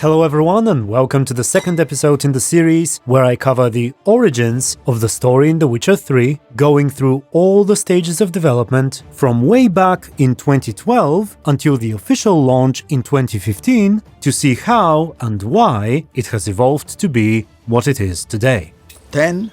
Hello everyone and welcome to the second episode in the series where I cover the origins of the story in The Witcher 3, going through all the stages of development from way back in 2012 until the official launch in 2015 to see how and why it has evolved to be what it is today. 10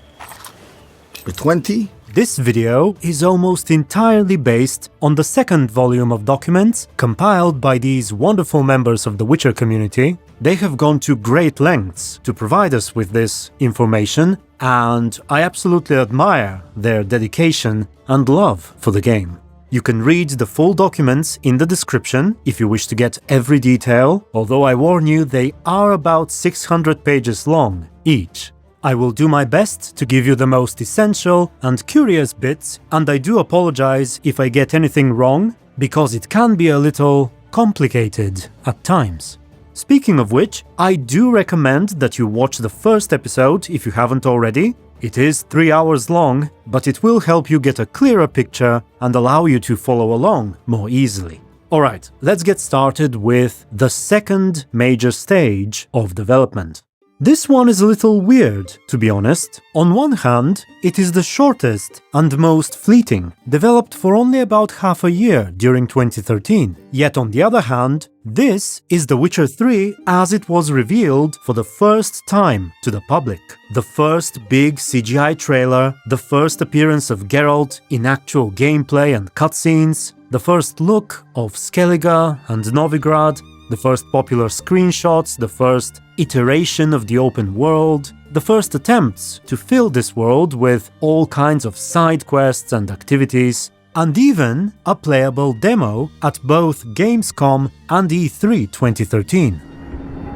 or 20? This video is almost entirely based on the second volume of documents compiled by these wonderful members of the Witcher community. They have gone to great lengths to provide us with this information, and I absolutely admire their dedication and love for the game. You can read the full documents in the description if you wish to get every detail, although I warn you they are about 600 pages long each. I will do my best to give you the most essential and curious bits, and I do apologize if I get anything wrong, because it can be a little complicated at times. Speaking of which, I do recommend that you watch the first episode if you haven't already. It is 3 hours long, but it will help you get a clearer picture and allow you to follow along more easily. Alright, let's get started with the second major stage of development. This one is a little weird, to be honest. On one hand, it is the shortest and most fleeting, developed for only about half a year during 2013. Yet on the other hand, this is The Witcher 3 as it was revealed for the first time to the public. The first big CGI trailer, the first appearance of Geralt in actual gameplay and cutscenes, the first look of Skellige and Novigrad, the first popular screenshots, the first iteration of the open world, the first attempts to fill this world with all kinds of side quests and activities, and even a playable demo at both Gamescom and E3 2013.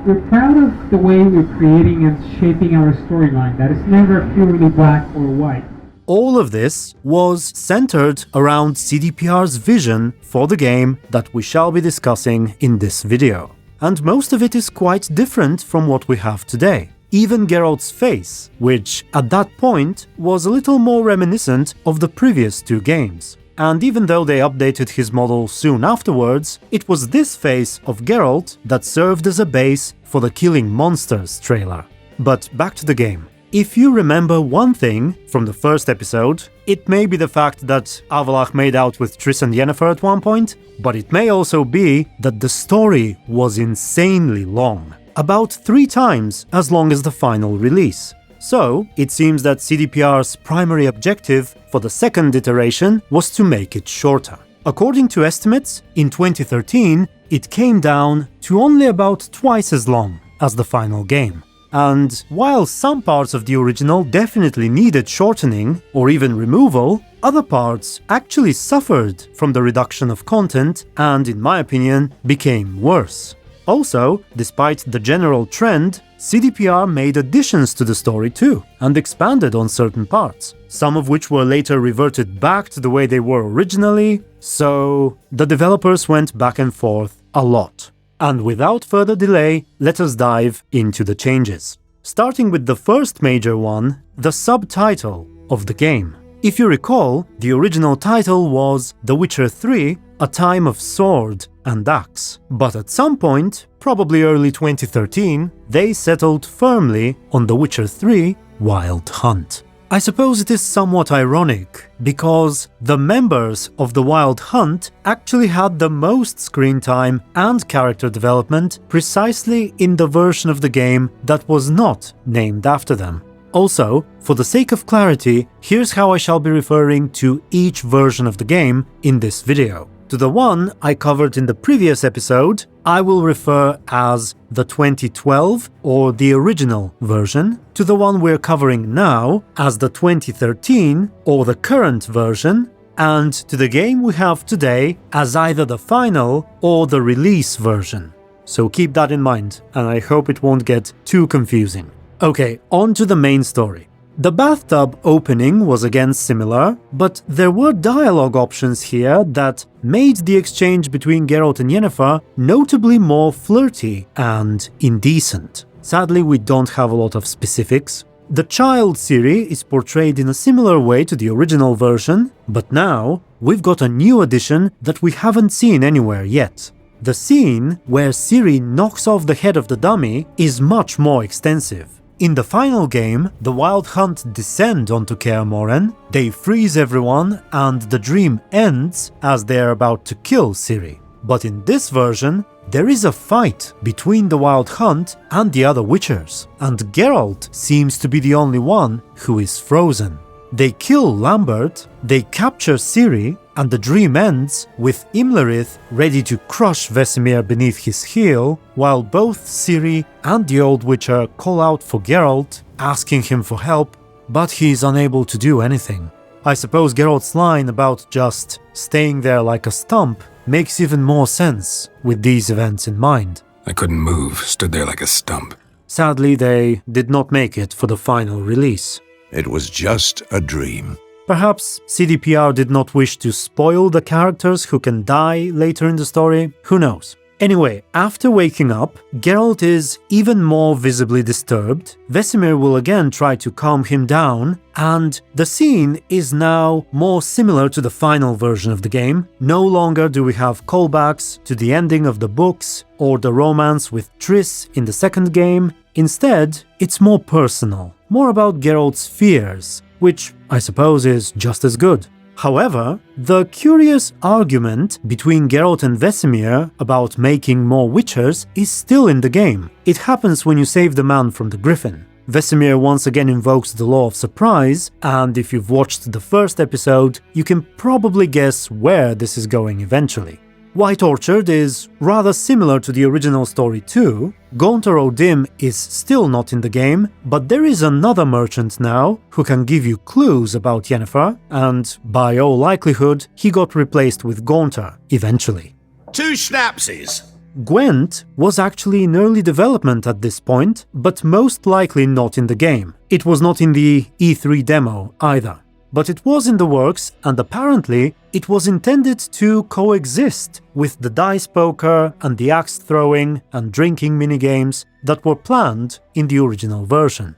We're proud of the way we're creating and shaping our storyline, that is never purely black or white. All of this was centered around CDPR's vision for the game that we shall be discussing in this video. And most of it is quite different from what we have today. Even Geralt's face, which at that point was a little more reminiscent of the previous two games. And even though they updated his model soon afterwards, it was this face of Geralt that served as a base for the Killing Monsters trailer. But back to the game. If you remember one thing from the first episode, it may be the fact that Avallac'h made out with Triss and Yennefer at one point, but it may also be that the story was insanely long, about 3 times as long as the final release. So, it seems that CDPR's primary objective for the second iteration was to make it shorter. According to estimates, in 2013, it came down to only about twice as long as the final game. And while some parts of the original definitely needed shortening or even removal, other parts actually suffered from the reduction of content and, in my opinion, became worse. Also, despite the general trend, CDPR made additions to the story too, and expanded on certain parts, some of which were later reverted back to the way they were originally, so the developers went back and forth a lot. And without further delay, let us dive into the changes. Starting with the first major one, the subtitle of the game. If you recall, the original title was The Witcher 3, A Time of Sword and Axe. But at some point, probably early 2013, they settled firmly on The Witcher 3, Wild Hunt. I suppose it is somewhat ironic, because the members of the Wild Hunt actually had the most screen time and character development precisely in the version of the game that was not named after them. Also, for the sake of clarity, here's how I shall be referring to each version of the game in this video. To the one I covered in the previous episode, I will refer as the 2012 or the original version, to the one we're covering now as the 2013 or the current version, and to the game we have today as either the final or the release version. So keep that in mind, and I hope it won't get too confusing. Okay, on to the main story. The bathtub opening was again similar, but there were dialogue options here that made the exchange between Geralt and Yennefer notably more flirty and indecent. Sadly, we don't have a lot of specifics. The child Ciri is portrayed in a similar way to the original version, but now we've got a new addition that we haven't seen anywhere yet. The scene where Ciri knocks off the head of the dummy is much more extensive. In the final game, the Wild Hunt descend onto Kaer Morhen, they freeze everyone, and the dream ends as they are about to kill Ciri. But in this version, there is a fight between the Wild Hunt and the other Witchers, and Geralt seems to be the only one who is frozen. They kill Lambert, they capture Ciri, and the dream ends with Imlerith ready to crush Vesemir beneath his heel, while both Ciri and the Old Witcher call out for Geralt, asking him for help, but he is unable to do anything. I suppose Geralt's line about just staying there like a stump makes even more sense with these events in mind. I couldn't move, stood there like a stump. Sadly, they did not make it for the final release. It was just a dream. Perhaps CDPR did not wish to spoil the characters who can die later in the story, who knows. Anyway, after waking up, Geralt is even more visibly disturbed. Vesemir will again try to calm him down, and the scene is now more similar to the final version of the game. No longer do we have callbacks to the ending of the books or the romance with Triss in the second game. Instead, it's more personal, more about Geralt's fears, which I suppose is just as good. However, the curious argument between Geralt and Vesemir about making more Witchers is still in the game. It happens when you save the man from the griffin. Vesemir once again invokes the law of surprise, and if you've watched the first episode, you can probably guess where this is going eventually. White Orchard is rather similar to the original story too. Gaunter O'Dim is still not in the game, but there is another merchant now who can give you clues about Yennefer, and by all likelihood, he got replaced with Gaunter eventually. 2 schnapsies! Gwent was actually in early development at this point, but most likely not in the game. It was not in the E3 demo either. But it was in the works, and apparently it was intended to coexist with the dice poker and the axe throwing and drinking minigames that were planned in the original version.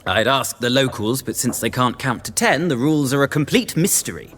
I'd ask the locals, but since they can't count to 10, the rules are a complete mystery.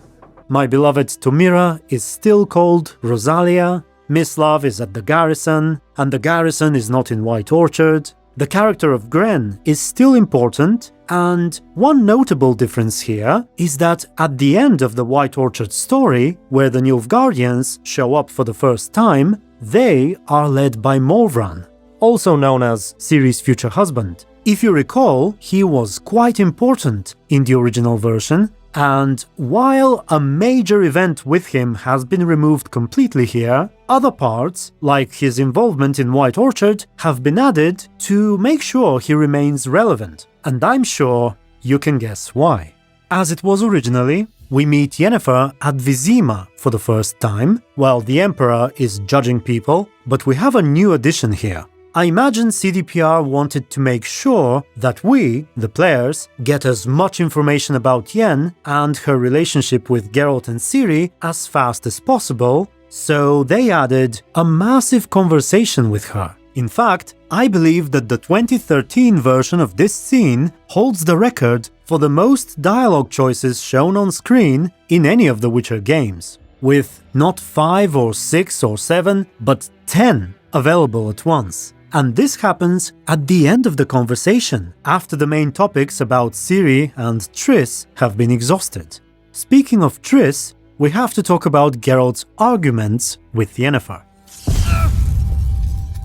My beloved Tomira is still called Rosalia, Mislav is at the garrison, and the garrison is not in White Orchard. The character of Gren is still important, and one notable difference here is that at the end of the White Orchard story, where the Nilfgaardians show up for the first time, they are led by Morvran, also known as Ciri's future husband. If you recall, he was quite important in the original version, and while a major event with him has been removed completely here, other parts, like his involvement in White Orchard, have been added to make sure he remains relevant, and I'm sure you can guess why. As it was originally, we meet Yennefer at Vizima for the first time, while the Emperor is judging people, but we have a new addition here. I imagine CDPR wanted to make sure that we, the players, get as much information about Yen and her relationship with Geralt and Ciri as fast as possible, so they added a massive conversation with her. In fact, I believe that the 2013 version of this scene holds the record for the most dialogue choices shown on screen in any of the Witcher games, with not 5 or 6 or 7, but 10 available at once. And this happens at the end of the conversation, after the main topics about Ciri and Triss have been exhausted. Speaking of Triss, we have to talk about Geralt's arguments with Yennefer.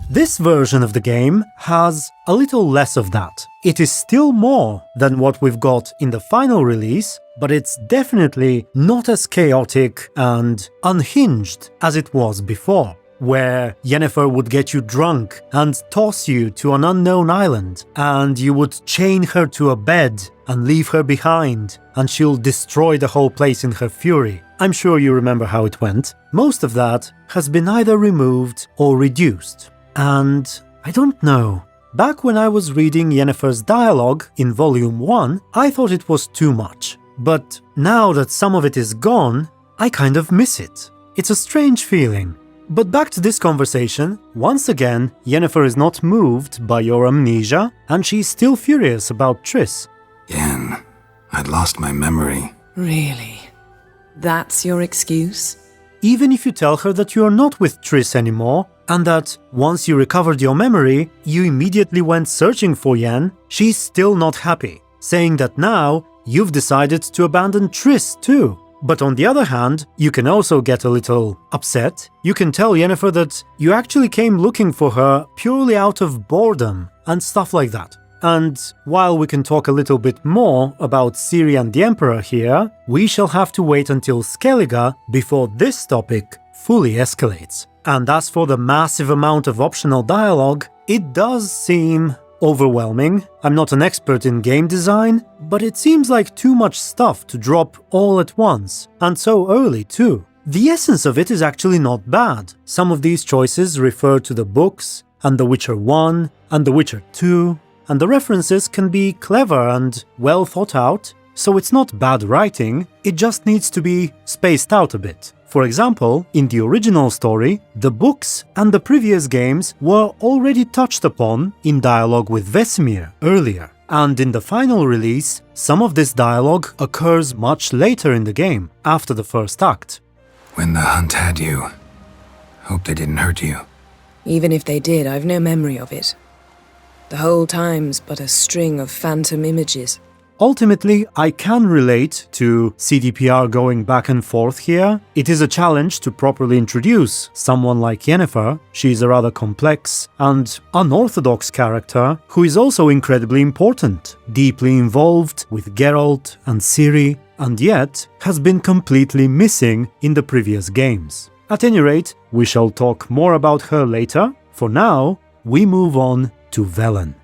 This version of the game has a little less of that. It is still more than what we've got in the final release, but it's definitely not as chaotic and unhinged as it was before, where Yennefer would get you drunk and toss you to an unknown island, and you would chain her to a bed and leave her behind, and she'll destroy the whole place in her fury. I'm sure you remember how it went. Most of that has been either removed or reduced. And I don't know. Back when I was reading Yennefer's dialogue in Volume 1, I thought it was too much. But now that some of it is gone, I kind of miss it. It's a strange feeling. But back to this conversation, once again, Yennefer is not moved by your amnesia, and she's still furious about Triss. Yen, I'd lost my memory. Really? That's your excuse? even if you tell her that you are not with Triss anymore, and that once you recovered your memory, you immediately went searching for Yen, she's still not happy, saying that now you've decided to abandon Triss too. But on the other hand, you can also get a little upset. You can tell Yennefer that you actually came looking for her purely out of boredom and stuff like that. And while we can talk a little bit more about Ciri and the Emperor here, we shall have to wait until Skellige before this topic fully escalates. And as for the massive amount of optional dialogue, it does seem overwhelming. I'm not an expert in game design, but it seems like too much stuff to drop all at once, and so early too. The essence of it is actually not bad. Some of these choices refer to the books, and The Witcher 1, and The Witcher 2, and the references can be clever and well thought out, so it's not bad writing, it just needs to be spaced out a bit. For example, in the original story, the books and the previous games were already touched upon in dialogue with Vesemir earlier, and in the final release, some of this dialogue occurs much later in the game, after the first act. When the hunt had you, hope they didn't hurt you. Even if they did, I've no memory of it. The whole time's but a string of phantom images. Ultimately, I can relate to CDPR going back and forth here. It is a challenge to properly introduce someone like Yennefer. She is a rather complex and unorthodox character who is also incredibly important, deeply involved with Geralt and Ciri, and yet has been completely missing in the previous games. At any rate, we shall talk more about her later. For now, we move on to Velen.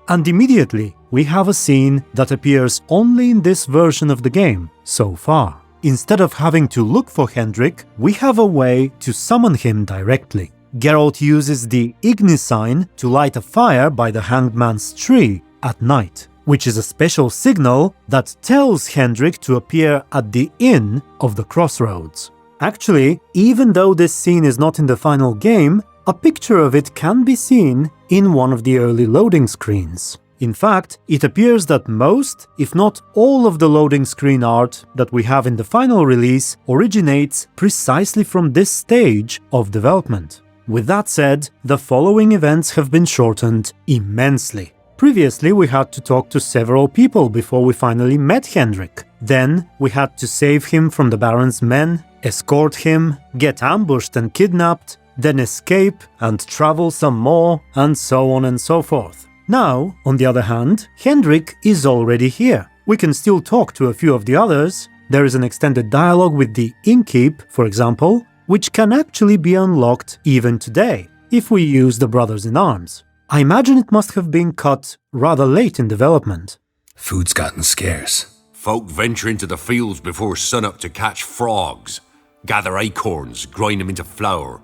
And immediately, we have a scene that appears only in this version of the game so far. Instead of having to look for Hendrik, we have a way to summon him directly. Geralt uses the Igni sign to light a fire by the Hangman's Tree at night, which is a special signal that tells Hendrik to appear at the inn of the crossroads. Actually, even though this scene is not in the final game, a picture of it can be seen in one of the early loading screens. In fact, it appears that most, if not all of the loading screen art that we have in the final release originates precisely from this stage of development. With that said, the following events have been shortened immensely. Previously, we had to talk to several people before we finally met Hendrik. Then, we had to save him from the Baron's men, escort him, get ambushed and kidnapped, then escape and travel some more, and so on and so forth. Now, on the other hand, Hendrik is already here. We can still talk to a few of the others. There is an extended dialogue with the innkeep, for example, which can actually be unlocked even today, if we use the Brothers in Arms. I imagine it must have been cut rather late in development. Food's gotten scarce. Folk venture into the fields before sunup to catch frogs, gather acorns, grind them into flour.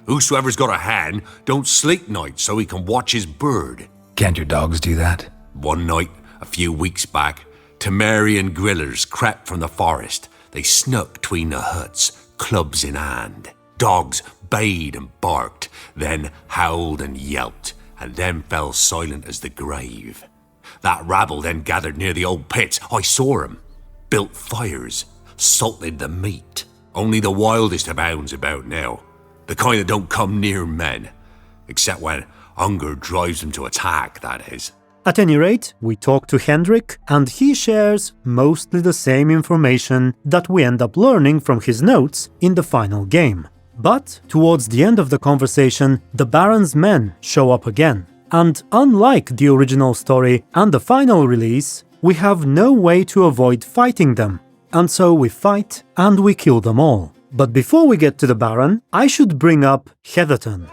Whosoever's got a hand don't sleep nights so he can watch his bird. Can't your dogs do that? One night, a few weeks back, Temerian grillers crept from the forest. They snuck between the huts, clubs in hand. Dogs bayed and barked, then howled and yelped, and then fell silent as the grave. That rabble then gathered near the old pits. I saw 'em. Built fires, salted the meat. Only the wildest of hounds about now. The kind that don't come near men. Except when hunger drives them to attack, that is. At any rate, we talk to Hendrik, and he shares mostly the same information that we end up learning from his notes in the final game. But towards the end of the conversation, the Baron's men show up again. And unlike the original story and the final release, we have no way to avoid fighting them. And so we fight and we kill them all. But before we get to the Baron, I should bring up Healtherton.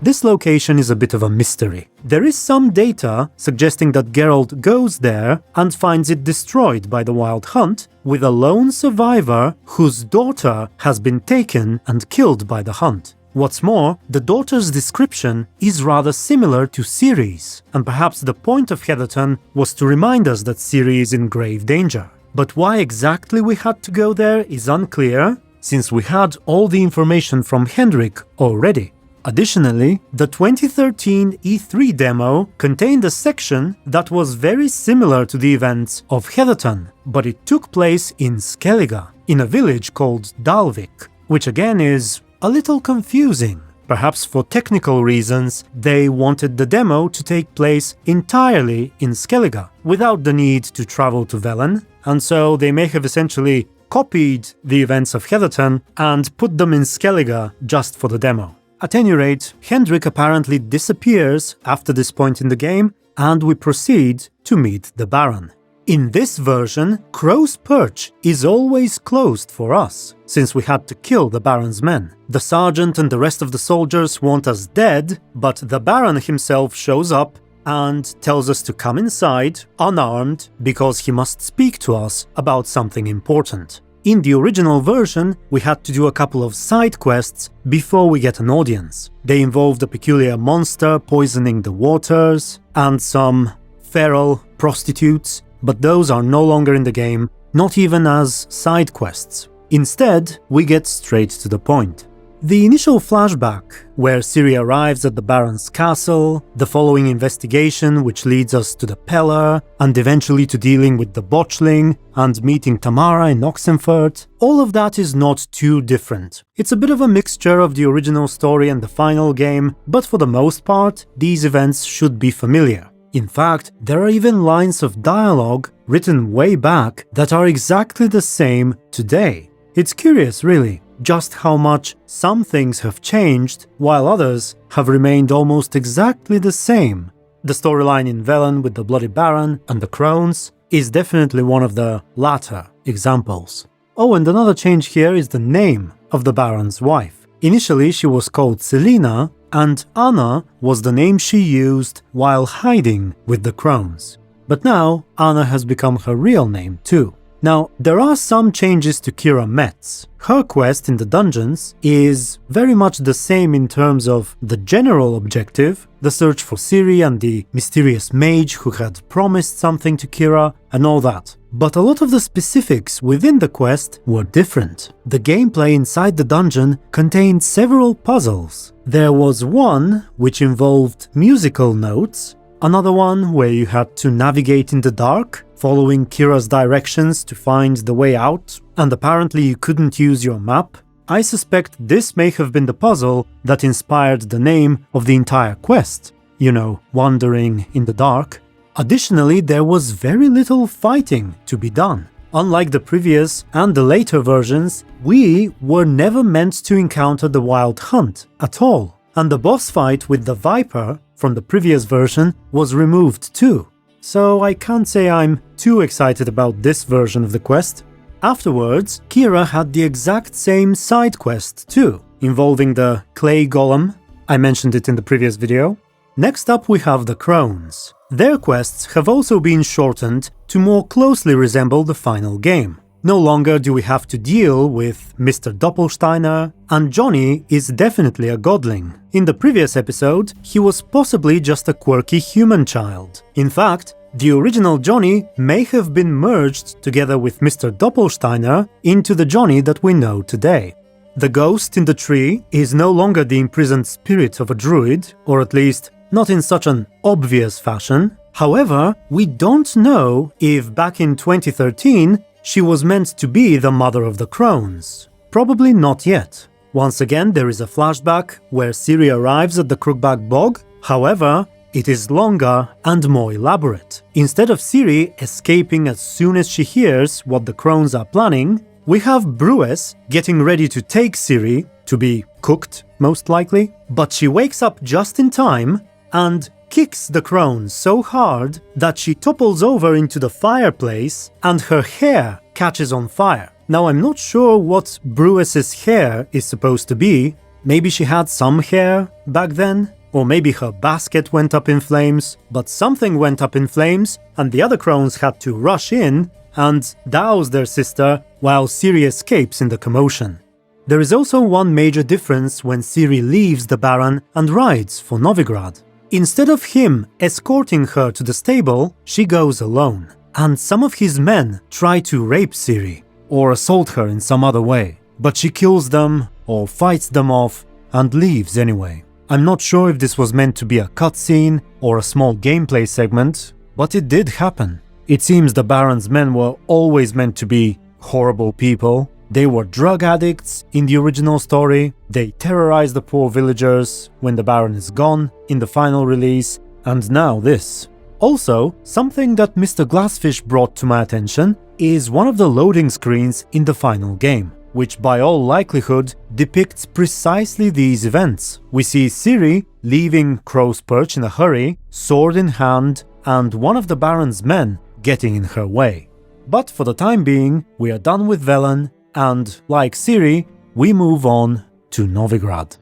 This location is a bit of a mystery. There is some data suggesting that Geralt goes there and finds it destroyed by the Wild Hunt, with a lone survivor whose daughter has been taken and killed by the hunt. What's more, the daughter's description is rather similar to Ciri's, and perhaps the point of Healtherton was to remind us that Ciri is in grave danger. But why exactly we had to go there is unclear, since we had all the information from Hendrik already. Additionally, the 2013 E3 demo contained a section that was very similar to the events of Healtherton, but it took place in Skellige. in a village called Dalvik, which again is a little confusing. Perhaps for technical reasons, they wanted the demo to take place entirely in Skellige, without the need to travel to Velen, and so they may have essentially copied the events of Healtherton and put them in Skellige just for the demo. At any rate, Hendrik apparently disappears after this point in the game, and we proceed to meet the Baron. In this version, Crow's Perch is always closed for us, since we had to kill the Baron's men. The sergeant and the rest of the soldiers want us dead, but the Baron himself shows up and tells us to come inside, unarmed, because he must speak to us about something important. In the original version, we had to do a couple of side quests before we get an audience. They involved a peculiar monster poisoning the waters, and some feral prostitutes, but those are no longer in the game, not even as side quests. Instead, we get straight to the point. The initial flashback, where Ciri arrives at the Baron's castle, the following investigation which leads us to the Pellar, and eventually to dealing with the Botchling, and meeting Tamara in Oxenfurt, all of that is not too different. It's a bit of a mixture of the original story and the final game, but for the most part, these events should be familiar. In fact, there are even lines of dialogue written way back that are exactly the same today. It's curious, really, just how much some things have changed while others have remained almost exactly the same. The storyline in Velen with the Bloody Baron and the Crones is definitely one of the latter examples. Oh, and another change here is the name of the Baron's wife. Initially she was called Selina, and Anna was the name she used while hiding with the Crones. But now Anna has become her real name too. Now, there are some changes to Keira Metz. Her quest in the dungeons is very much the same in terms of the general objective, the search for Ciri and the mysterious mage who had promised something to Keira and all that. But a lot of the specifics within the quest were different. The gameplay inside the dungeon contained several puzzles. There was one which involved musical notes, another one where you had to navigate in the dark, following Keira's directions to find the way out, and apparently you couldn't use your map. I suspect this may have been the puzzle that inspired the name of the entire quest. You know, wandering in the dark. Additionally, there was very little fighting to be done. Unlike the previous and the later versions, we were never meant to encounter the Wild Hunt at all, and the boss fight with the Viper from the previous version was removed too. So I can't say I'm too excited about this version of the quest. Afterwards, Keira had the exact same side quest too, involving the clay golem. I mentioned it in the previous video. Next up we have the Crones. Their quests have also been shortened to more closely resemble the final game. No longer do we have to deal with Mr. Doppelsteiner, and Johnny is definitely a godling. In the previous episode, he was possibly just a quirky human child. In fact, the original Johnny may have been merged together with Mr. Doppelsteiner into the Johnny that we know today. The ghost in the tree is no longer the imprisoned spirit of a druid, or at least not in such an obvious fashion. However, we don't know if back in 2013 she was meant to be the mother of the Crones. Probably not yet. Once again, there is a flashback where Ciri arrives at the Crookback Bog. However, it is longer and more elaborate. Instead of Ciri escaping as soon as she hears what the Crones are planning, we have Brewes getting ready to take Ciri, to be cooked, most likely, but she wakes up just in time and kicks the Crones so hard that she topples over into the fireplace and her hair catches on fire. Now, I'm not sure what Brewes' hair is supposed to be. Maybe she had some hair back then, or maybe her basket went up in flames, but something went up in flames and the other Crones had to rush in and douse their sister while Ciri escapes in the commotion. There is also one major difference when Ciri leaves the Baron and rides for Novigrad. Instead of him escorting her to the stable, she goes alone, and some of his men try to rape Ciri, or assault her in some other way, but she kills them, or fights them off, and leaves anyway. I'm not sure if this was meant to be a cutscene or a small gameplay segment, but it did happen. It seems the Baron's men were always meant to be horrible people, They were drug addicts in the original story, they terrorize the poor villagers when the Baron is gone in the final release, and now this. Also, something that Mr. Glassfish brought to my attention is one of the loading screens in the final game, which by all likelihood depicts precisely these events. We see Ciri leaving Crow's Perch in a hurry, sword in hand, and one of the Baron's men getting in her way. But for the time being, we are done with Velen, and like Ciri, we move on to Novigrad.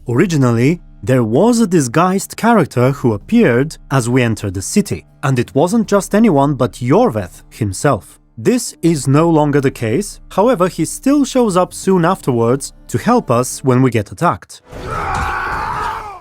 Originally, there was a disguised character who appeared as we entered the city, and it wasn't just anyone but Iorveth himself. This is no longer the case, however he still shows up soon afterwards to help us when we get attacked.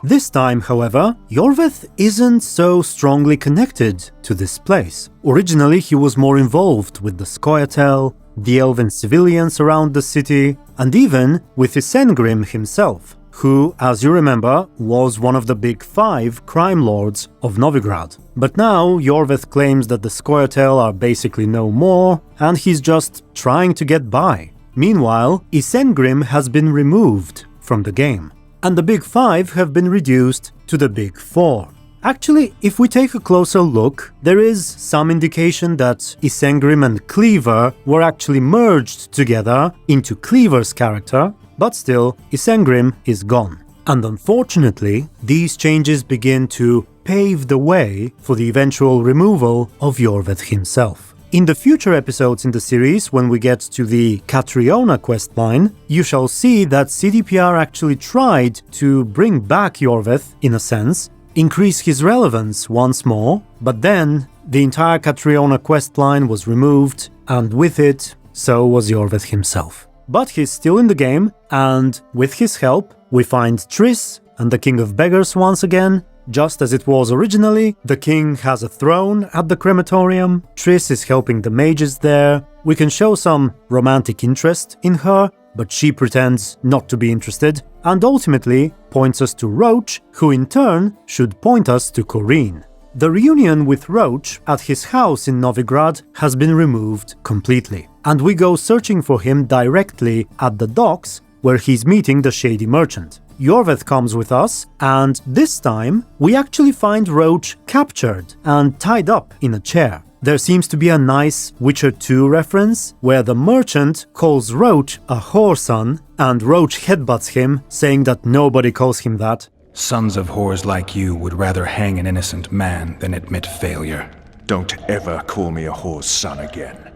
This time, however, Iorveth isn't so strongly connected to this place. Originally he was more involved with the Scoia'tael, the Elven civilians around the city, and even with Isengrim himself, who, as you remember, was one of the big 5 crime lords of Novigrad. But now Iorveth claims that the Scoia'tael are basically no more, and he's just trying to get by. Meanwhile, Isengrim has been removed from the game, and the big 5 have been reduced to the big 4. Actually, if we take a closer look, there is some indication that Isengrim and Cleaver were actually merged together into Cleaver's character, but still, Isengrim is gone. And unfortunately, these changes begin to pave the way for the eventual removal of Iorveth himself. In the future episodes in the series, when we get to the Catriona questline, you shall see that CDPR actually tried to bring back Iorveth, in a sense, increase his relevance once more, but then the entire Catriona questline was removed, and with it, so was Iorveth himself. But he's still in the game, and with his help, we find Triss and the King of Beggars once again. Just as it was originally, the king has a throne at the crematorium, Triss is helping the mages there, we can show some romantic interest in her, but she pretends not to be interested, and ultimately points us to Roche, who in turn should point us to Corinne. The reunion with Roche at his house in Novigrad has been removed completely, and we go searching for him directly at the docks where he's meeting the shady merchant. Iorveth comes with us, and this time we actually find Roche captured and tied up in a chair. There seems to be a nice Witcher 2 reference where the merchant calls Roche a whoreson, and Roche headbutts him, saying that nobody calls him that. Sons of whores like you would rather hang an innocent man than admit failure. Don't ever call me a whore's son again.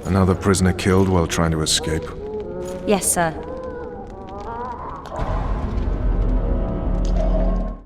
Another prisoner killed while trying to escape? Yes, sir.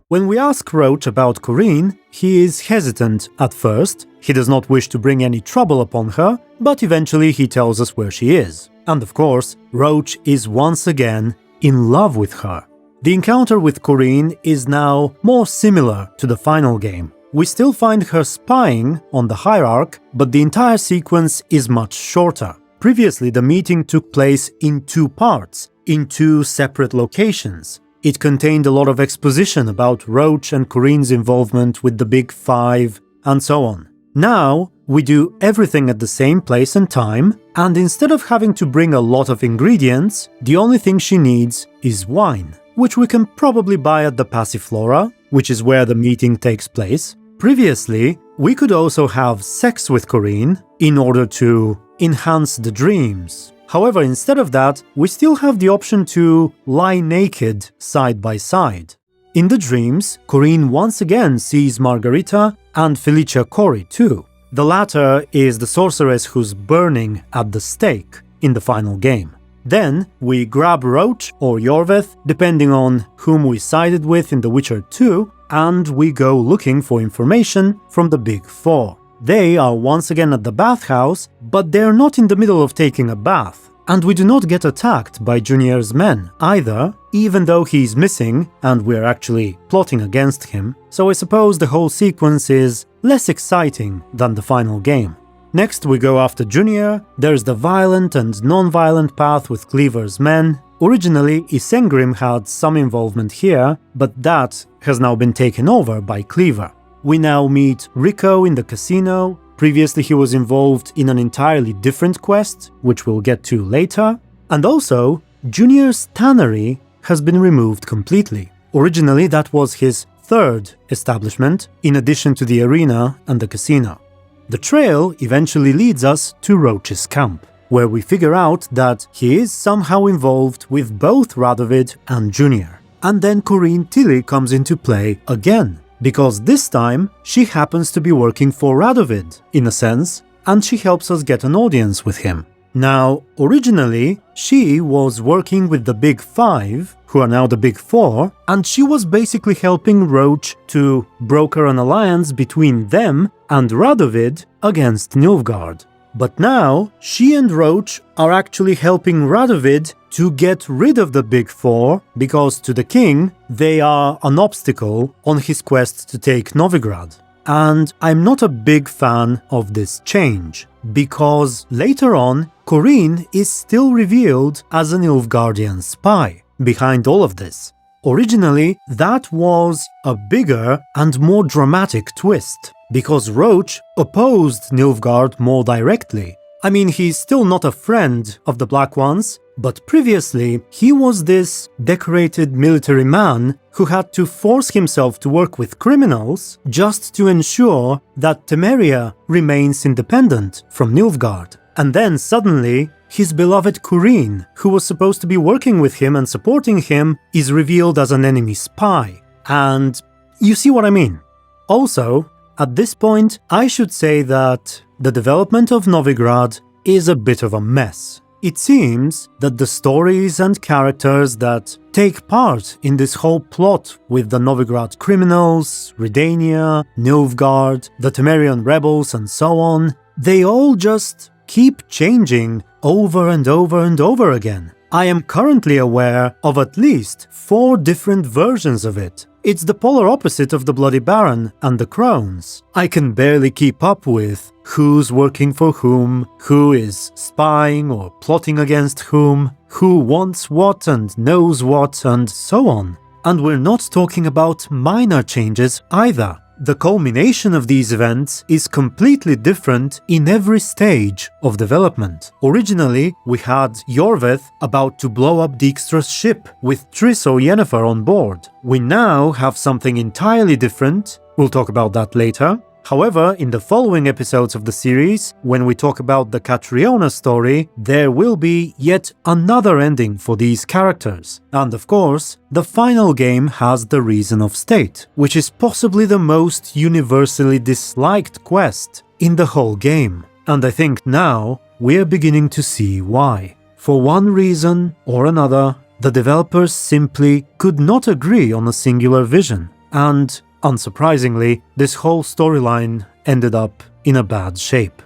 When we ask Roche about Corinne, he is hesitant at first. He does not wish to bring any trouble upon her, but eventually he tells us where she is. And of course, Roche is once again in love with her. The encounter with Corinne is now more similar to the final game. We still find her spying on the Hierarch, but the entire sequence is much shorter. Previously, the meeting took place in 2 parts, in 2 separate locations. It contained a lot of exposition about Roche and Corinne's involvement with the Big 5, and so on. Now, we do everything at the same place and time, and instead of having to bring a lot of ingredients, the only thing she needs is wine, which we can probably buy at the Passiflora, which is where the meeting takes place. Previously, we could also have sex with Corinne in order to enhance the dreams. However, instead of that, we still have the option to lie naked side by side. In the dreams, Corinne once again sees Margarita and Felicia Cori too. The latter is the sorceress who's burning at the stake in the final game. Then we grab Roche or Iorveth, depending on whom we sided with in The Witcher 2, and we go looking for information from the Big 4. They are once again at the bathhouse, but they're not in the middle of taking a bath. And we do not get attacked by Junior's men either, even though he's missing and we're actually plotting against him, so I suppose the whole sequence is less exciting than the final game. Next we go after Junior, there's the violent and non-violent path with Cleaver's men, Originally, Isengrim had some involvement here, but that has now been taken over by Cleaver. We now meet Rico in the casino. Previously he was involved in an entirely different quest, which we'll get to later. And also, Junior's tannery has been removed completely. Originally that was his third establishment, in addition to the arena and the casino. The trail eventually leads us to Roche's camp, where we figure out that he is somehow involved with both Radovid and Junior. And then Corinne Tilly comes into play again, because this time she happens to be working for Radovid, in a sense, and she helps us get an audience with him. Now, originally, she was working with the Big Five, who are now the Big Four, and she was basically helping Roche to broker an alliance between them and Radovid against Nilfgaard. But now, she and Roche are actually helping Radovid to get rid of the Big Four, because to the king, they are an obstacle on his quest to take Novigrad. And I'm not a big fan of this change, because later on, Corinne is still revealed as an Nilfgaardian spy behind all of this. Originally, that was a bigger and more dramatic twist, because Roche opposed Nilfgaard more directly. I mean, he's still not a friend of the Black Ones, but previously he was this decorated military man who had to force himself to work with criminals just to ensure that Temeria remains independent from Nilfgaard. And then suddenly, his beloved Corinne, who was supposed to be working with him and supporting him, is revealed as an enemy spy. And you see what I mean. Also, at this point, I should say that the development of Novigrad is a bit of a mess. It seems that the stories and characters that take part in this whole plot with the Novigrad criminals, Redania, Nilfgaard, the Temerian rebels and so on, they all just keep changing over and over and over again. I am currently aware of at least 4 different versions of it. It's the polar opposite of the Bloody Baron and the Crones. I can barely keep up with who's working for whom, who is spying or plotting against whom, who wants what and knows what, and so on. And we're not talking about minor changes either. The culmination of these events is completely different in every stage of development. Originally, we had Iorveth about to blow up Dijkstra's ship with Triss or Yennefer on board. We now have something entirely different. We'll talk about that later. However, in the following episodes of the series, when we talk about the Catriona story, there will be yet another ending for these characters. And of course, the final game has the Reason of State, which is possibly the most universally disliked quest in the whole game. And I think now we're beginning to see why. For one reason or another, the developers simply could not agree on a singular vision, and unsurprisingly, this whole storyline ended up in a bad shape.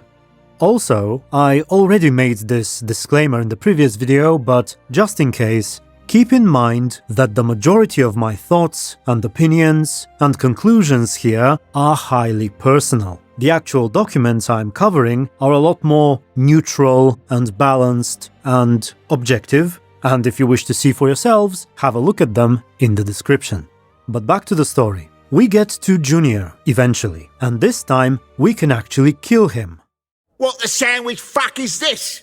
Also, I already made this disclaimer in the previous video, but just in case, keep in mind that the majority of my thoughts and opinions and conclusions here are highly personal. The actual documents I'm covering are a lot more neutral and balanced and objective, and if you wish to see for yourselves, have a look at them in the description. But back to the story. We get to Junior eventually, and this time we can actually kill him. What the sandwich fuck is this?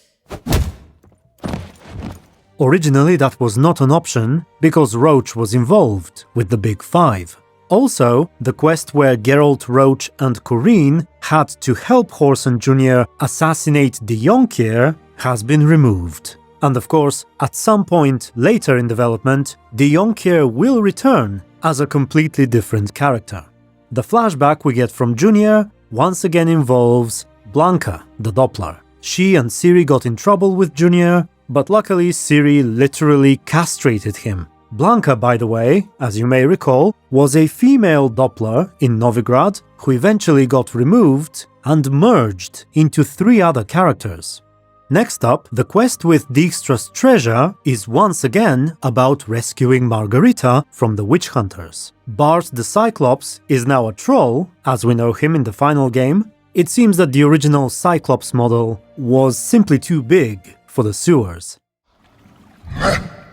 Originally that was not an option, because Roche was involved with the Big Five. Also, the quest where Geralt, Roche and Corinne had to help Whoreson Jr. assassinate the Yonkir has been removed. And of course, at some point later in development, the Yonkir will return as a completely different character. The flashback we get from Junior once again involves Blanka, the Doppler. She and Ciri got in trouble with Junior, but luckily Ciri literally castrated him. Blanka, by the way, as you may recall, was a female Doppler in Novigrad who eventually got removed and merged into 3 other characters. Next up, the quest with Dijkstra's treasure is once again about rescuing Margarita from the witch hunters. Bart the Cyclops is now a troll, as we know him in the final game. It seems that the original Cyclops model was simply too big for the sewers.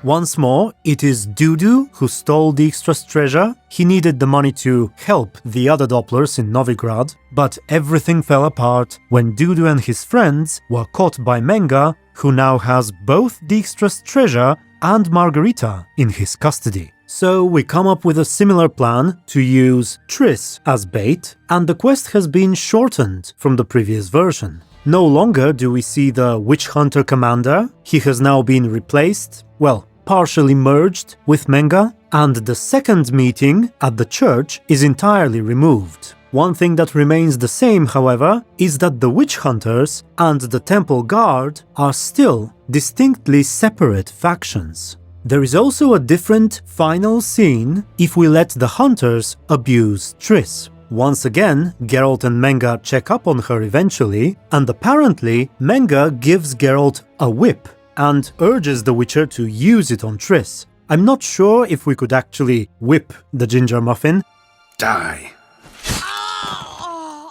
Once more, it is Dudu who stole Dijkstra's treasure. He needed the money to help the other Dopplers in Novigrad, but everything fell apart when Dudu and his friends were caught by Menga, who now has both Dijkstra's treasure and Margarita in his custody. So we come up with a similar plan to use Triss as bait, and the quest has been shortened from the previous version. No longer do we see the Witch Hunter commander. He has now been replaced, well, partially merged with Menga, and the second meeting at the church is entirely removed. One thing that remains the same, however, is that the Witch Hunters and the Temple Guard are still distinctly separate factions. There is also a different final scene if we let the Hunters abuse Triss. Once again, Geralt and Menga check up on her eventually, and apparently Menga gives Geralt a whip and urges the Witcher to use it on Triss. I'm not sure if we could actually whip the ginger muffin. Die.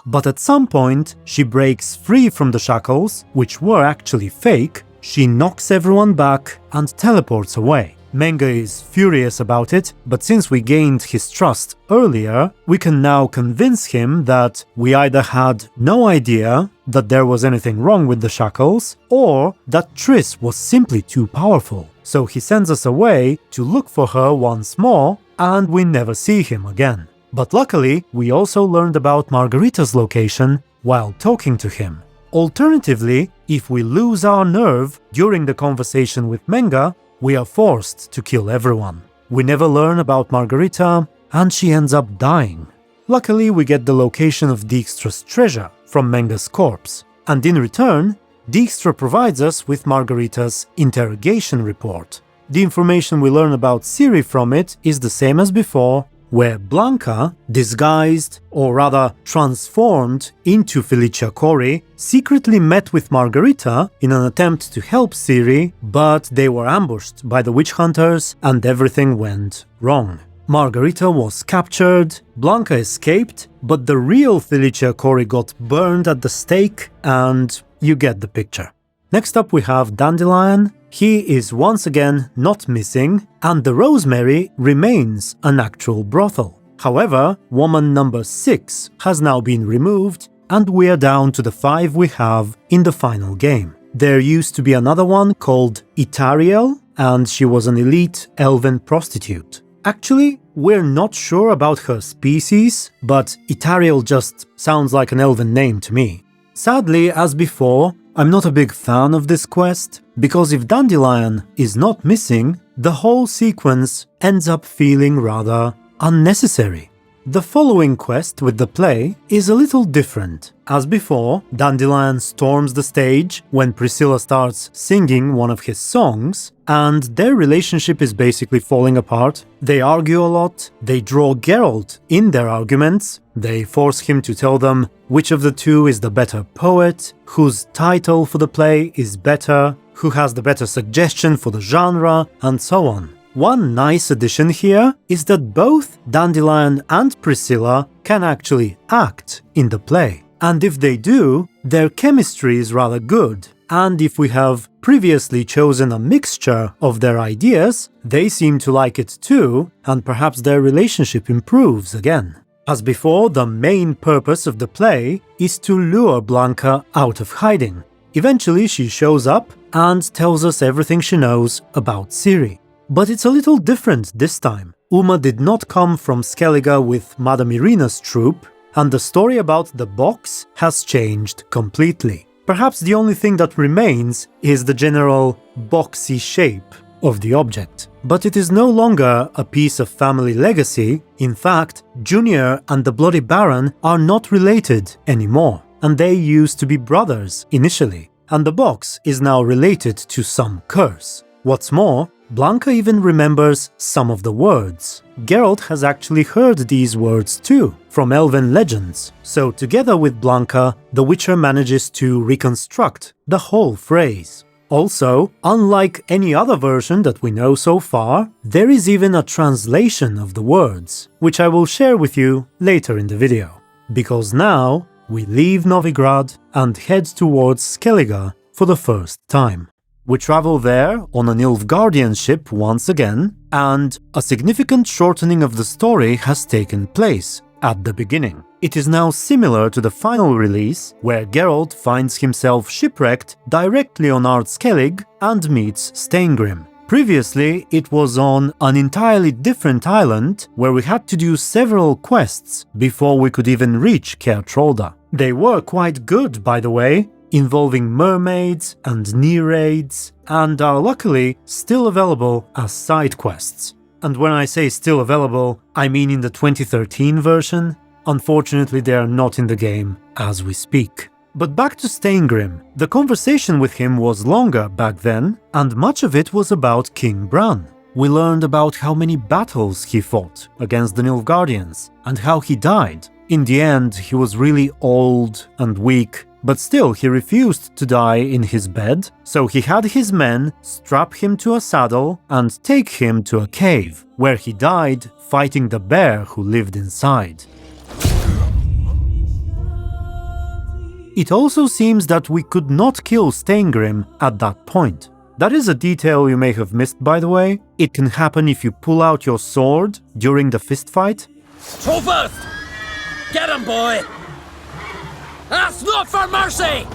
But at some point, she breaks free from the shackles, which were actually fake. She knocks everyone back and teleports away. Menga is furious about it, but since we gained his trust earlier, we can now convince him that we either had no idea that there was anything wrong with the shackles, or that Triss was simply too powerful. So he sends us away to look for her once more, and we never see him again. But luckily, we also learned about Margarita's location while talking to him. Alternatively, if we lose our nerve during the conversation with Menga, we are forced to kill everyone. We never learn about Margarita, and she ends up dying. Luckily, we get the location of Dijkstra's treasure from Menga's corpse, and in return, Dijkstra provides us with Margarita's interrogation report. The information we learn about Ciri from it is the same as before, where Blanka, disguised, or rather transformed into Felicia Cori, secretly met with Margarita in an attempt to help Ciri, but they were ambushed by the witch hunters and everything went wrong. Margarita was captured, Blanka escaped, but the real Felicia Cori got burned at the stake, and you get the picture. Next up we have Dandelion. He is once again not missing, and the Rosemary remains an actual brothel. However, woman number 6 has now been removed, and we are down to the 5 we have in the final game. There used to be another one called Itariel, and she was an elite elven prostitute. Actually, we're not sure about her species, but Itariel just sounds like an elven name to me. Sadly, as before, I'm not a big fan of this quest, because if Dandelion is not missing, the whole sequence ends up feeling rather unnecessary. The following quest with the play is a little different. As before, Dandelion storms the stage when Priscilla starts singing one of his songs, and their relationship is basically falling apart. They argue a lot, they draw Geralt in their arguments, they force him to tell them which of the two is the better poet, whose title for the play is better, who has the better suggestion for the genre, and so on. One nice addition here is that both Dandelion and Priscilla can actually act in the play. And if they do, their chemistry is rather good. And if we have previously chosen a mixture of their ideas, they seem to like it too, and perhaps their relationship improves again. As before, the main purpose of the play is to lure Blanka out of hiding. Eventually she shows up and tells us everything she knows about Ciri. But it's a little different this time. Uma did not come from Skellige with Madame Irina's troop, and the story about the box has changed completely. Perhaps the only thing that remains is the general boxy shape of the object. But it is no longer a piece of family legacy. In fact, Junior and the Bloody Baron are not related anymore, and they used to be brothers initially, and the box is now related to some curse. What's more, Blanka even remembers some of the words. Geralt has actually heard these words too, from Elven legends, so together with Blanka, the Witcher manages to reconstruct the whole phrase. Also, unlike any other version that we know so far, there is even a translation of the words, which I will share with you later in the video. Because now, we leave Novigrad and head towards Skellige for the first time. We travel there on an Nilfgaardian ship once again, and a significant shortening of the story has taken place at the beginning. It is now similar to the final release, where Geralt finds himself shipwrecked directly on Skellige and meets Steingrim. Previously, it was on an entirely different island where we had to do several quests before we could even reach Caer Trolda. They were quite good, by the way, involving mermaids and near raids, and are luckily still available as side quests. And when I say still available, I mean in the 2013 version. Unfortunately, they are not in the game as we speak. But back to Steingrim. The conversation with him was longer back then, and much of it was about King Brann. We learned about how many battles he fought against the Nilfgaardians, and how he died. In the end, he was really old and weak, but still he refused to die in his bed, so he had his men strap him to a saddle and take him to a cave, where he died fighting the bear who lived inside. It also seems that we could not kill Steingrim at that point. That is a detail you may have missed, by the way. It can happen if you pull out your sword during the fistfight. Throw first! Get him, boy! Ask not for mercy!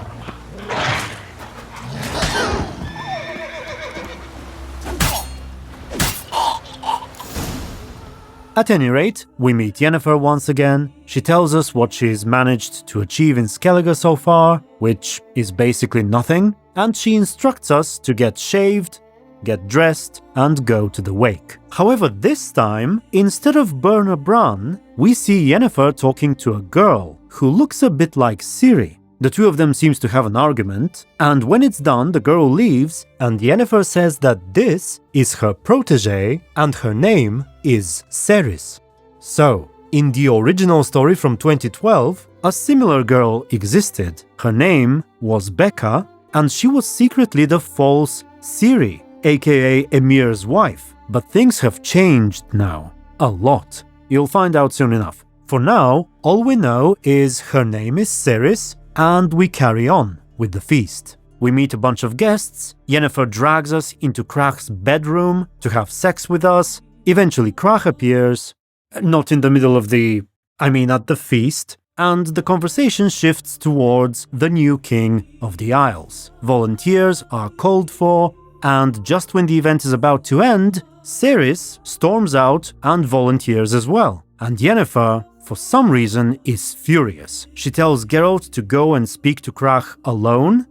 At any rate, we meet Yennefer once again. She tells us what she's managed to achieve in Skellige so far, which is basically nothing, and she instructs us to get shaved, get dressed, and go to the wake. However, this time, instead of burn Brann, we see Yennefer talking to a girl who looks a bit like Ciri. The two of them seems to have an argument, and when it's done, the girl leaves, and Yennefer says that this is her protege, and her name is Ceris. So, in the original story from 2012, a similar girl existed. Her name was Becca, and she was secretly the false Ciri, aka Emhyr's wife. But things have changed now. A lot. You'll find out soon enough. For now, all we know is her name is Ceris, and we carry on with the feast. We meet a bunch of guests. Yennefer drags us into Krach's bedroom to have sex with us. Eventually Krach appears, not in the middle of at the feast, and the conversation shifts towards the new king of the Isles. Volunteers are called for, and just when the event is about to end, Ceris storms out and volunteers as well. And Yennefer, for some reason, is furious. She tells Geralt to go and speak to Krach alone,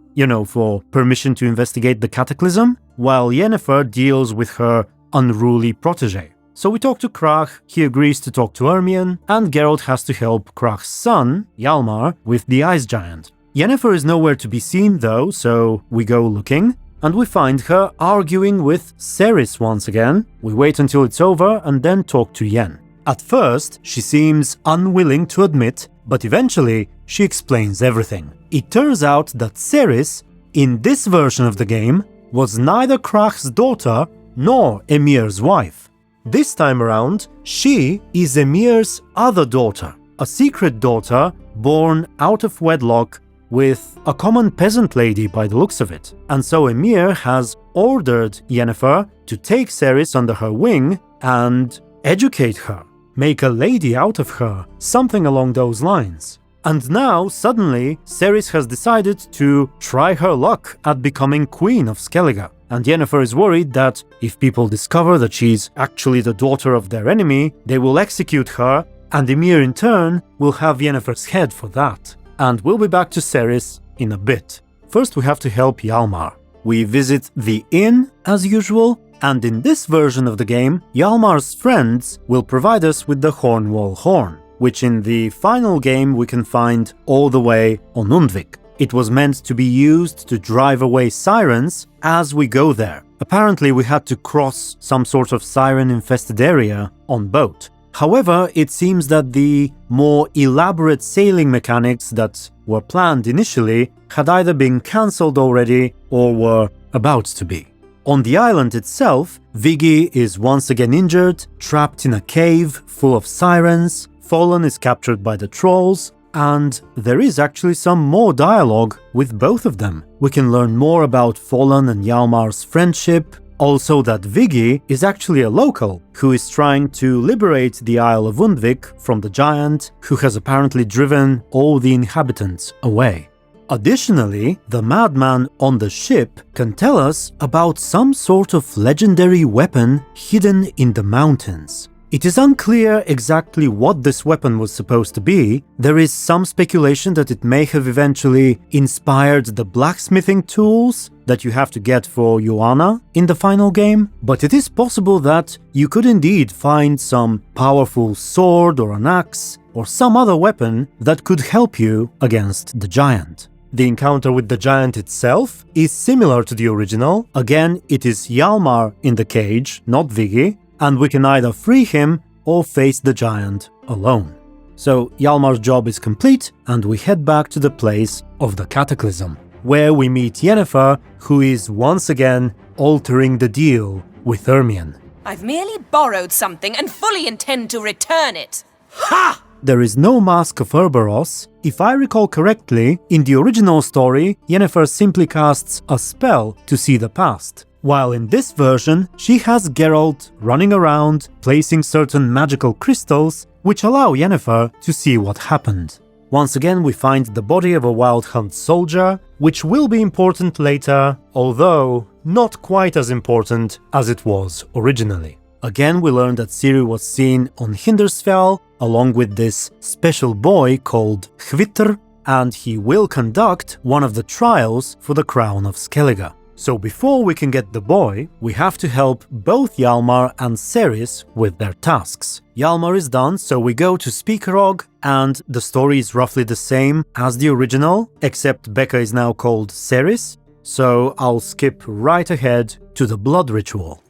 for permission to investigate the cataclysm, while Yennefer deals with her unruly protege. So we talk to Krach, he agrees to talk to Ermion, and Geralt has to help Krach's son, Hjalmar, with the ice giant. Yennefer is nowhere to be seen though, so we go looking, and we find her arguing with Ceris once again. We wait until it's over and then talk to Yen. At first, she seems unwilling to admit, but eventually she explains everything. It turns out that Ceris, in this version of the game, was neither Krach's daughter nor Emhyr's wife. This time around, she is Emhyr's other daughter, a secret daughter born out of wedlock with a common peasant lady by the looks of it. And so Emhyr has ordered Yennefer to take Ceris under her wing and educate her, make a lady out of her, something along those lines. And now, suddenly, Ceris has decided to try her luck at becoming queen of Skellige. And Yennefer is worried that if people discover that she's actually the daughter of their enemy, they will execute her, and Emhyr in turn will have Yennefer's head for that. And we'll be back to Ceris in a bit. First we have to help Hjalmar. We visit the inn, as usual, and in this version of the game, Hjalmar's friends will provide us with the Hornwall horn, which in the final game we can find all the way on Undvik. It was meant to be used to drive away sirens as we go there. Apparently we had to cross some sort of siren-infested area on boat. However, it seems that the more elaborate sailing mechanics that were planned initially had either been cancelled already or were about to be. On the island itself, Vigi is once again injured, trapped in a cave full of sirens. Fallen is captured by the trolls, and there is actually some more dialogue with both of them. We can learn more about Fallen and Hjalmar's friendship, also that Viggi is actually a local who is trying to liberate the Isle of Undvik from the giant who has apparently driven all the inhabitants away. Additionally, the madman on the ship can tell us about some sort of legendary weapon hidden in the mountains. It is unclear exactly what this weapon was supposed to be. There is some speculation that it may have eventually inspired the blacksmithing tools that you have to get for Joanna in the final game, but it is possible that you could indeed find some powerful sword or an axe or some other weapon that could help you against the giant. The encounter with the giant itself is similar to the original. Again, it is Hjalmar in the cage, not Viggi, and we can either free him or face the giant alone. So Hjalmar's job is complete, and we head back to the place of the Cataclysm, where we meet Yennefer, who is once again altering the deal with Ermion. I've merely borrowed something and fully intend to return it. Ha! There is no Mask of Cerberus. If I recall correctly, in the original story, Yennefer simply casts a spell to see the past, while in this version, she has Geralt running around, placing certain magical crystals which allow Yennefer to see what happened. Once again, we find the body of a Wild Hunt soldier, which will be important later, although not quite as important as it was originally. Again, we learn that Ciri was seen on Hindersfell, along with this special boy called Hvitr, and he will conduct one of the trials for the crown of Skellige. So before we can get the boy, we have to help both Hjalmar and Cerys with their tasks. Hjalmar is done, so we go to Speakerog, and the story is roughly the same as the original, except Becca is now called Cerys, so I'll skip right ahead to the blood ritual.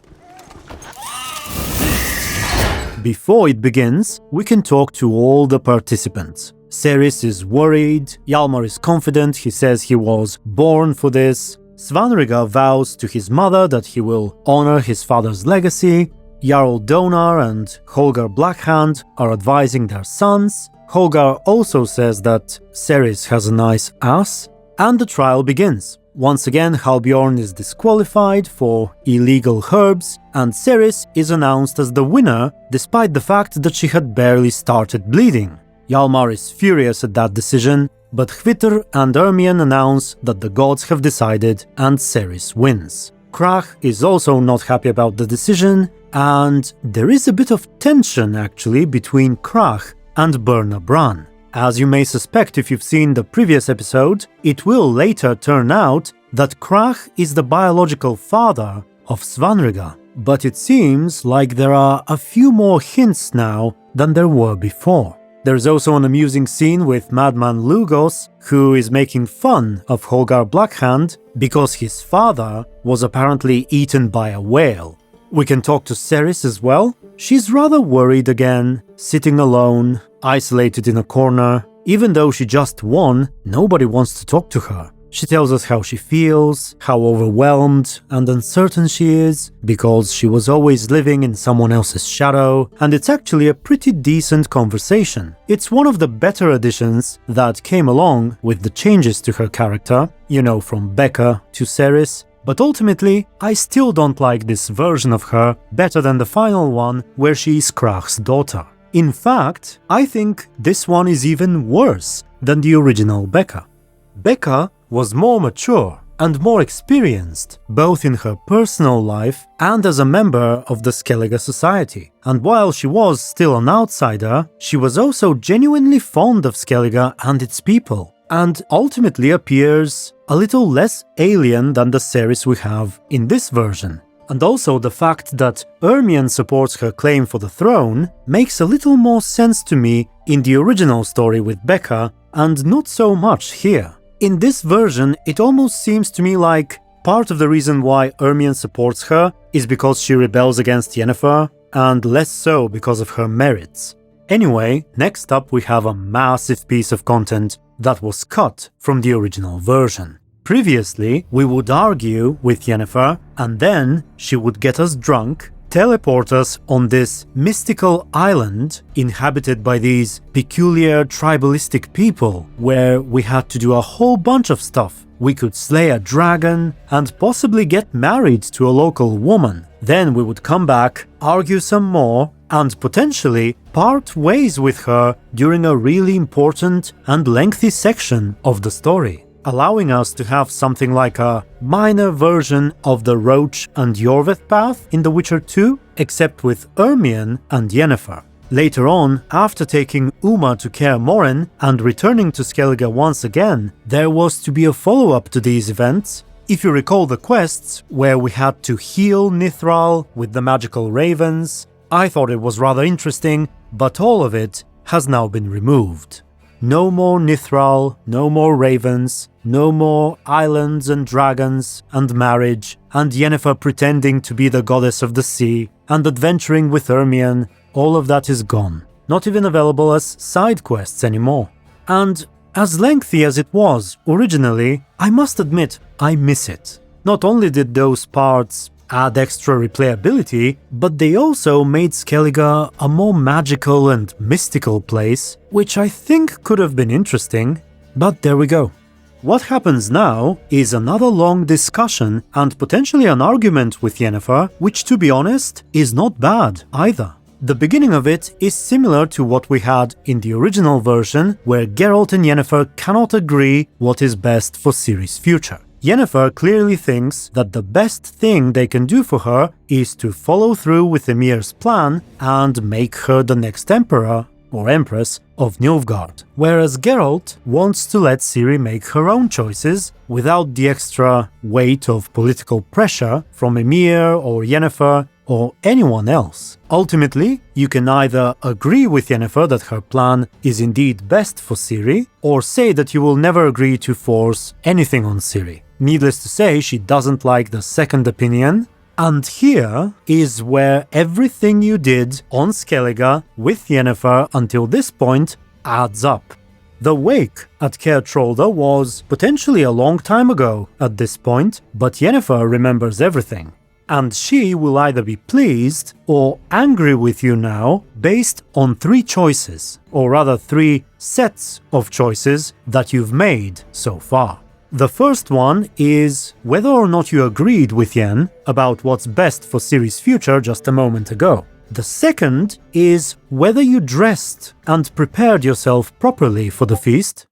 Before it begins, we can talk to all the participants. Cerys is worried, Hjalmar is confident, he says he was born for this. Svanriga vows to his mother that he will honor his father's legacy. Jarl Donar and Holgar Blackhand are advising their sons. Holgar also says that Cerys has a nice ass. And the trial begins. Once again, Halbjorn is disqualified for illegal herbs, and Cerys is announced as the winner despite the fact that she had barely started bleeding. Hjalmar is furious at that decision, but Hvitr and Ermion announce that the gods have decided and Cerys wins. Krach is also not happy about the decision, and there is a bit of tension actually between Krach and Birna Brann. As you may suspect if you've seen the previous episode, it will later turn out that Krach is the biological father of Svanriga, but it seems like there are a few more hints now than there were before. There's also an amusing scene with Madman Lugos, who is making fun of Holgar Blackhand because his father was apparently eaten by a whale. We can talk to Cerys as well. She's rather worried again, sitting alone, isolated in a corner. Even though she just won, nobody wants to talk to her. She tells us how she feels, how overwhelmed and uncertain she is, because she was always living in someone else's shadow, and it's actually a pretty decent conversation. It's one of the better additions that came along with the changes to her character, you know, from Becca to Cerys. But ultimately, I still don't like this version of her better than the final one where she is Krach's daughter. In fact, I think this one is even worse than the original Becca. Becca was more mature and more experienced, both in her personal life and as a member of the Skellige society. And while she was still an outsider, she was also genuinely fond of Skellige and its people, and ultimately appears a little less alien than the Cerys we have in this version. And also the fact that Ermion supports her claim for the throne makes a little more sense to me in the original story with Becca, and not so much here. In this version, it almost seems to me like part of the reason why Ermion supports her is because she rebels against Yennefer, and less so because of her merits. Anyway, next up we have a massive piece of content that was cut from the original version. Previously, we would argue with Yennefer, and then she would get us drunk, teleport us on this mystical island inhabited by these peculiar tribalistic people, where we had to do a whole bunch of stuff. We could slay a dragon and possibly get married to a local woman. Then we would come back, argue some more, and potentially part ways with her during a really important and lengthy section of the story, allowing us to have something like a minor version of the Roche and Iorveth path in The Witcher 2, except with Emhyr and Yennefer. Later on, after taking Uma to Kaer Morhen and returning to Skellige once again, there was to be a follow-up to these events. If you recall the quests, where we had to heal Nithral with the magical ravens, I thought it was rather interesting, but all of it has now been removed. No more Nithral, no more ravens, no more islands and dragons and marriage, and Yennefer pretending to be the goddess of the sea, and adventuring with Emhyr. All of that is gone. Not even available as side quests anymore. And as lengthy as it was originally, I must admit I miss it. Not only did those parts add extra replayability, but they also made Skellige a more magical and mystical place, which I think could have been interesting, but there we go. What happens now is another long discussion and potentially an argument with Yennefer, which, to be honest, is not bad either. The beginning of it is similar to what we had in the original version, where Geralt and Yennefer cannot agree what is best for Ciri's future. Yennefer clearly thinks that the best thing they can do for her is to follow through with Emhyr's plan and make her the next emperor or empress of Nilfgaard, whereas Geralt wants to let Ciri make her own choices without the extra weight of political pressure from Emhyr or Yennefer or anyone else. Ultimately, you can either agree with Yennefer that her plan is indeed best for Ciri, or say that you will never agree to force anything on Ciri. Needless to say, she doesn't like the second opinion, and here is where everything you did on Skellige with Yennefer until this point adds up. The wake at Caer Trolda was potentially a long time ago at this point, but Yennefer remembers everything. And she will either be pleased or angry with you now based on 3 choices, or rather 3 sets of choices that you've made so far. The first one is whether or not you agreed with Yen about what's best for Ciri's future just a moment ago. The second is whether you dressed and prepared yourself properly for the feast,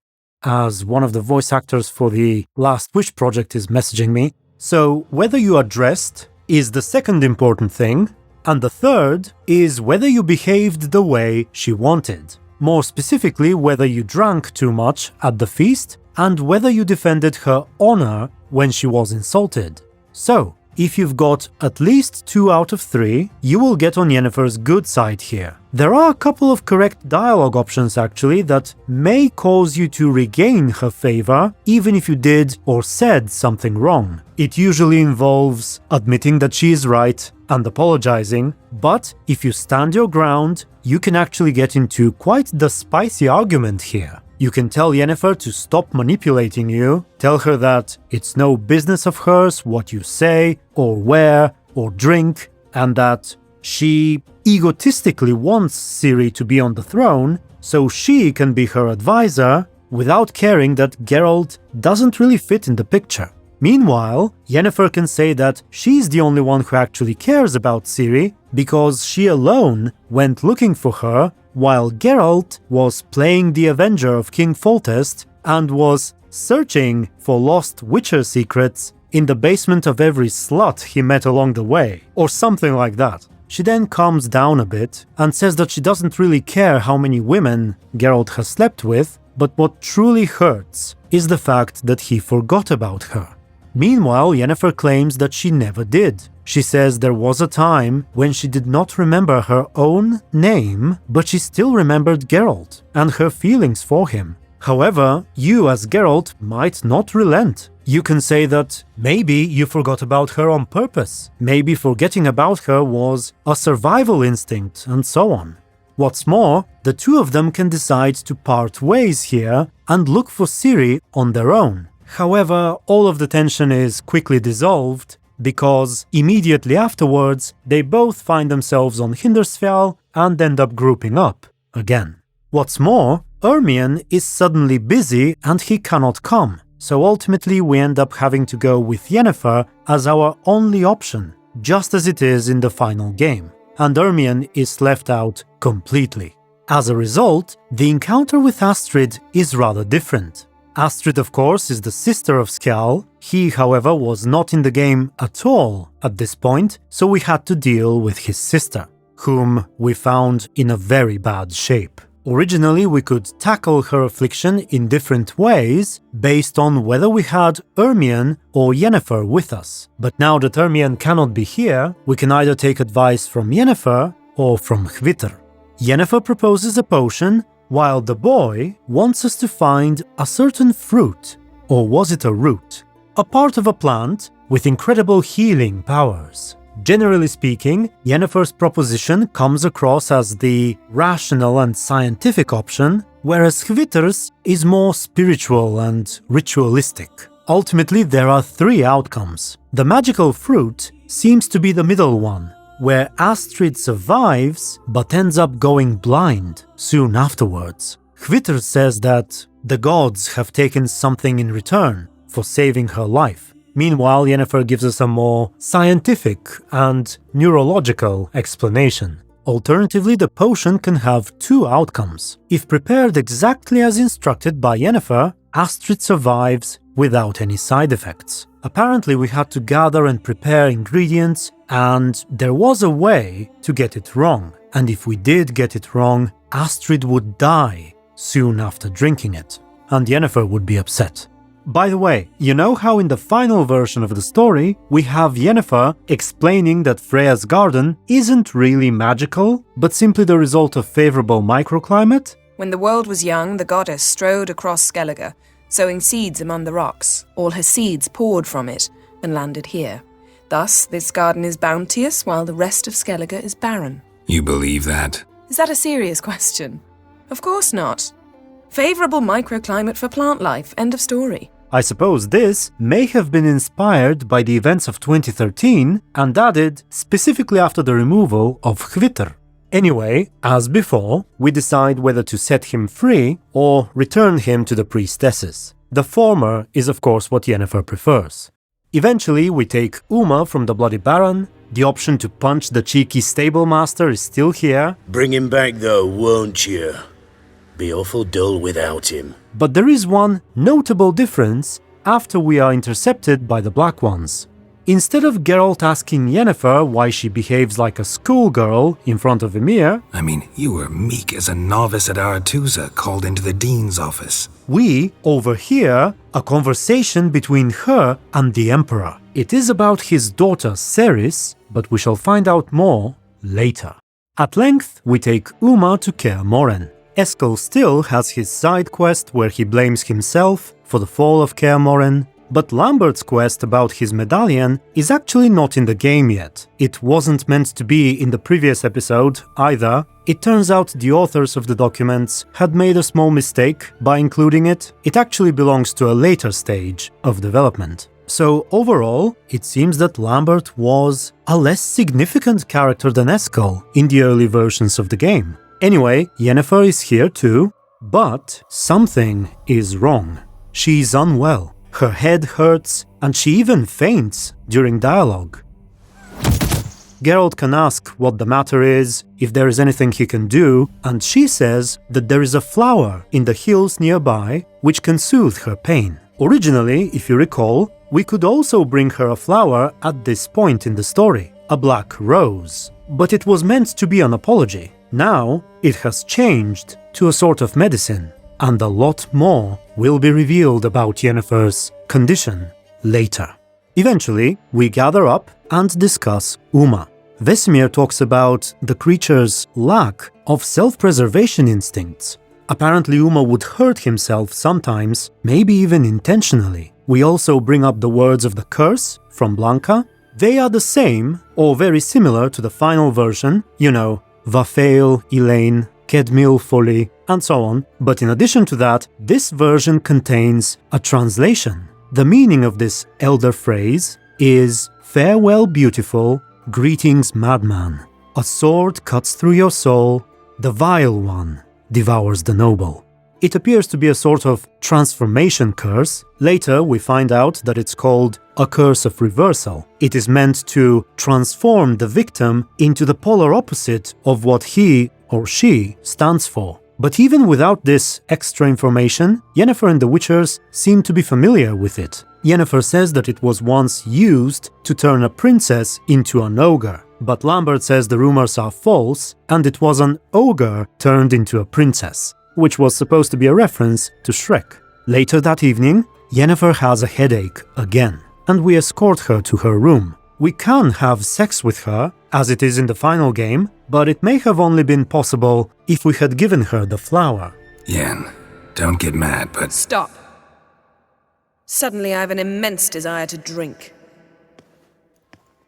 as one of the voice actors for the Last Wish project is messaging me. So whether you are dressed is the second important thing, and the third is whether you behaved the way she wanted. More specifically, whether you drank too much at the feast, and whether you defended her honor when she was insulted. So, if you've got at least 2 out of 3, you will get on Yennefer's good side here. There are a couple of correct dialogue options actually that may cause you to regain her favor even if you did or said something wrong. It usually involves admitting that she is right and apologizing, but if you stand your ground, you can actually get into quite the spicy argument here. You can tell Yennefer to stop manipulating you, tell her that it's no business of hers what you say, or wear, or drink, and that she egotistically wants Ciri to be on the throne, so she can be her advisor, without caring that Geralt doesn't really fit in the picture. Meanwhile, Yennefer can say that she's the only one who actually cares about Ciri, because she alone went looking for her, while Geralt was playing the Avenger of King Foltest and was searching for lost Witcher secrets in the basement of every slut he met along the way, or something like that. She then calms down a bit and says that she doesn't really care how many women Geralt has slept with, but what truly hurts is the fact that he forgot about her. Meanwhile, Yennefer claims that she never did. She says there was a time when she did not remember her own name, but she still remembered Geralt and her feelings for him. However, you as Geralt might not relent. You can say that maybe you forgot about her on purpose. Maybe forgetting about her was a survival instinct, and so on. What's more, the two of them can decide to part ways here and look for Ciri on their own. However, all of the tension is quickly dissolved because immediately afterwards they both find themselves on Hindersfjall and end up grouping up again. What's more, Ermion is suddenly busy and he cannot come, so ultimately we end up having to go with Yennefer as our only option, just as it is in the final game, and Ermion is left out completely. As a result, the encounter with Astrid is rather different. Astrid, of course, is the sister of Skjall. He, however, was not in the game at all at this point, so we had to deal with his sister, whom we found in a very bad shape. Originally, we could tackle her affliction in different ways based on whether we had Ermion or Yennefer with us. But now that Ermion cannot be here, we can either take advice from Yennefer or from Hvitr. Yennefer proposes a potion, while the boy wants us to find a certain fruit, or was it a root? A part of a plant with incredible healing powers. Generally speaking, Yennefer's proposition comes across as the rational and scientific option, whereas Hvitr's is more spiritual and ritualistic. Ultimately, there are three outcomes. The magical fruit seems to be the middle one, where Astrid survives but ends up going blind soon afterwards. Hvitr says that the gods have taken something in return for saving her life. Meanwhile, Yennefer gives us a more scientific and neurological explanation. Alternatively, the potion can have two outcomes. If prepared exactly as instructed by Yennefer, Astrid survives without any side effects. Apparently, we had to gather and prepare ingredients, and there was a way to get it wrong. And if we did get it wrong, Astrid would die soon after drinking it, and Yennefer would be upset. By the way, you know how in the final version of the story, we have Yennefer explaining that Freya's garden isn't really magical, but simply the result of favorable microclimate? When the world was young, the goddess strode across Skellige, sowing seeds among the rocks. All her seeds poured from it and landed here. Thus, this garden is bounteous while the rest of Skellige is barren. You believe that? Is that a serious question? Of course not. Favorable microclimate for plant life, end of story. I suppose this may have been inspired by the events of 2013 and added specifically after the removal of Hvitr. Anyway, as before, we decide whether to set him free or return him to the priestesses. The former is of course what Yennefer prefers. Eventually, we take Uma from the Bloody Baron. The option to punch the cheeky stable master is still here. Bring him back though, won't you? Be awful dull without him. But there is one notable difference after we are intercepted by the Black Ones. Instead of Geralt asking Yennefer why she behaves like a schoolgirl in front of Emhyr, I mean, you were meek as a novice at Aretusa called into the dean's office. we overhear a conversation between her and the Emperor. It is about his daughter Ceris, but we shall find out more later. At length, we take Uma to Kaer Morhen. Eskel still has his side quest where he blames himself for the fall of Kaer Morhen, but Lambert's quest about his medallion is actually not in the game yet. It wasn't meant to be in the previous episode either. It turns out the authors of the documents had made a small mistake by including it. It actually belongs to a later stage of development. So overall, it seems that Lambert was a less significant character than Eskel in the early versions of the game. Anyway, Yennefer is here too, but something is wrong. She's unwell. Her head hurts, and she even faints during dialogue. Geralt can ask what the matter is, if there is anything he can do, and she says that there is a flower in the hills nearby which can soothe her pain. Originally, if you recall, we could also bring her a flower at this point in the story, a black rose, but it was meant to be an apology. Now, it has changed to a sort of medicine, and a lot more will be revealed about Yennefer's condition later. Eventually, we gather up and discuss Uma. Vesemir talks about the creature's lack of self-preservation instincts. Apparently, Uma would hurt himself sometimes, maybe even intentionally. We also bring up the words of the curse from Blanka. They are the same, or very similar to the final version, you know, Vafail, Elaine, Kedmil Folly, and so on, but in addition to that, this version contains a translation. The meaning of this elder phrase is "Farewell, beautiful, greetings, madman. A sword cuts through your soul, the vile one devours the noble." It appears to be a sort of transformation curse. Later we find out that it's called a curse of reversal. It is meant to transform the victim into the polar opposite of what he or she stands for. But even without this extra information, Yennefer and the Witchers seem to be familiar with it. Yennefer says that it was once used to turn a princess into an ogre, but Lambert says the rumors are false and it was an ogre turned into a princess, which was supposed to be a reference to Shrek. Later that evening, Yennefer has a headache again, and we escort her to her room. We can have sex with her, as it is in the final game, but it may have only been possible if we had given her the flower. Yen, don't get mad, but... Stop. Suddenly I have an immense desire to drink.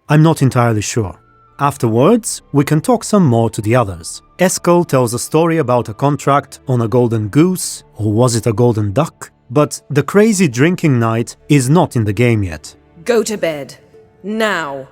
I'm not entirely sure. Afterwards, we can talk some more to the others. Eskel tells a story about a contract on a golden goose, or was it a golden duck? But the crazy drinking night is not in the game yet. Go to bed. Now.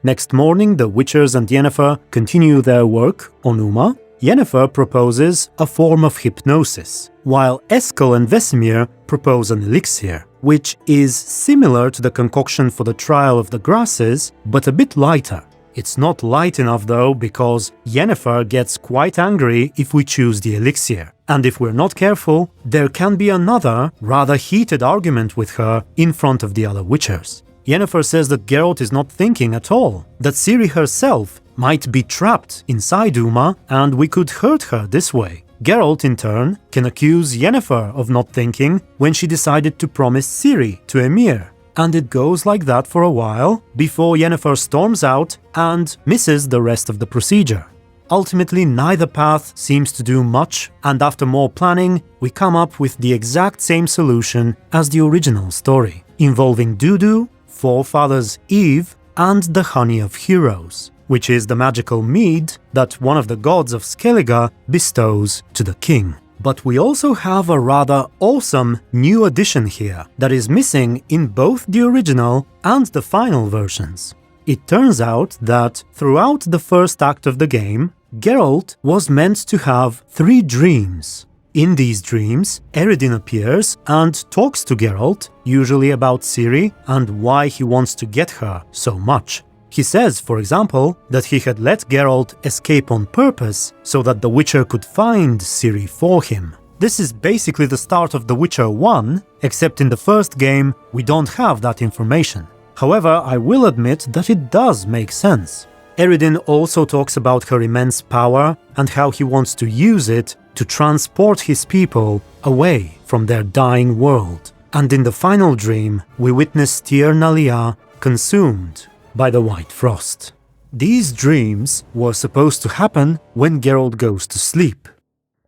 Next morning, the Witchers and Yennefer continue their work on Uma. Yennefer proposes a form of hypnosis, while Eskel and Vesemir propose an elixir, which is similar to the concoction for the trial of the grasses, but a bit lighter. It's not light enough though, because Yennefer gets quite angry if we choose the elixir, and if we're not careful, there can be another, rather heated argument with her in front of the other Witchers. Yennefer says that Geralt is not thinking at all, that Ciri herself might be trapped inside Uma and we could hurt her this way. Geralt, in turn, can accuse Yennefer of not thinking when she decided to promise Ciri to Emhyr. And it goes like that for a while, before Yennefer storms out and misses the rest of the procedure. Ultimately, neither path seems to do much, and after more planning, we come up with the exact same solution as the original story, involving Dudu, Forefathers Eve, and the Honey of Heroes, which is the magical mead that one of the gods of Skellige bestows to the king. But we also have a rather awesome new addition here that is missing in both the original and the final versions. It turns out that throughout the first act of the game, Geralt was meant to have 3 dreams. In these dreams, Eredin appears and talks to Geralt, usually about Ciri and why he wants to get her so much. He says, for example, that he had let Geralt escape on purpose so that the Witcher could find Ciri for him. This is basically the start of The Witcher 1, except in the first game we don't have that information. However, I will admit that it does make sense. Eredin also talks about her immense power and how he wants to use it to transport his people away from their dying world. And in the final dream, we witness Tyr Nalia consumed by the White Frost. These dreams were supposed to happen when Geralt goes to sleep.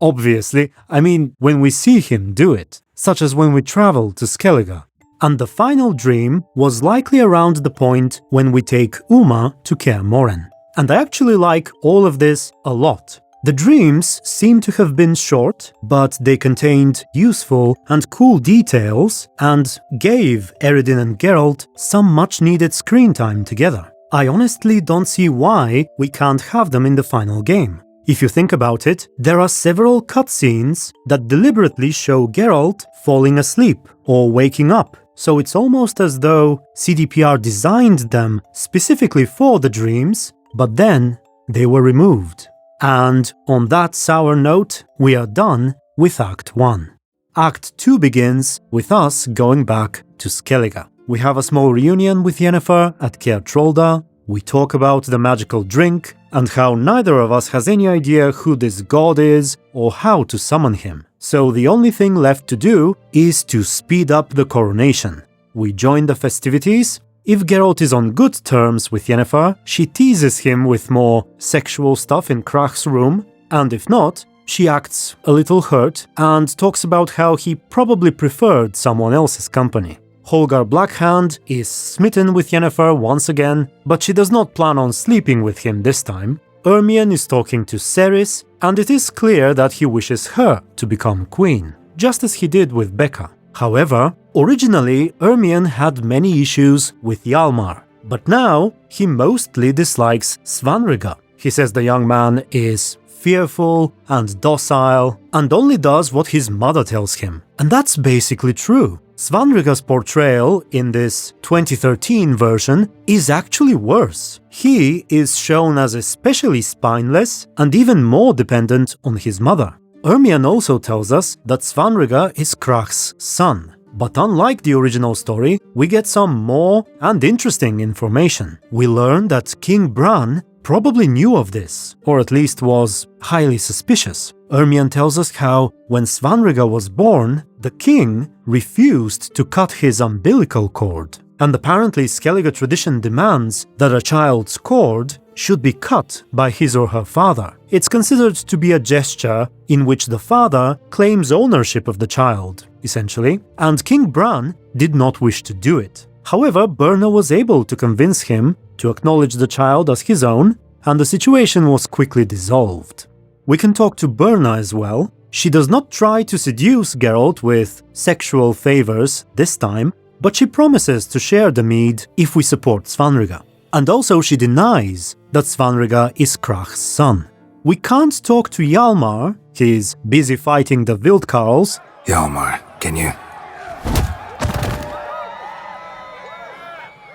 Obviously, I mean when we see him do it, such as when we travel to Skellige. And the final dream was likely around the point when we take Uma to Kaer Morhen. And I actually like all of this a lot. The dreams seem to have been short, but they contained useful and cool details and gave Eredin and Geralt some much-needed screen time together. I honestly don't see why we can't have them in the final game. If you think about it, there are several cutscenes that deliberately show Geralt falling asleep or waking up, so it's almost as though CDPR designed them specifically for the dreams, but then they were removed. And on that sour note, we are done with Act 1. Act 2 begins with us going back to Skellige. We have a small reunion with Yennefer at Kaer Trolda. We talk about the magical drink and how neither of us has any idea who this god is or how to summon him. So the only thing left to do is to speed up the coronation. We join the festivities. If Geralt is on good terms with Yennefer, she teases him with more sexual stuff in Krach's room, and if not, she acts a little hurt and talks about how he probably preferred someone else's company. Holgar Blackhand is smitten with Yennefer once again, but she does not plan on sleeping with him this time. Ermion is talking to Ceres, and it is clear that he wishes her to become queen, just as he did with Becca. However, originally Ermion had many issues with Hjalmar, but now he mostly dislikes Svanrige. He says the young man is fearful and docile and only does what his mother tells him. And that's basically true. Svanrige's portrayal in this 2013 version is actually worse. He is shown as especially spineless and even more dependent on his mother. Ermion also tells us that Svanrige is Krach's son. But unlike the original story, we get some more and interesting information. We learn that King Brann probably knew of this, or at least was highly suspicious. Ermion tells us how, when Svanrige was born, the king refused to cut his umbilical cord. And apparently Skellige tradition demands that a child's cord should be cut by his or her father. It's considered to be a gesture in which the father claims ownership of the child, essentially, and King Brann did not wish to do it. However, Birna was able to convince him to acknowledge the child as his own, and the situation was quickly dissolved. We can talk to Birna as well. She does not try to seduce Geralt with sexual favors this time, but she promises to share the mead if we support Svanrige. And also she denies that Svanrige is Krach's son. We can't talk to Hjalmar, he's busy fighting the Wildkarls. Hjalmar, can you?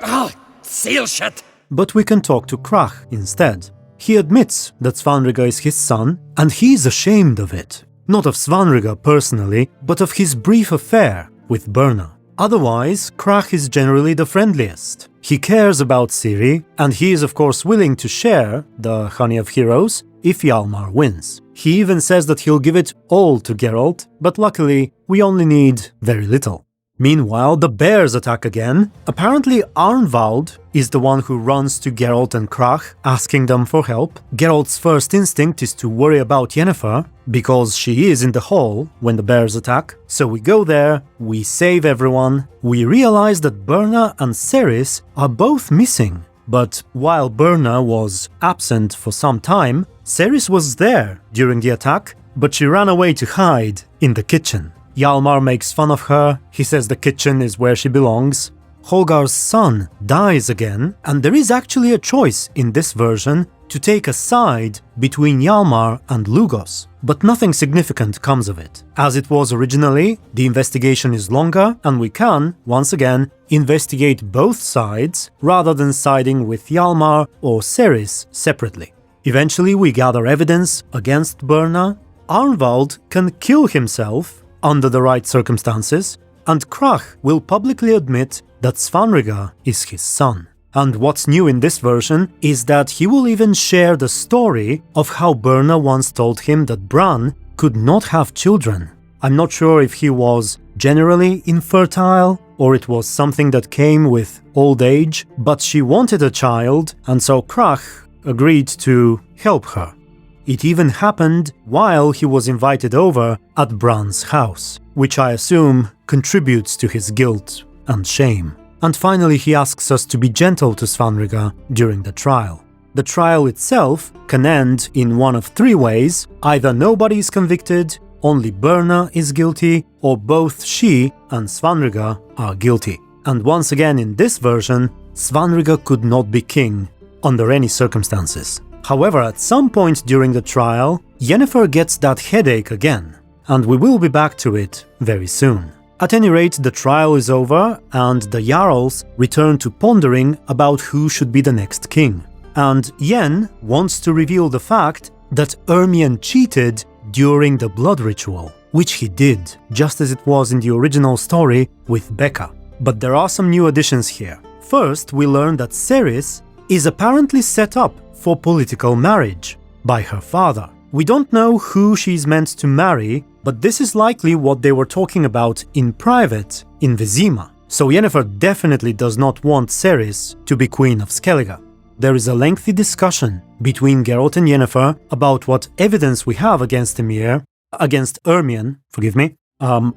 Oh, seal shut! But we can talk to Krach instead. He admits that Svanrige is his son, and he's ashamed of it. Not of Svanrige personally, but of his brief affair with Birna. Otherwise, Krach is generally the friendliest. He cares about Ciri, and he is of course willing to share the Honey of Heroes if Hjalmar wins. He even says that he'll give it all to Geralt, but luckily we only need very little. Meanwhile, the bears attack again. Apparently Arnvald is the one who runs to Geralt and Krach, asking them for help. Geralt's first instinct is to worry about Yennefer, because she is in the hall when the bears attack. So we go there, we save everyone, we realize that Birna and Cerys are both missing. But while Birna was absent for some time, Cerys was there during the attack, but she ran away to hide in the kitchen. Hjalmar makes fun of her, he says the kitchen is where she belongs. Holgar's son dies again, and there is actually a choice in this version to take a side between Hjalmar and Lugos, but nothing significant comes of it. As it was originally, the investigation is longer, and we can, once again, investigate both sides rather than siding with Hjalmar or Cerys separately. Eventually we gather evidence against Birna. Arnvald can kill himself under the right circumstances, and Krach will publicly admit that Svanrige is his son. And what's new in this version is that he will even share the story of how Birna once told him that Brann could not have children. I'm not sure if he was generally infertile or it was something that came with old age, but she wanted a child, and so Krach agreed to help her. It even happened while he was invited over at Brann's house, which I assume contributes to his guilt and shame. And finally he asks us to be gentle to Svanrige during the trial. The trial itself can end in one of three ways: either nobody is convicted, only Birna is guilty, or both she and Svanrige are guilty. And once again in this version, Svanrige could not be king under any circumstances. However, at some point during the trial, Yennefer gets that headache again, and we will be back to it very soon. At any rate, the trial is over, and the Jarls return to pondering about who should be the next king. And Yen wants to reveal the fact that Ermion cheated during the blood ritual, which he did, just as it was in the original story with Becca. But there are some new additions here. First, we learn that Cerys is apparently set up for political marriage by her father. We don't know who she's meant to marry, but this is likely what they were talking about in private in Vizima. So Yennefer definitely does not want Cerys to be queen of Skellige. There is a lengthy discussion between Geralt and Yennefer about what evidence we have against Ermion,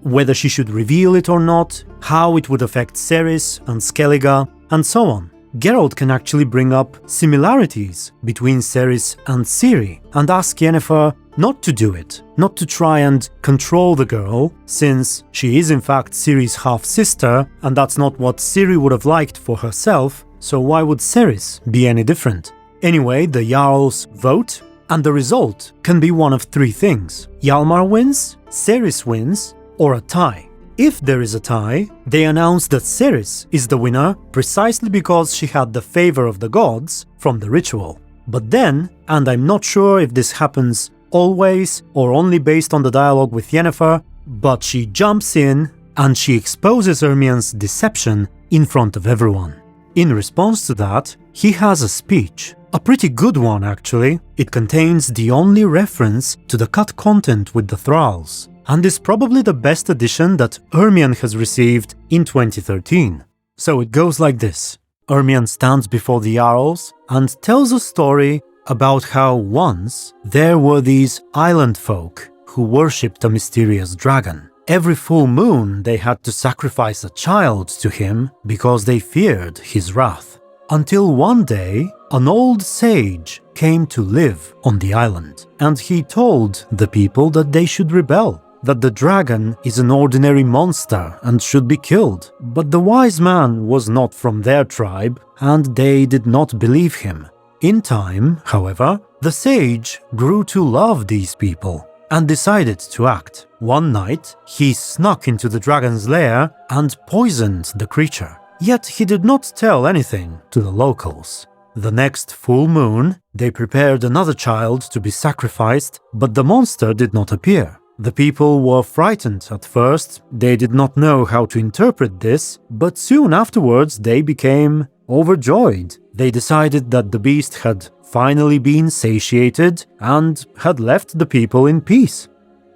whether she should reveal it or not, how it would affect Cerys and Skellige, and so on. Geralt can actually bring up similarities between Cerys and Ciri and ask Yennefer not to do it, not to try and control the girl, since she is in fact Ciri's half-sister and that's not what Ciri would have liked for herself, so why would Cerys be any different? Anyway, the Jarls vote, and the result can be one of three things. Hjalmar wins, Cerys wins, or a tie. If there is a tie, they announce that Cerys is the winner precisely because she had the favor of the gods from the ritual. But then, and I'm not sure if this happens always or only based on the dialogue with Yennefer, but she jumps in and she exposes Ermien's deception in front of everyone. In response to that, he has a speech. A pretty good one actually. It contains the only reference to the cut content with the thralls, and is probably the best addition that Ermien has received in 2013. So it goes like this. Ermien stands before the Jarls and tells a story about how once there were these island folk who worshipped a mysterious dragon. Every full moon they had to sacrifice a child to him because they feared his wrath. Until one day, an old sage came to live on the island, and he told the people that they should rebel, that the dragon is an ordinary monster and should be killed. But the wise man was not from their tribe, and they did not believe him. In time, however, the sage grew to love these people and decided to act. One night, he snuck into the dragon's lair and poisoned the creature. Yet he did not tell anything to the locals. The next full moon, they prepared another child to be sacrificed, but the monster did not appear. The people were frightened at first, they did not know how to interpret this, but soon afterwards they became overjoyed. They decided that the beast had finally been satiated and had left the people in peace.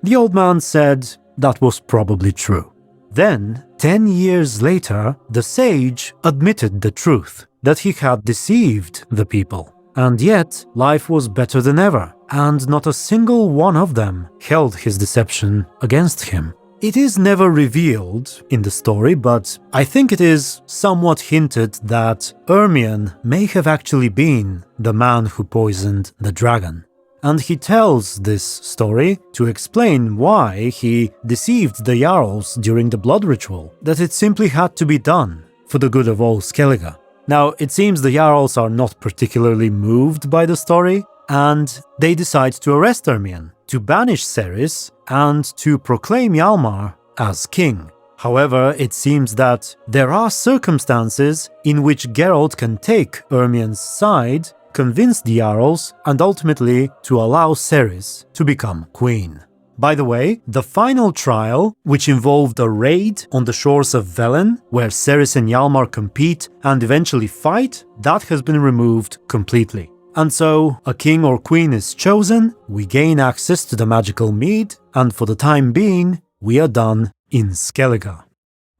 The old man said that was probably true. Then, 10 years later, the sage admitted the truth, that he had deceived the people. And yet, life was better than ever, and not a single one of them held his deception against him. It is never revealed in the story, but I think it is somewhat hinted that Ermien may have actually been the man who poisoned the dragon. And he tells this story to explain why he deceived the Jarls during the blood ritual, that it simply had to be done for the good of all Skellige. Now, it seems the Jarls are not particularly moved by the story, and they decide to arrest Ermien, to banish Cerys, and to proclaim Hjalmar as king. However, it seems that there are circumstances in which Geralt can take Ermien's side, convince the Jarls, and ultimately to allow Cerys to become queen. By the way, the final trial, which involved a raid on the shores of Velen, where Cerys and Hjalmar compete and eventually fight, that has been removed completely. And so, a king or queen is chosen, we gain access to the magical mead, and for the time being, we are done in Skellige.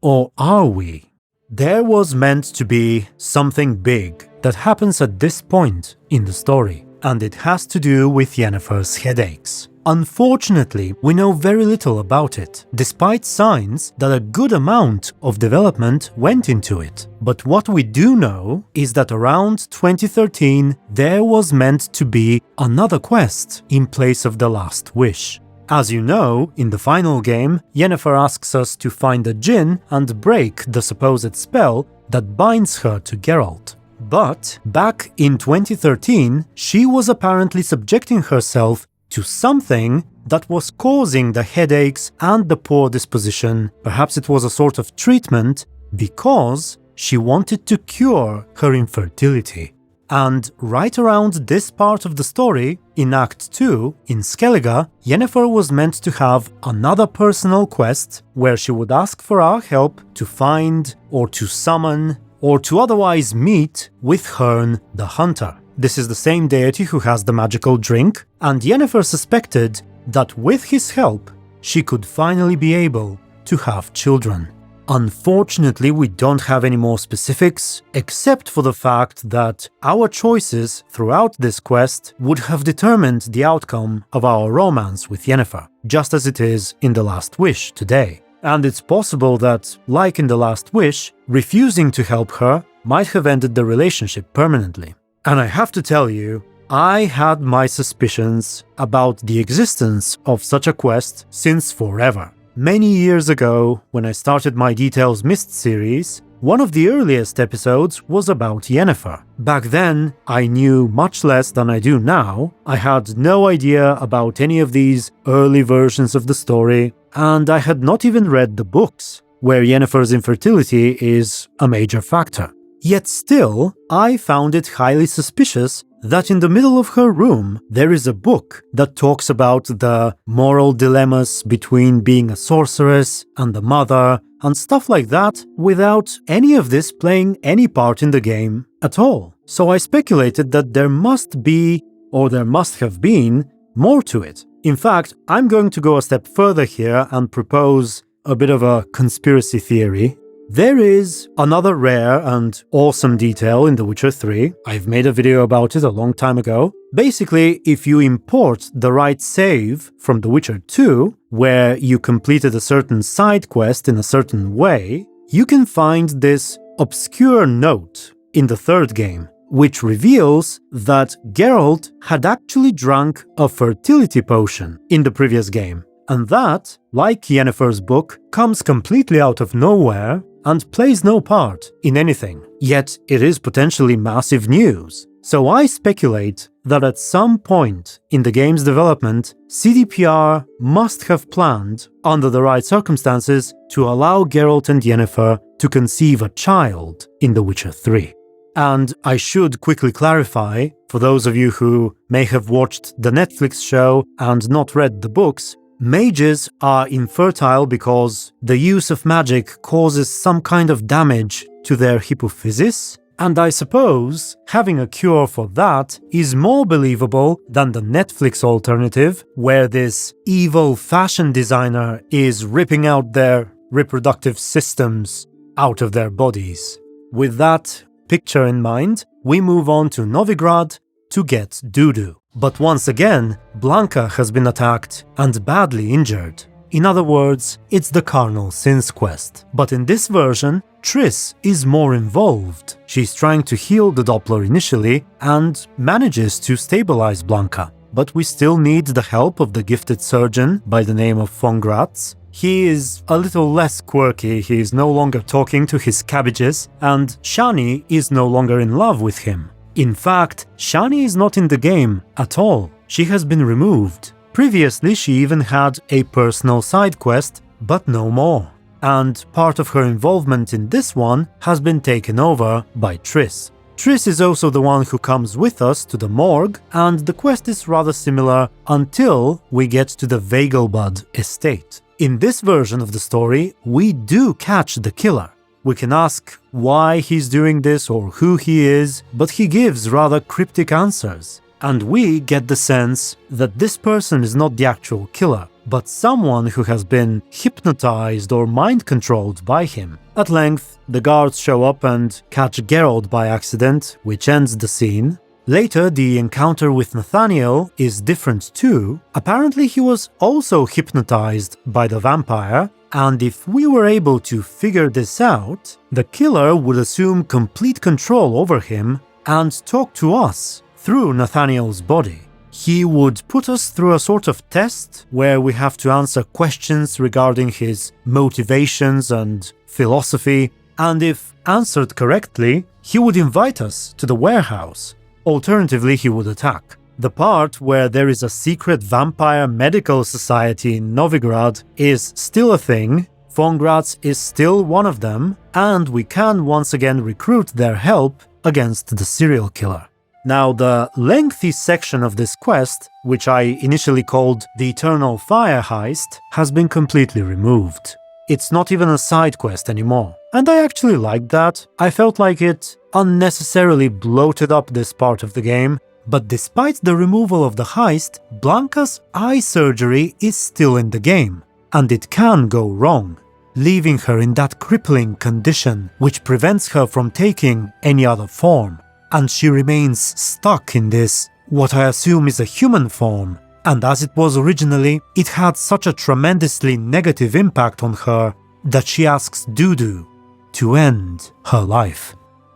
Or are we? There was meant to be something big that happens at this point in the story, and it has to do with Yennefer's headaches. Unfortunately, we know very little about it, despite signs that a good amount of development went into it. But what we do know is that around 2013 there was meant to be another quest in place of the last wish. As you know, in the final game, Yennefer asks us to find a djinn and break the supposed spell that binds her to Geralt. But back in 2013, she was apparently subjecting herself to something that was causing the headaches and the poor disposition. Perhaps it was a sort of treatment because she wanted to cure her infertility. And right around this part of the story, in Act 2, in Skellige, Yennefer was meant to have another personal quest where she would ask for our help to find or to summon or to otherwise meet with Herne the Hunter. This is the same deity who has the magical drink, and Yennefer suspected that with his help, she could finally be able to have children. Unfortunately, we don't have any more specifics, except for the fact that our choices throughout this quest would have determined the outcome of our romance with Yennefer, just as it is in The Last Wish today. And it's possible that, like in The Last Wish, refusing to help her might have ended the relationship permanently. And I have to tell you, I had my suspicions about the existence of such a quest since forever. Many years ago, when I started my Details Missed series, one of the earliest episodes was about Yennefer. Back then, I knew much less than I do now. I had no idea about any of these early versions of the story, and I had not even read the books, where Yennefer's infertility is a major factor. Yet still, I found it highly suspicious that in the middle of her room there is a book that talks about the moral dilemmas between being a sorceress and a mother and stuff like that, without any of this playing any part in the game at all. So I speculated that there must be, or there must have been, more to it. In fact, I'm going to go a step further here and propose a bit of a conspiracy theory. There is another rare and awesome detail in The Witcher 3. I've made a video about it a long time ago. Basically, if you import the right save from The Witcher 2, where you completed a certain side quest in a certain way, you can find this obscure note in the third game, which reveals that Geralt had actually drunk a fertility potion in the previous game. And that, like Yennefer's book, comes completely out of nowhere and plays no part in anything. Yet it is potentially massive news. So I speculate that at some point in the game's development, CDPR must have planned, under the right circumstances, to allow Geralt and Yennefer to conceive a child in The Witcher 3. And I should quickly clarify, for those of you who may have watched the Netflix show and not read the books, mages are infertile because the use of magic causes some kind of damage to their hypophysis, and I suppose having a cure for that is more believable than the Netflix alternative, where this evil fashion designer is ripping out their reproductive systems out of their bodies. With that picture in mind, we move on to Novigrad to get Dudu. But once again, Blanka has been attacked and badly injured. In other words, it's the Carnal Sins quest. But in this version, Triss is more involved. She's trying to heal the Doppler initially and manages to stabilize Blanka. But we still need the help of the gifted surgeon by the name of von Gratz. He is a little less quirky, he is no longer talking to his cabbages, and Shani is no longer in love with him. In fact, Shani is not in the game at all. She has been removed. Previously, she even had a personal side quest, but no more. And part of her involvement in this one has been taken over by Triss. Triss is also the one who comes with us to the morgue, and the quest is rather similar until we get to the Vegelbud estate. In this version of the story, we do catch the killer. We can ask why he's doing this or who he is, but he gives rather cryptic answers. And we get the sense that this person is not the actual killer, but someone who has been hypnotized or mind-controlled by him. At length, the guards show up and catch Geralt by accident, which ends the scene. Later, the encounter with Nathaniel is different too. Apparently he was also hypnotized by the vampire, and if we were able to figure this out, the killer would assume complete control over him and talk to us through Nathaniel's body. He would put us through a sort of test where we have to answer questions regarding his motivations and philosophy, and if answered correctly, he would invite us to the warehouse. Alternatively, he would attack. The part where there is a secret vampire medical society in Novigrad is still a thing, von Gratz is still one of them, and we can once again recruit their help against the serial killer. Now, the lengthy section of this quest, which I initially called the Eternal Fire Heist, has been completely removed. It's not even a side quest anymore, and I actually liked that. I felt like it unnecessarily bloated up this part of the game. But despite the removal of the heist, Blanka's eye surgery is still in the game, and it can go wrong, leaving her in that crippling condition which prevents her from taking any other form, and she remains stuck in this, what I assume is a human form, and as it was originally, it had such a tremendously negative impact on her that she asks Dudu to end her life.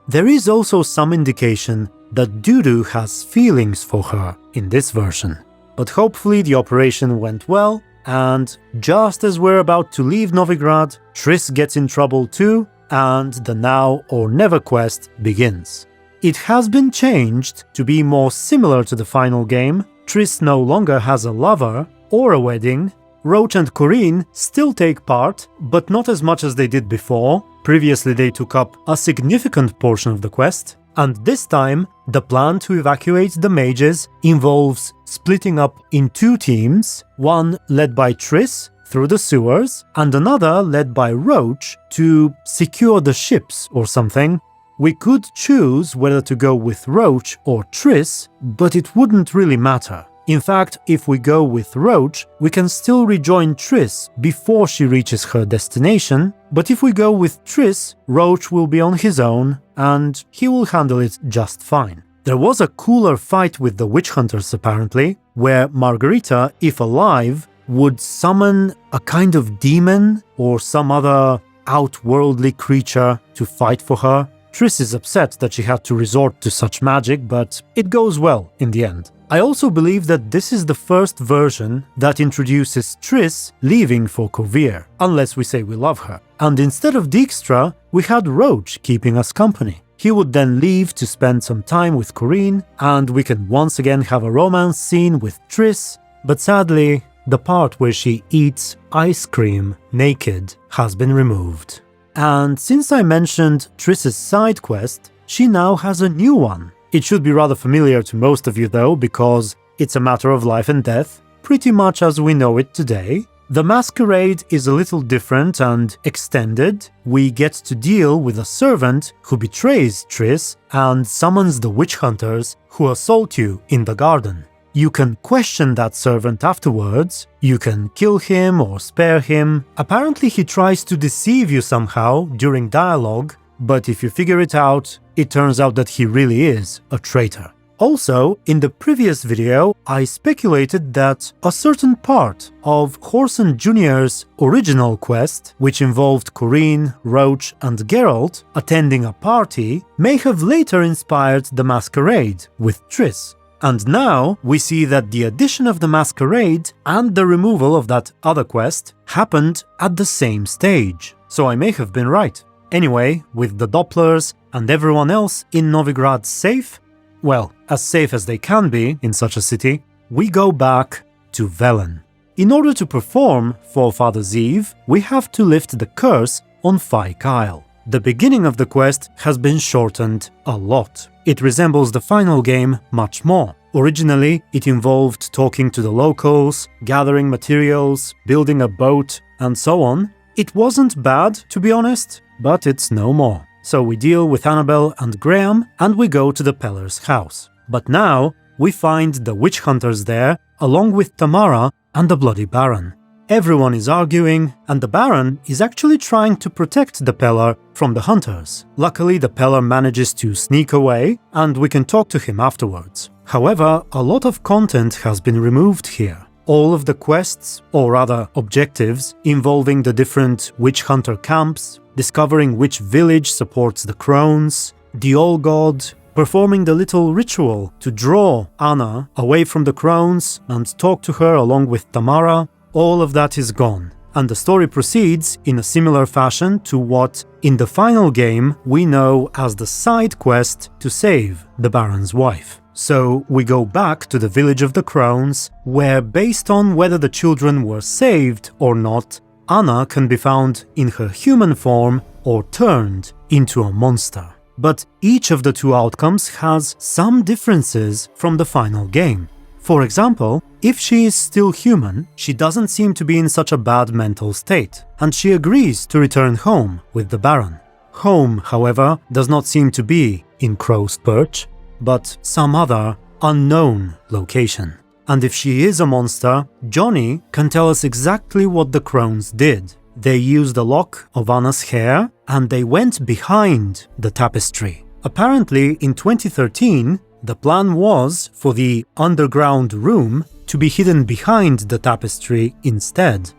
There is also some indication that Dudu has feelings for her in this version. But hopefully the operation went well, and just as we're about to leave Novigrad, Triss gets in trouble too, and the Now or Never quest begins. It has been changed to be more similar to the final game. Triss no longer has a lover or a wedding. Roche and Corinne still take part, but not as much as they did before. Previously they took up a significant portion of the quest, and this time the plan to evacuate the mages involves splitting up in two teams, one led by Triss through the sewers, and another led by Roche to secure the ships or something. We could choose whether to go with Roche or Triss, but it wouldn't really matter. In fact, if we go with Roche, we can still rejoin Triss before she reaches her destination, but if we go with Triss, Roche will be on his own, and he will handle it just fine. There was a cooler fight with the witch hunters apparently, where Margarita, if alive, would summon a kind of demon or some other outworldly creature to fight for her. Triss is upset that she had to resort to such magic, but it goes well in the end. I also believe that this is the first version that introduces Triss leaving for Kovir, unless we say we love her. And instead of Dijkstra, we had Roche keeping us company. He would then leave to spend some time with Corinne, and we can once again have a romance scene with Triss, but sadly, the part where she eats ice cream naked has been removed. And since I mentioned Triss's side quest, she now has a new one. It should be rather familiar to most of you though, because it's a matter of life and death, pretty much as we know it today. The masquerade is a little different and extended. We get to deal with a servant who betrays Triss and summons the witch hunters who assault you in the garden. You can question that servant afterwards, you can kill him or spare him. Apparently he tries to deceive you somehow during dialogue, but if you figure it out, it turns out that he really is a traitor. Also, in the previous video, I speculated that a certain part of Whoreson Jr.'s original quest, which involved Corinne, Roche, and Geralt attending a party, may have later inspired the masquerade with Triss. And now we see that the addition of the masquerade and the removal of that other quest happened at the same stage. So I may have been right. Anyway, with the Dopplers and everyone else in Novigrad safe, well, as safe as they can be in such a city, we go back to Velen. In order to perform Forefather's Eve, we have to lift the curse on Fyke Isle. The beginning of the quest has been shortened a lot. It resembles the final game much more. Originally, it involved talking to the locals, gathering materials, building a boat, and so on. It wasn't bad, to be honest, but it's no more. So we deal with Annabelle and Graham, and we go to the Peller's house. But now, we find the witch hunters there, along with Tamara and the Bloody Baron. Everyone is arguing, and the Baron is actually trying to protect the Peller from the hunters. Luckily, the Peller manages to sneak away, and we can talk to him afterwards. However, a lot of content has been removed here. All of the quests, or rather objectives, involving the different witch hunter camps, discovering which village supports the Crones, the All God, performing the little ritual to draw Anna away from the Crones and talk to her along with Tamara, all of that is gone. And the story proceeds in a similar fashion to what, in the final game, we know as the side quest to save the Baron's wife. So we go back to the village of the Crones, where based on whether the children were saved or not, Anna can be found in her human form or turned into a monster. But each of the two outcomes has some differences from the final game. For example, if she is still human, she doesn't seem to be in such a bad mental state, and she agrees to return home with the Baron. Home, however, does not seem to be in Crow's Perch, but some other unknown location. And if she is a monster, Johnny can tell us exactly what the Crones did. They used a lock of Anna's hair, and they went behind the tapestry. Apparently, in 2013, the plan was for the underground room to be hidden behind the tapestry instead.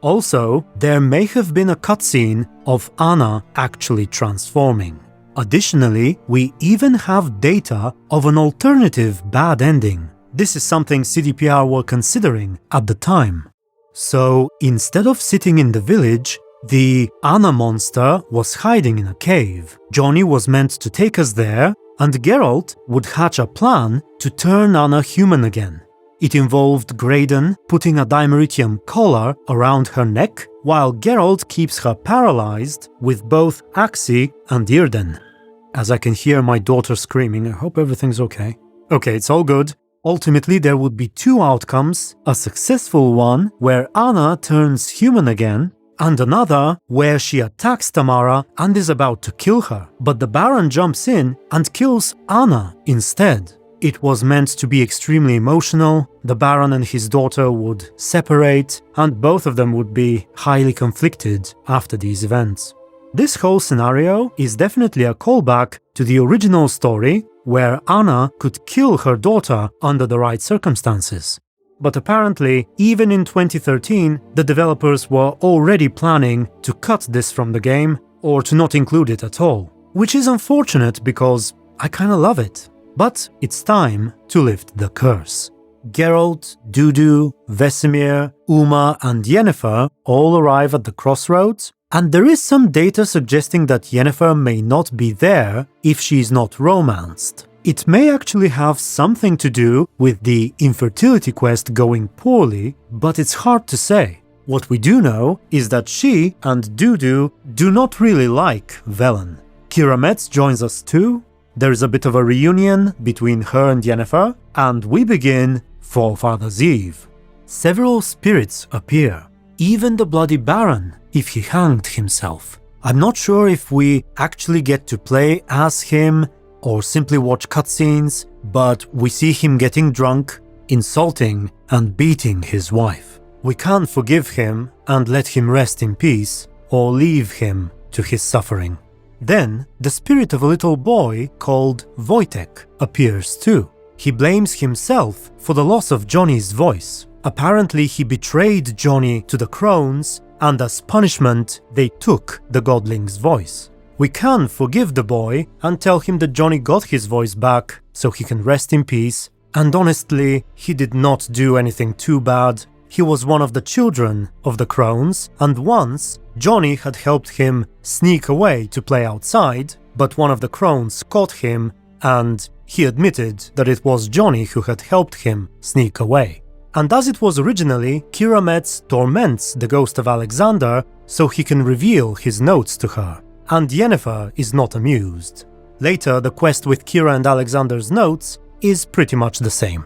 Also, there may have been a cutscene of Anna actually transforming. Additionally, we even have data of an alternative bad ending. This is something CDPR were considering at the time. So, instead of sitting in the village, the Anna monster was hiding in a cave. Johnny was meant to take us there, and Geralt would hatch a plan to turn Anna human again. It involved Graydon putting a dimeritium collar around her neck, while Geralt keeps her paralyzed with both Axii and Irden. As I can hear my daughter screaming, I hope everything's okay. Okay, it's all good. Ultimately, there would be two outcomes, a successful one where Anna turns human again, and another where she attacks Tamara and is about to kill her, but the Baron jumps in and kills Anna instead. It was meant to be extremely emotional. The Baron and his daughter would separate, and both of them would be highly conflicted after these events. This whole scenario is definitely a callback to the original story, where Anna could kill her daughter under the right circumstances. But apparently, even in 2013, the developers were already planning to cut this from the game, or to not include it at all. Which is unfortunate because I kinda love it. But it's time to lift the curse. Geralt, Dudu, Vesemir, Uma and Yennefer all arrive at the crossroads, and there is some data suggesting that Yennefer may not be there if she is not romanced. It may actually have something to do with the infertility quest going poorly, but it's hard to say. What we do know is that she and Dudu do not really like Velen. Keira Metz joins us too. There is a bit of a reunion between her and Yennefer, and we begin Forefather's Eve. Several spirits appear, even the Bloody Baron, if he hanged himself. I'm not sure if we actually get to play as him or simply watch cutscenes, but we see him getting drunk, insulting and beating his wife. We can't forgive him and let him rest in peace, or leave him to his suffering. Then, the spirit of a little boy called Wojtek appears too. He blames himself for the loss of Johnny's voice. Apparently he betrayed Johnny to the Crones, and as punishment they took the godling's voice. We can forgive the boy and tell him that Johnny got his voice back so he can rest in peace, and honestly, he did not do anything too bad. He was one of the children of the Crones, and once Johnny had helped him sneak away to play outside, but one of the Crones caught him, and he admitted that it was Johnny who had helped him sneak away. And as it was originally, Keira Metz torments the ghost of Alexander so he can reveal his notes to her, and Yennefer is not amused. Later, the quest with Keira and Alexander's notes is pretty much the same.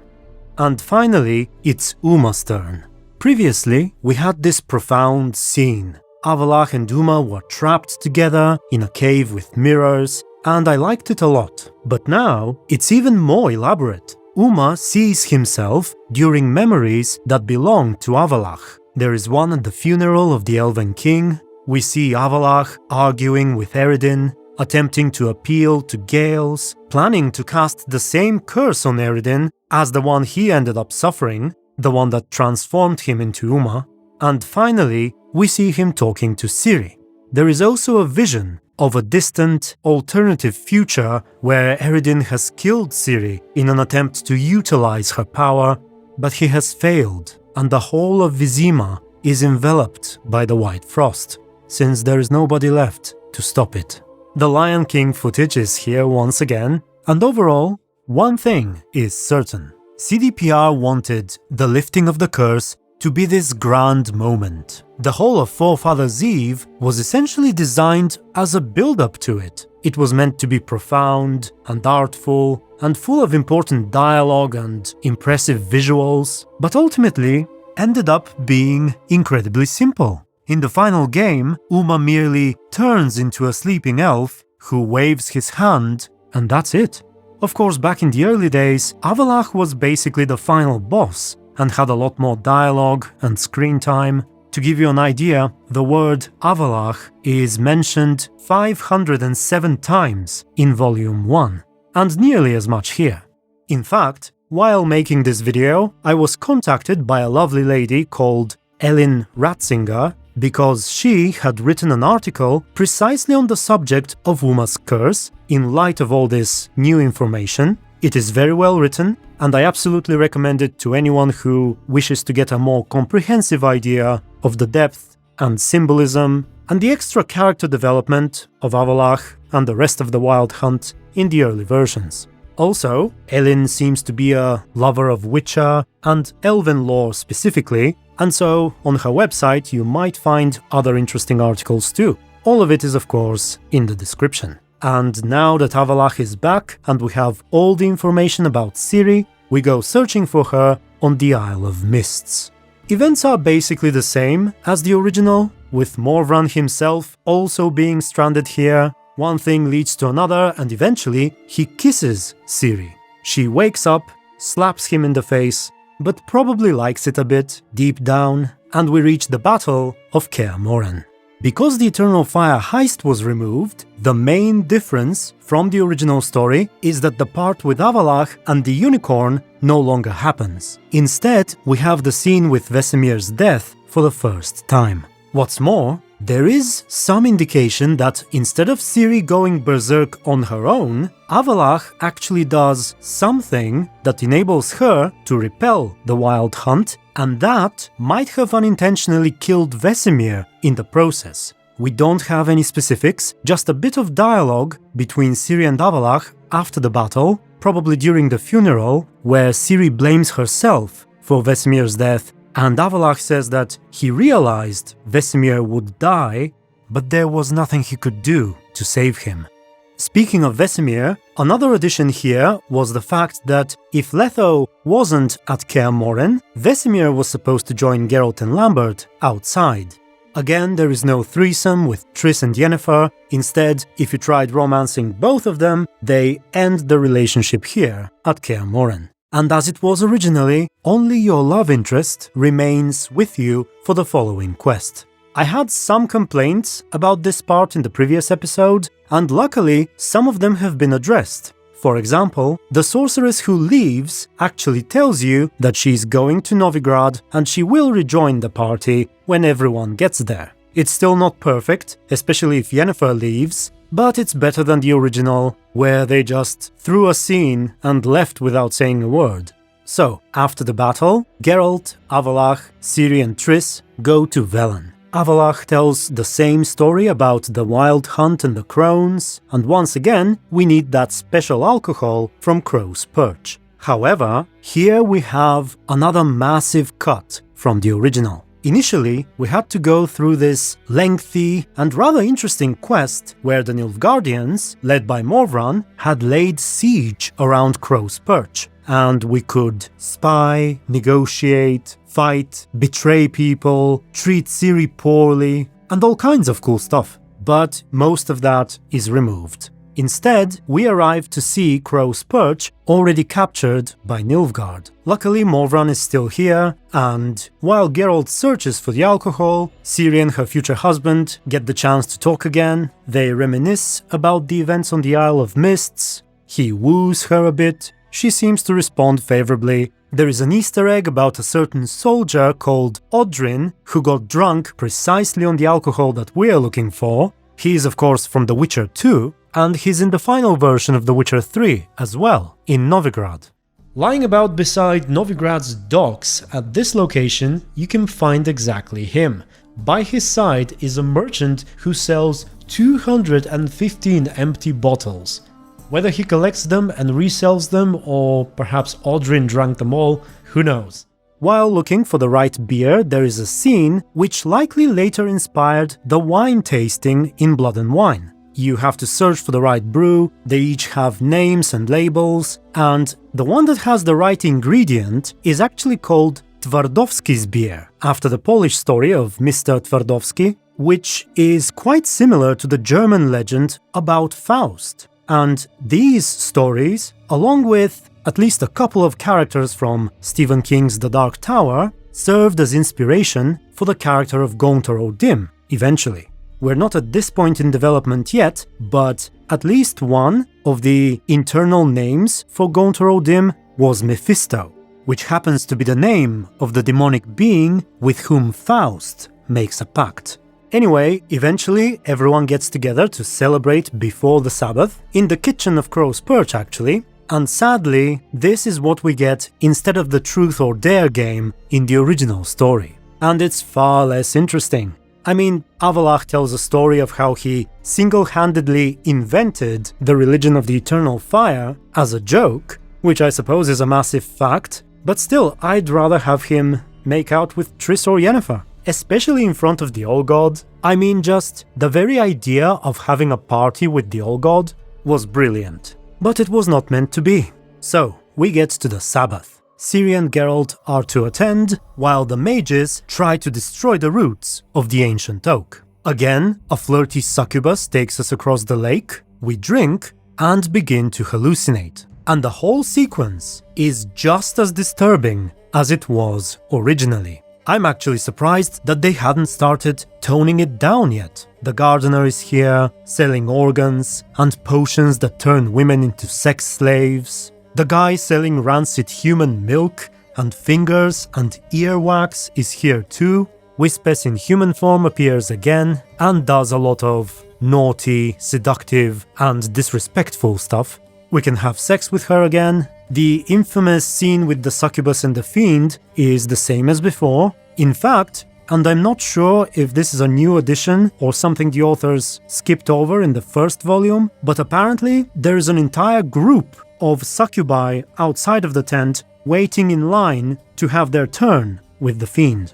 And finally, it's Uma's turn. Previously, we had this profound scene. Avallac'h and Uma were trapped together in a cave with mirrors, and I liked it a lot. But now, it's even more elaborate. Uma sees himself during memories that belong to Avallac'h. There is one at the funeral of the Elven king. We see Avallac'h arguing with Eredin, attempting to appeal to Gales, planning to cast the same curse on Eredin as the one he ended up suffering, the one that transformed him into Uma. And finally, we see him talking to Ciri. There is also a vision of a distant, alternative future where Eredin has killed Ciri in an attempt to utilize her power, but he has failed, and the whole of Vizima is enveloped by the White Frost, since there is nobody left to stop it. The Lion King footage is here once again, and overall, one thing is certain. CDPR wanted the lifting of the curse to be this grand moment. The whole of Forefather's Eve was essentially designed as a build-up to it. It was meant to be profound and artful and full of important dialogue and impressive visuals, but ultimately ended up being incredibly simple. In the final game, Uma merely turns into a sleeping elf who waves his hand, and that's it. Of course, back in the early days, Avallac'h was basically the final boss and had a lot more dialogue and screen time. To give you an idea, the word Avallac'h is mentioned 507 times in Volume 1, and nearly as much here. In fact, while making this video, I was contacted by a lovely lady called Elin Ratzinger, because she had written an article precisely on the subject of Uma's curse in light of all this new information. It is very well written, and I absolutely recommend it to anyone who wishes to get a more comprehensive idea of the depth and symbolism and the extra character development of Avallac'h and the rest of the Wild Hunt in the early versions. Also, Elin seems to be a lover of Witcher and Elven lore specifically, and so on her website you might find other interesting articles too. All of it is of course in the description. And now that Avallac'h is back and we have all the information about Ciri, we go searching for her on the Isle of Mists. Events are basically the same as the original, with Morvran himself also being stranded here. One thing leads to another and eventually he kisses Ciri. She wakes up, slaps him in the face, but probably likes it a bit deep down, and we reach the Battle of Kaer Morhen. Because the Eternal Fire heist was removed, the main difference from the original story is that the part with Avallac'h and the unicorn no longer happens. Instead, we have the scene with Vesemir's death for the first time. What's more, there is some indication that instead of Ciri going berserk on her own, Avallac'h actually does something that enables her to repel the Wild Hunt, and that might have unintentionally killed Vesemir in the process. We don't have any specifics, just a bit of dialogue between Ciri and Avallac'h after the battle, probably during the funeral, where Ciri blames herself for Vesemir's death, and Avallac'h says that he realized Vesemir would die, but there was nothing he could do to save him. Speaking of Vesemir, another addition here was the fact that if Letho wasn't at Kaer Morhen, Vesemir was supposed to join Geralt and Lambert outside. Again, there is no threesome with Triss and Yennefer. Instead, if you tried romancing both of them, they end the relationship here at Kaer Morhen. And as it was originally, only your love interest remains with you for the following quest. I had some complaints about this part in the previous episode, and luckily some of them have been addressed. For example, the sorceress who leaves actually tells you that she's going to Novigrad and she will rejoin the party when everyone gets there. It's still not perfect, especially if Yennefer leaves, but it's better than the original, where they just threw a scene and left without saying a word. So, after the battle, Geralt, Avallac'h, Ciri and Triss go to Velen. Avallac'h tells the same story about the Wild Hunt and the Crones, and once again we need that special alcohol from Crow's Perch. However, here we have another massive cut from the original. Initially, we had to go through this lengthy and rather interesting quest where the Nilfgaardians, led by Morvran, had laid siege around Crow's Perch, and we could spy, negotiate, fight, betray people, treat Ciri poorly, and all kinds of cool stuff. But most of that is removed. Instead, we arrive to see Crow's Perch already captured by Nilfgaard. Luckily, Morvran is still here, and while Geralt searches for the alcohol, Ciri and her future husband get the chance to talk again. They reminisce about the events on the Isle of Mists. He woos her a bit. She seems to respond favorably. There is an Easter egg about a certain soldier called Odrin who got drunk precisely on the alcohol that we're looking for. He is of course from The Witcher 2, and he's in the final version of The Witcher 3 as well, in Novigrad. Lying about beside Novigrad's docks at this location, you can find exactly him. By his side is a merchant who sells 215 empty bottles. Whether he collects them and resells them, or perhaps Odrin drank them all, who knows. While looking for the right beer, there is a scene which likely later inspired the wine tasting in Blood and Wine. You have to search for the right brew, they each have names and labels, and the one that has the right ingredient is actually called Twardowski's beer, after the Polish story of Mr. Twardowski, which is quite similar to the German legend about Faust. And these stories, along with at least a couple of characters from Stephen King's The Dark Tower, served as inspiration for the character of Gaunter O'Dim, eventually. We're not at this point in development yet, but at least one of the internal names for Gaunter O'Dim was Mephisto, which happens to be the name of the demonic being with whom Faust makes a pact. Anyway, eventually everyone gets together to celebrate before the Sabbath, in the kitchen of Crow's Perch actually, and sadly, this is what we get instead of the Truth or Dare game in the original story. And it's far less interesting. I mean, Avallac'h tells a story of how he single-handedly invented the religion of the eternal fire as a joke, which I suppose is a massive fact, but still, I'd rather have him make out with Triss or Yennefer, especially in front of the Old God. I mean, just the very idea of having a party with the Old God was brilliant. But it was not meant to be. So, we get to the Sabbath. Ciri and Geralt are to attend, while the mages try to destroy the roots of the ancient oak. Again, a flirty succubus takes us across the lake, we drink, and begin to hallucinate. And the whole sequence is just as disturbing as it was originally. I'm actually surprised that they hadn't started toning it down yet. The gardener is here, selling organs and potions that turn women into sex slaves. The guy selling rancid human milk and fingers and earwax is here too. Wispes in human form appears again and does a lot of naughty, seductive and disrespectful stuff. We can have sex with her again. The infamous scene with the succubus and the fiend is the same as before. In fact, and I'm not sure if this is a new addition or something the authors skipped over in the first volume, but apparently there is an entire group of succubi outside of the tent waiting in line to have their turn with the fiend.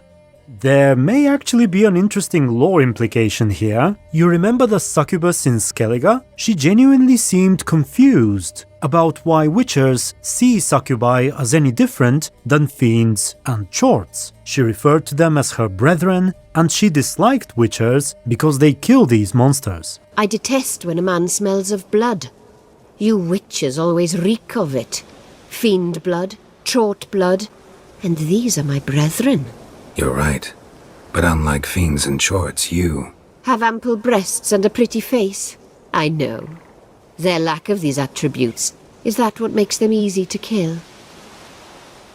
There may actually be an interesting lore implication here. You remember the succubus in Skellige? She genuinely seemed confused about why witchers see succubi as any different than fiends and chorts. She referred to them as her brethren, and she disliked witchers because they kill these monsters. I detest when a man smells of blood. You witches always reek of it. Fiend blood, chort blood, and these are my brethren. You're right. But unlike fiends and chorts, you have ample breasts and a pretty face. I know. Their lack of these attributes, is that what makes them easy to kill?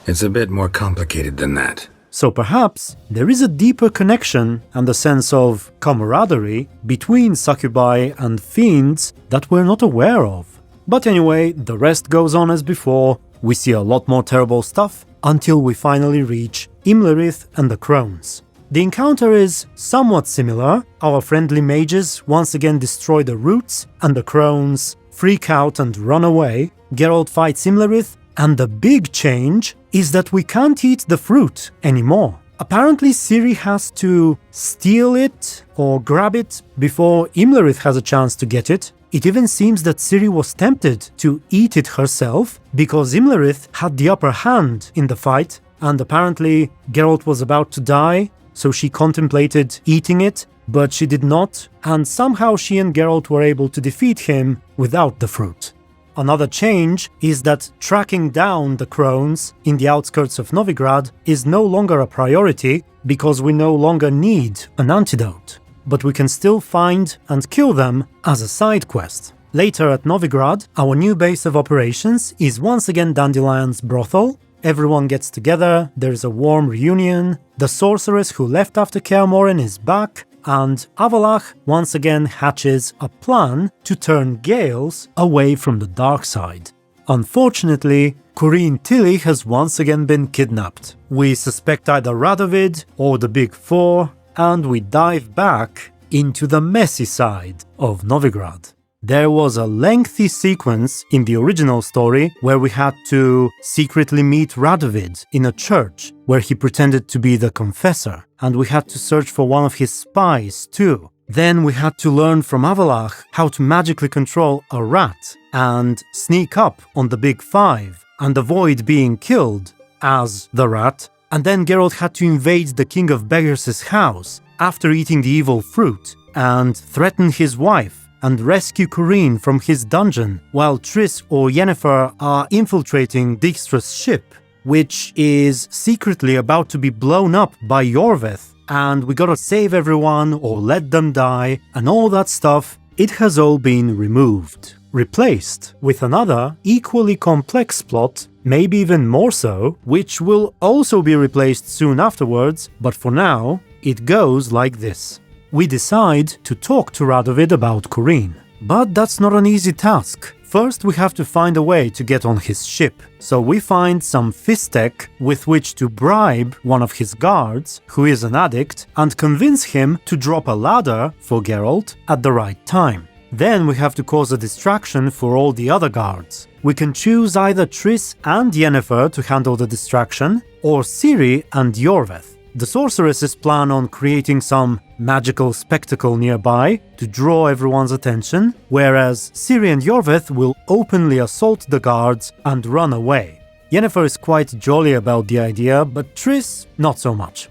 It's a bit more complicated than that. So perhaps there is a deeper connection and a sense of camaraderie between succubi and fiends that we're not aware of. But anyway, the rest goes on as before. We see a lot more terrible stuff until we finally reach Imlerith and the Crones. The encounter is somewhat similar. Our friendly mages once again destroy the roots and the Crones freak out and run away. Geralt fights Imlerith, and the big change is that we can't eat the fruit anymore. Apparently Ciri has to steal it or grab it before Imlerith has a chance to get it. It even seems that Ciri was tempted to eat it herself because Imlerith had the upper hand in the fight, and apparently Geralt was about to die, so she contemplated eating it, but she did not, and somehow she and Geralt were able to defeat him without the fruit. Another change is that tracking down the Crones in the outskirts of Novigrad is no longer a priority because we no longer need an antidote. But we can still find and kill them as a side quest. Later at Novigrad, our new base of operations is once again Dandelion's brothel. Everyone gets together, there's a warm reunion, the sorceress who left after Kaer Morhen is back, and Avallac'h once again hatches a plan to turn Gales away from the dark side. Unfortunately, Corinne Tilly has once again been kidnapped. We suspect either Radovid or the Big Four, and we dive back into the messy side of Novigrad. There was a lengthy sequence in the original story where we had to secretly meet Radovid in a church where he pretended to be the confessor, and we had to search for one of his spies too. Then we had to learn from Avallac'h how to magically control a rat and sneak up on the Big Five and avoid being killed as the rat. And then Geralt had to invade the King of Beggars' house after eating the evil fruit and threaten his wife and rescue Corinne from his dungeon, while Triss or Yennefer are infiltrating Dijkstra's ship, which is secretly about to be blown up by Iorveth, and we gotta save everyone or let them die, and all that stuff. It has all been removed, replaced with another equally complex plot, maybe even more so, which will also be replaced soon afterwards, but for now, it goes like this. We decide to talk to Radovid about Corinne. But that's not an easy task. First, we have to find a way to get on his ship, so we find some fistek with which to bribe one of his guards, who is an addict, and convince him to drop a ladder for Geralt at the right time. Then we have to cause a distraction for all the other guards. We can choose either Triss and Yennefer to handle the distraction, or Ciri and Iorveth. The sorceresses plan on creating some magical spectacle nearby to draw everyone's attention, whereas Ciri and Iorveth will openly assault the guards and run away. Yennefer is quite jolly about the idea, but Triss not so much.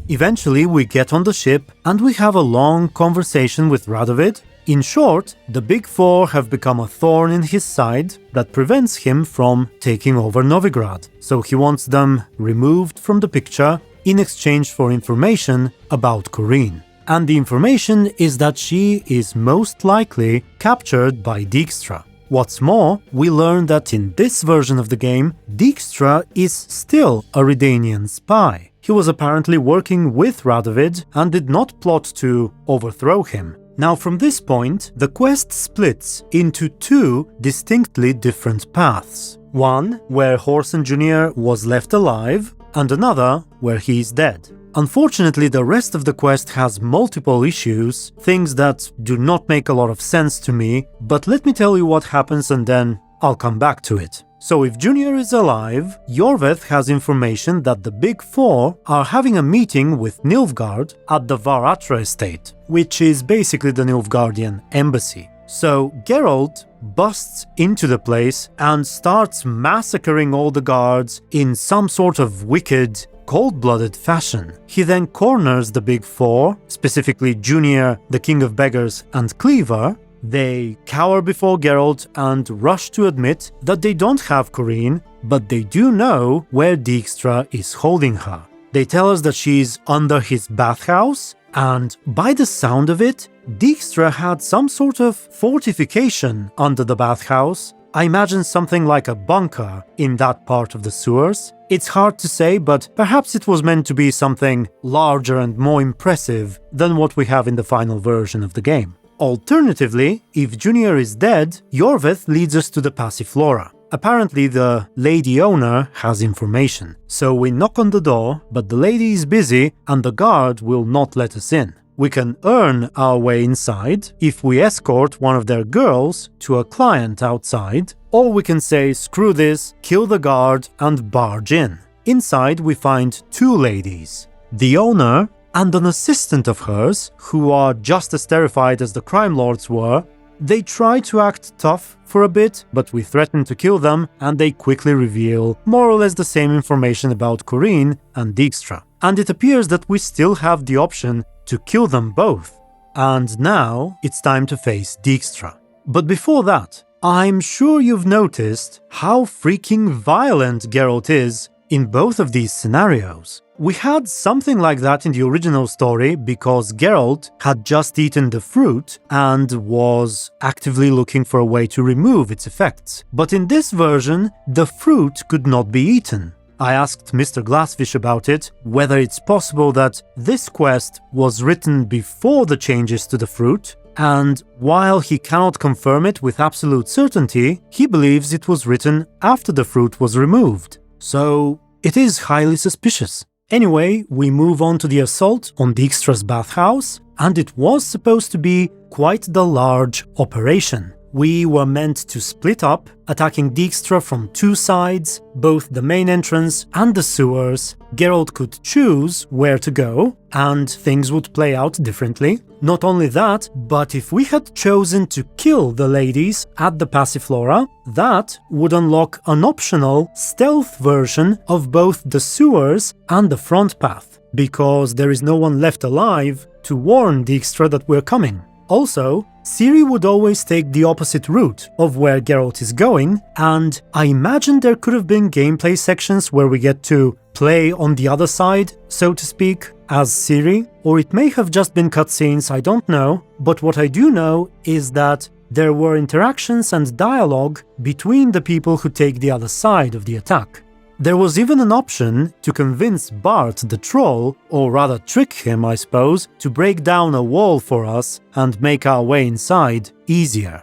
Eventually we get on the ship and we have a long conversation with Radovid. In short, the Big Four have become a thorn in his side that prevents him from taking over Novigrad, so he wants them removed from the picture in exchange for information about Corinne. And the information is that she is most likely captured by Dijkstra. What's more, we learn that in this version of the game, Dijkstra is still a Redanian spy. He was apparently working with Radovid and did not plot to overthrow him. Now from this point, the quest splits into two distinctly different paths. One where Whoreson Jr. was left alive, and another where he is dead. Unfortunately, the rest of the quest has multiple issues, things that do not make a lot of sense to me, but let me tell you what happens and then I'll come back to it. So if Junior is alive, Iorveth has information that the Big Four are having a meeting with Nilfgaard at the Varatra estate, which is basically the Nilfgaardian embassy. So Geralt busts into the place and starts massacring all the guards in some sort of wicked, cold-blooded fashion. He then corners the Big Four, specifically Junior, the King of Beggars, and Cleaver. They cower before Geralt and rush to admit that they don't have Corinne, but they do know where Dijkstra is holding her. They tell us that she's under his bathhouse, and by the sound of it, Dijkstra had some sort of fortification under the bathhouse. I imagine something like a bunker in that part of the sewers. It's hard to say, but perhaps it was meant to be something larger and more impressive than what we have in the final version of the game. Alternatively, if Junior is dead, Iorveth leads us to the Passiflora. Apparently the lady owner has information, so we knock on the door, but the lady is busy and the guard will not let us in. We can earn our way inside if we escort one of their girls to a client outside, or we can say screw this, kill the guard and barge in. Inside we find two ladies, the owner and an assistant of hers, who are just as terrified as the crime lords were. They try to act tough for a bit, but we threaten to kill them, and they quickly reveal more or less the same information about Corinne and Dijkstra. And it appears that we still have the option to kill them both. And now it's time to face Dijkstra. But before that, I'm sure you've noticed how freaking violent Geralt is in both of these scenarios. We had something like that in the original story because Geralt had just eaten the fruit and was actively looking for a way to remove its effects. But in this version, the fruit could not be eaten. I asked Mr. Glassfish about it, whether it's possible that this quest was written before the changes to the fruit, and while he cannot confirm it with absolute certainty, he believes it was written after the fruit was removed. So it is highly suspicious. Anyway, we move on to the assault on Dijkstra's bathhouse, and it was supposed to be quite the large operation. We were meant to split up, attacking Dijkstra from two sides, both the main entrance and the sewers. Geralt could choose where to go, and things would play out differently. Not only that, but if we had chosen to kill the ladies at the Passiflora, that would unlock an optional stealth version of both the sewers and the front path, because there is no one left alive to warn Dijkstra that we're coming. Also, Ciri would always take the opposite route of where Geralt is going, and I imagine there could have been gameplay sections where we get to play on the other side, so to speak, as Ciri, or it may have just been cutscenes, I don't know, but what I do know is that there were interactions and dialogue between the people who take the other side of the attack. There was even an option to convince Bart the troll, or rather trick him I suppose, to break down a wall for us and make our way inside easier.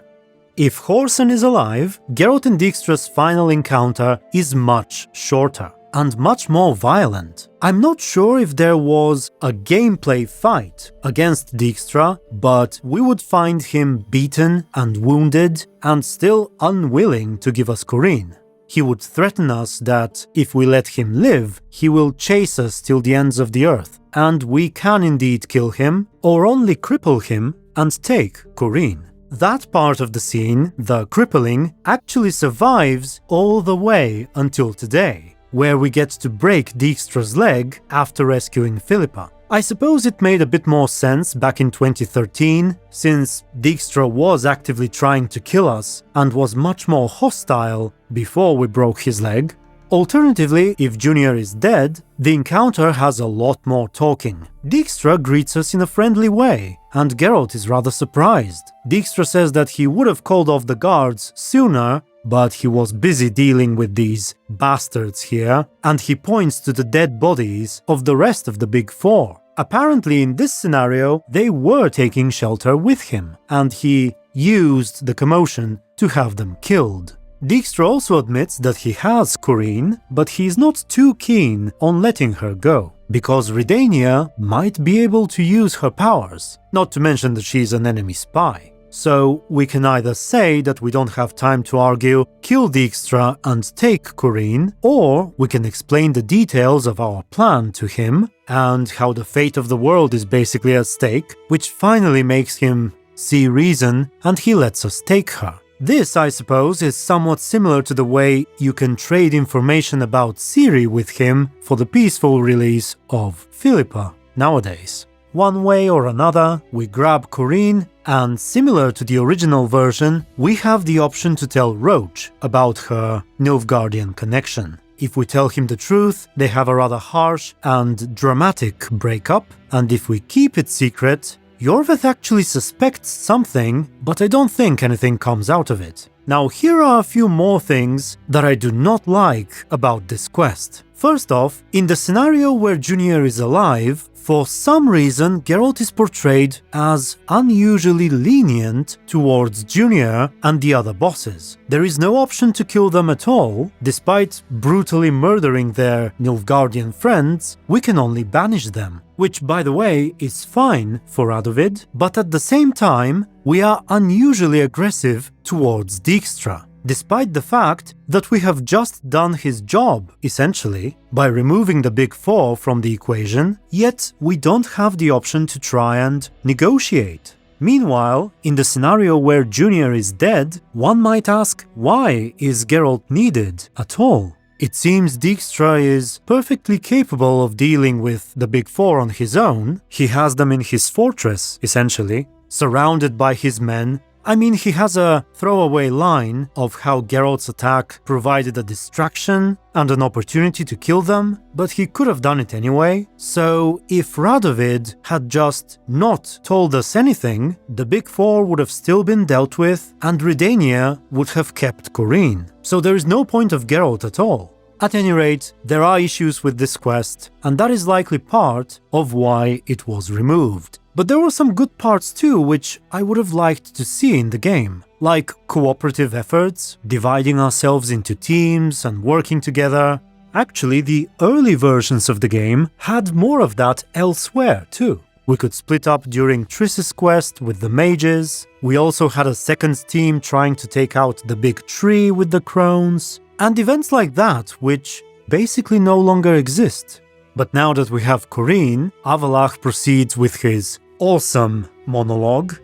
If Whoreson is alive, Geralt and Dijkstra's final encounter is much shorter and much more violent. I'm not sure if there was a gameplay fight against Dijkstra, but we would find him beaten and wounded and still unwilling to give us Corinne. He would threaten us that if we let him live, he will chase us till the ends of the earth, and we can indeed kill him, or only cripple him and take Corinne. That part of the scene, the crippling, actually survives all the way until today, where we get to break Dijkstra's leg after rescuing Philippa. I suppose it made a bit more sense back in 2013, since Dijkstra was actively trying to kill us and was much more hostile before we broke his leg. Alternatively, if Junior is dead, the encounter has a lot more talking. Dijkstra greets us in a friendly way, and Geralt is rather surprised. Dijkstra says that he would have called off the guards sooner, but he was busy dealing with these bastards here, and he points to the dead bodies of the rest of the Big Four. Apparently in this scenario, they were taking shelter with him, and he used the commotion to have them killed. Dijkstra also admits that he has Corinne, but he's not too keen on letting her go, because Redania might be able to use her powers, not to mention that she's an enemy spy. So we can either say that we don't have time to argue, kill Dijkstra and take Corinne, or we can explain the details of our plan to him and how the fate of the world is basically at stake, which finally makes him see reason and he lets us take her. This, I suppose, is somewhat similar to the way you can trade information about Ciri with him for the peaceful release of Philippa nowadays. One way or another, we grab Corinne, and similar to the original version, we have the option to tell Roche about her Nilfgaardian connection. If we tell him the truth, they have a rather harsh and dramatic breakup, and if we keep it secret, Iorveth actually suspects something, but I don't think anything comes out of it. Now here are a few more things that I do not like about this quest. First off, in the scenario where Junior is alive, for some reason Geralt is portrayed as unusually lenient towards Junior and the other bosses. There is no option to kill them at all. Despite brutally murdering their Nilfgaardian friends, we can only banish them. Which, by the way, is fine for Radovid, but at the same time, we are unusually aggressive towards Dijkstra, despite the fact that we have just done his job, essentially, by removing the Big Four from the equation, yet we don't have the option to try and negotiate. Meanwhile, in the scenario where Junior is dead, one might ask, why is Geralt needed at all? It seems Dijkstra is perfectly capable of dealing with the Big Four on his own. He has them in his fortress, essentially, surrounded by his men. I mean, he has a throwaway line of how Geralt's attack provided a distraction and an opportunity to kill them, but he could have done it anyway. So if Radovid had just not told us anything, the Big Four would have still been dealt with and Redania would have kept Corinne. So there is no point of Geralt at all. At any rate, there are issues with this quest, and that is likely part of why it was removed. But there were some good parts too, which I would have liked to see in the game, like cooperative efforts, dividing ourselves into teams and working together. Actually, the early versions of the game had more of that elsewhere too. We could split up during Triss's quest with the mages. We also had a second team trying to take out the big tree with the Crones, and events like that, which basically no longer exist. But now that we have Corinne, Avallac'h proceeds with his awesome monologue.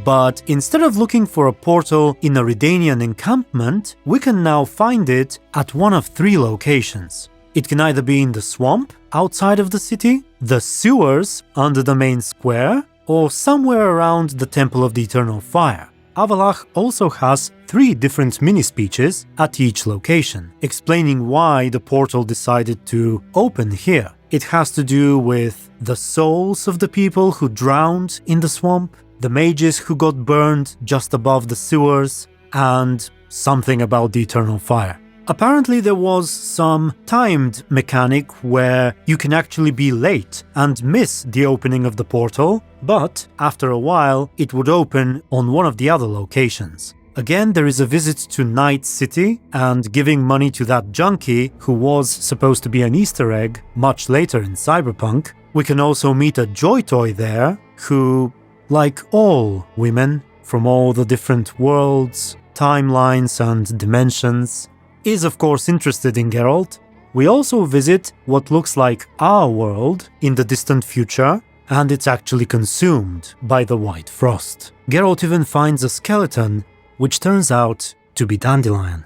But instead of looking for a portal in a Redanian encampment, we can now find it at one of three locations. It can either be in the swamp outside of the city, the sewers under the main square, or somewhere around the Temple of the Eternal Fire. Avallac'h also has 3 different mini-speeches at each location, explaining why the portal decided to open here. It has to do with the souls of the people who drowned in the swamp, the mages who got burned just above the sewers, and something about the Eternal Fire. Apparently there was some timed mechanic where you can actually be late and miss the opening of the portal, but after a while it would open on one of the other locations. Again, there is a visit to Night City and giving money to that junkie who was supposed to be an Easter egg much later in Cyberpunk. We can also meet a Joy Toy there who, like all women from all the different worlds, timelines and dimensions, is of course interested in Geralt. We also visit what looks like our world in the distant future, and it's actually consumed by the White Frost. Geralt even finds a skeleton, which turns out to be Dandelion.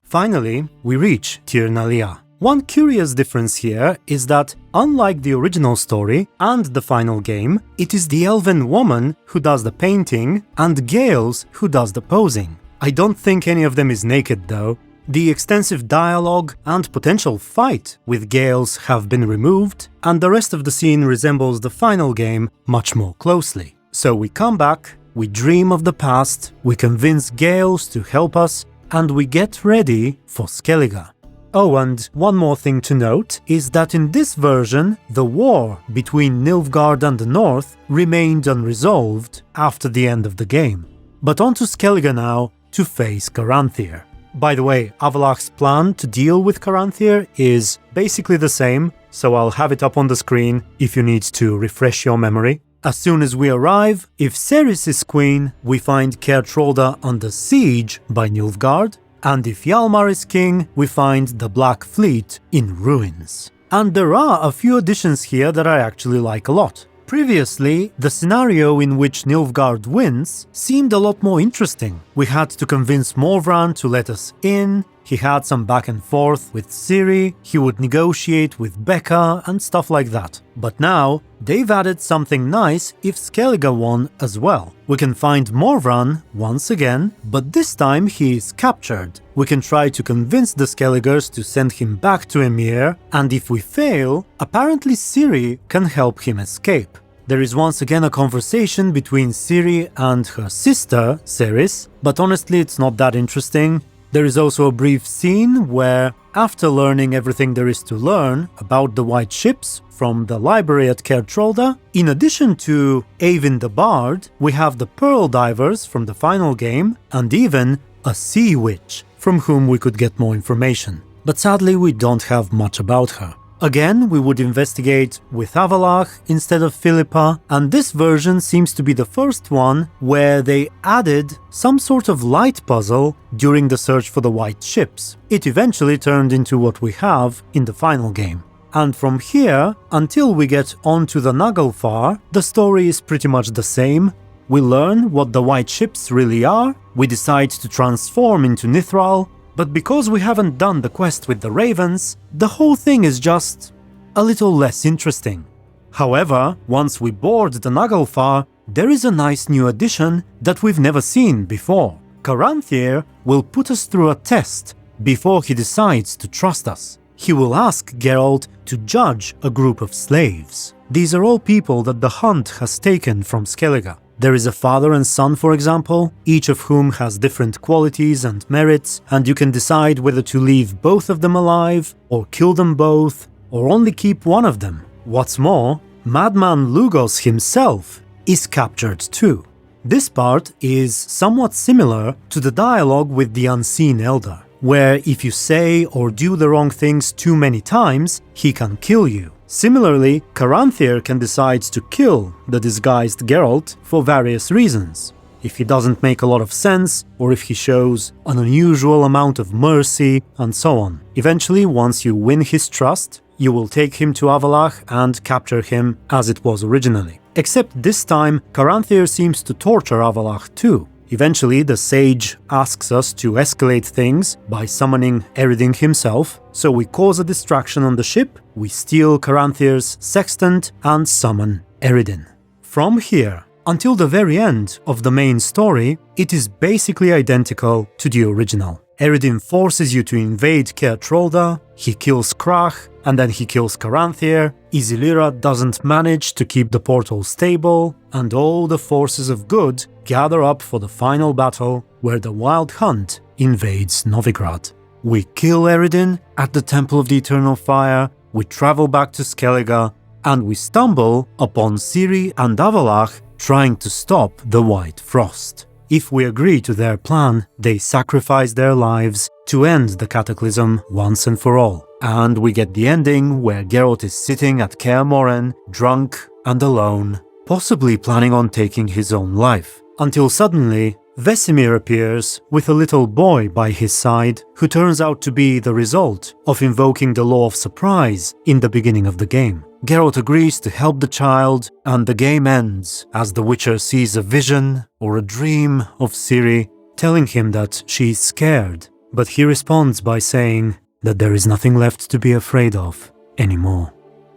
Finally, we reach Tir Nalia. One curious difference here is that, unlike the original story and the final game, it is the Elven woman who does the painting and Gale's who does the posing. I don't think any of them is naked though. The extensive dialogue and potential fight with Gale's have been removed, and the rest of the scene resembles the final game much more closely. So we come back, we dream of the past, we convince Gale's to help us, and we get ready for Skellige. Oh, and one more thing to note is that in this version, the war between Nilfgaard and the North remained unresolved after the end of the game. But on to Skellige now to face Caranthir. By the way, Avallac'h's plan to deal with Caranthir is basically the same, so I'll have it up on the screen if you need to refresh your memory. As soon as we arrive, if Ceres is queen, we find Caer Trolda under siege by Nilfgaard, and if Hjalmar is king, we find the Black Fleet in ruins. And there are a few additions here that I actually like a lot. Previously, the scenario in which Nilfgaard wins seemed a lot more interesting. We had to convince Morvran to let us in, he had some back and forth with Ciri, he would negotiate with Becca and stuff like that. But now, they've added something nice if Skellige won as well. We can find Morvran once again, but this time he is captured. We can try to convince the Skelligers to send him back to Emhyr, and if we fail, apparently Ciri can help him escape. There is once again a conversation between Ciri and her sister, Ceres, but honestly it's not that interesting. There is also a brief scene where, after learning everything there is to learn about the White Ships from the library at Caer Trolda, in addition to Eivin the Bard, we have the Pearl Divers from the final game, and even a Sea Witch, from whom we could get more information. But sadly we don't have much about her. Again, we would investigate with Avallac'h instead of Philippa, and this version seems to be the first one where they added some sort of light puzzle during the search for the White Ships. It eventually turned into what we have in the final game. And from here, until we get onto the Naglfar, the story is pretty much the same. We learn what the White Ships really are, we decide to transform into Nithral, but because we haven't done the quest with the Ravens, the whole thing is just a little less interesting. However, once we board the Naglfar, there is a nice new addition that we've never seen before. Caranthir will put us through a test before he decides to trust us. He will ask Geralt to judge a group of slaves. These are all people that the hunt has taken from Skellige. There is a father and son, for example, each of whom has different qualities and merits, and you can decide whether to leave both of them alive, or kill them both, or only keep one of them. What's more, Madman Lugos himself is captured too. This part is somewhat similar to the dialogue with the Unseen Elder, where if you say or do the wrong things too many times, he can kill you. Similarly, Caranthir can decide to kill the disguised Geralt for various reasons. If he doesn't make a lot of sense, or if he shows an unusual amount of mercy, and so on. Eventually, once you win his trust, you will take him to Avallac'h and capture him as it was originally. Except this time, Caranthir seems to torture Avallac'h too. Eventually, the sage asks us to escalate things by summoning Eredin himself, so we cause a distraction on the ship, we steal Caranthir's sextant and summon Eredin. From here, until the very end of the main story, it is basically identical to the original. Eredin forces you to invade Caer Trolda, he kills Krach, and then he kills Caranthir, Isilira doesn't manage to keep the portal stable, and all the forces of good gather up for the final battle where the Wild Hunt invades Novigrad. We kill Eredin at the Temple of the Eternal Fire, we travel back to Skellige, and we stumble upon Ciri and Avallac'h trying to stop the White Frost. If we agree to their plan, they sacrifice their lives to end the cataclysm once and for all. And we get the ending where Geralt is sitting at Kaer Morhen, drunk and alone, possibly planning on taking his own life. Until suddenly, Vesemir appears with a little boy by his side who turns out to be the result of invoking the Law of Surprise in the beginning of the game. Geralt agrees to help the child, and the game ends as the Witcher sees a vision or a dream of Ciri telling him that she is scared, but he responds by saying that there is nothing left to be afraid of anymore.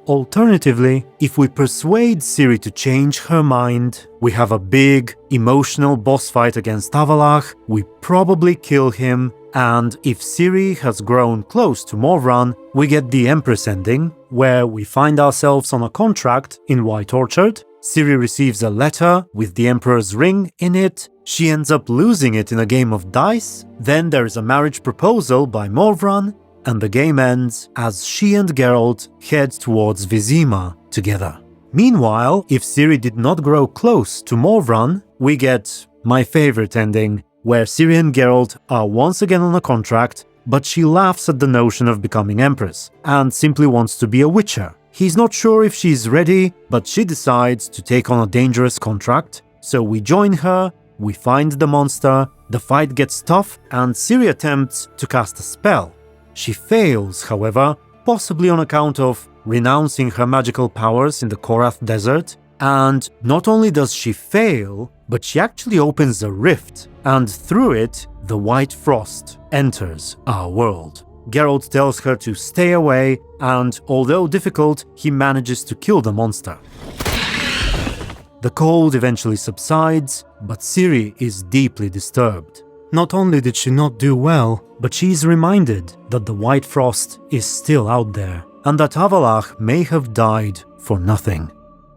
Alternatively, if we persuade Ciri to change her mind, we have a big, emotional boss fight against Avallac'h, we probably kill him, and if Ciri has grown close to Morvran, we get the Empress ending, where we find ourselves on a contract in White Orchard. Ciri receives a letter with the Emperor's ring in it, she ends up losing it in a game of dice, then there is a marriage proposal by Morvran, and the game ends as she and Geralt head towards Vizima together. Meanwhile, if Ciri did not grow close to Morvran, we get my favorite ending, where Ciri and Geralt are once again on a contract, but she laughs at the notion of becoming Empress, and simply wants to be a Witcher. He's not sure if she's ready, but she decides to take on a dangerous contract, so we join her, we find the monster, the fight gets tough, and Ciri attempts to cast a spell. She fails, however, possibly on account of renouncing her magical powers in the Korath Desert, and not only does she fail, but she actually opens a rift, and through it, the White Frost enters our world. Geralt tells her to stay away, and although difficult, he manages to kill the monster. The cold eventually subsides, but Ciri is deeply disturbed. Not only did she not do well, but she is reminded that the White Frost is still out there, and that Avallac'h may have died for nothing.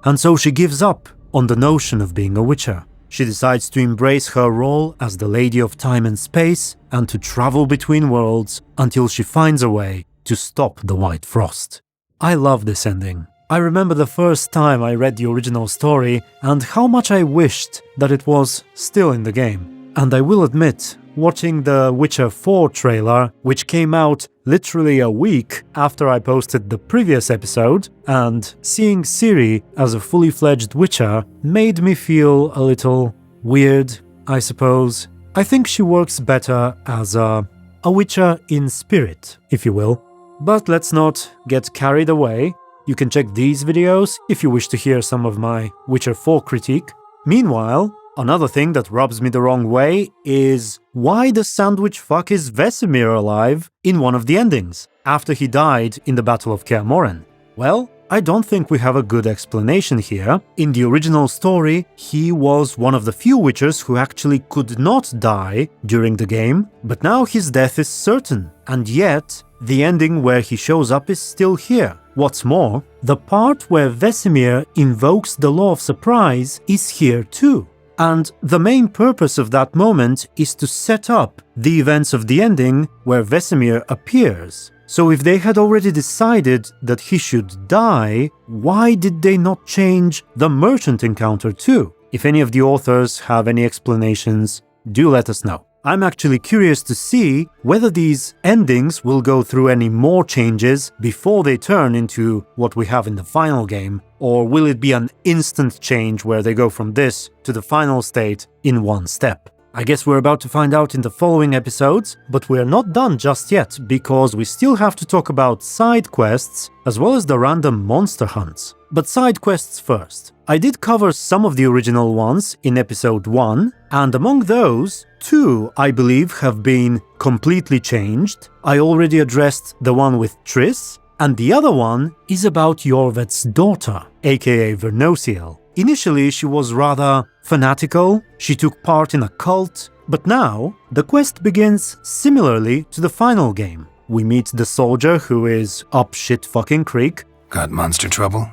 And so she gives up on the notion of being a Witcher. She decides to embrace her role as the Lady of Time and Space and to travel between worlds until she finds a way to stop the White Frost. I love this ending. I remember the first time I read the original story and how much I wished that it was still in the game. And I will admit, watching the Witcher 4 trailer, which came out literally a week after I posted the previous episode, and seeing Ciri as a fully fledged Witcher made me feel a little weird, I suppose. I think she works better as a Witcher in spirit, if you will. But let's not get carried away. You can check these videos if you wish to hear some of my Witcher 4 critique. Meanwhile, another thing that rubs me the wrong way is why the sandwich fuck is Vesemir alive in one of the endings, after he died in the Battle of Kaer Morhen? Well, I don't think we have a good explanation here. In the original story, he was one of the few Witchers who actually could not die during the game, but now his death is certain, and yet the ending where he shows up is still here. What's more, the part where Vesemir invokes the Law of Surprise is here too. And the main purpose of that moment is to set up the events of the ending where Vesemir appears. So if they had already decided that he should die, why did they not change the merchant encounter too? If any of the authors have any explanations, do let us know. I'm actually curious to see whether these endings will go through any more changes before they turn into what we have in the final game, or will it be an instant change where they go from this to the final state in one step? I guess we're about to find out in the following episodes, but we're not done just yet because we still have to talk about side quests as well as the random monster hunts. But side quests first. I did cover some of the original ones in episode 1, and among those, 2 I believe have been completely changed. I already addressed the one with Triss, and the other one is about Iorveth's daughter, aka Vernociel. Initially, she was rather fanatical, she took part in a cult, but now the quest begins similarly to the final game. We meet the soldier who is up shit fucking creek. Got monster trouble?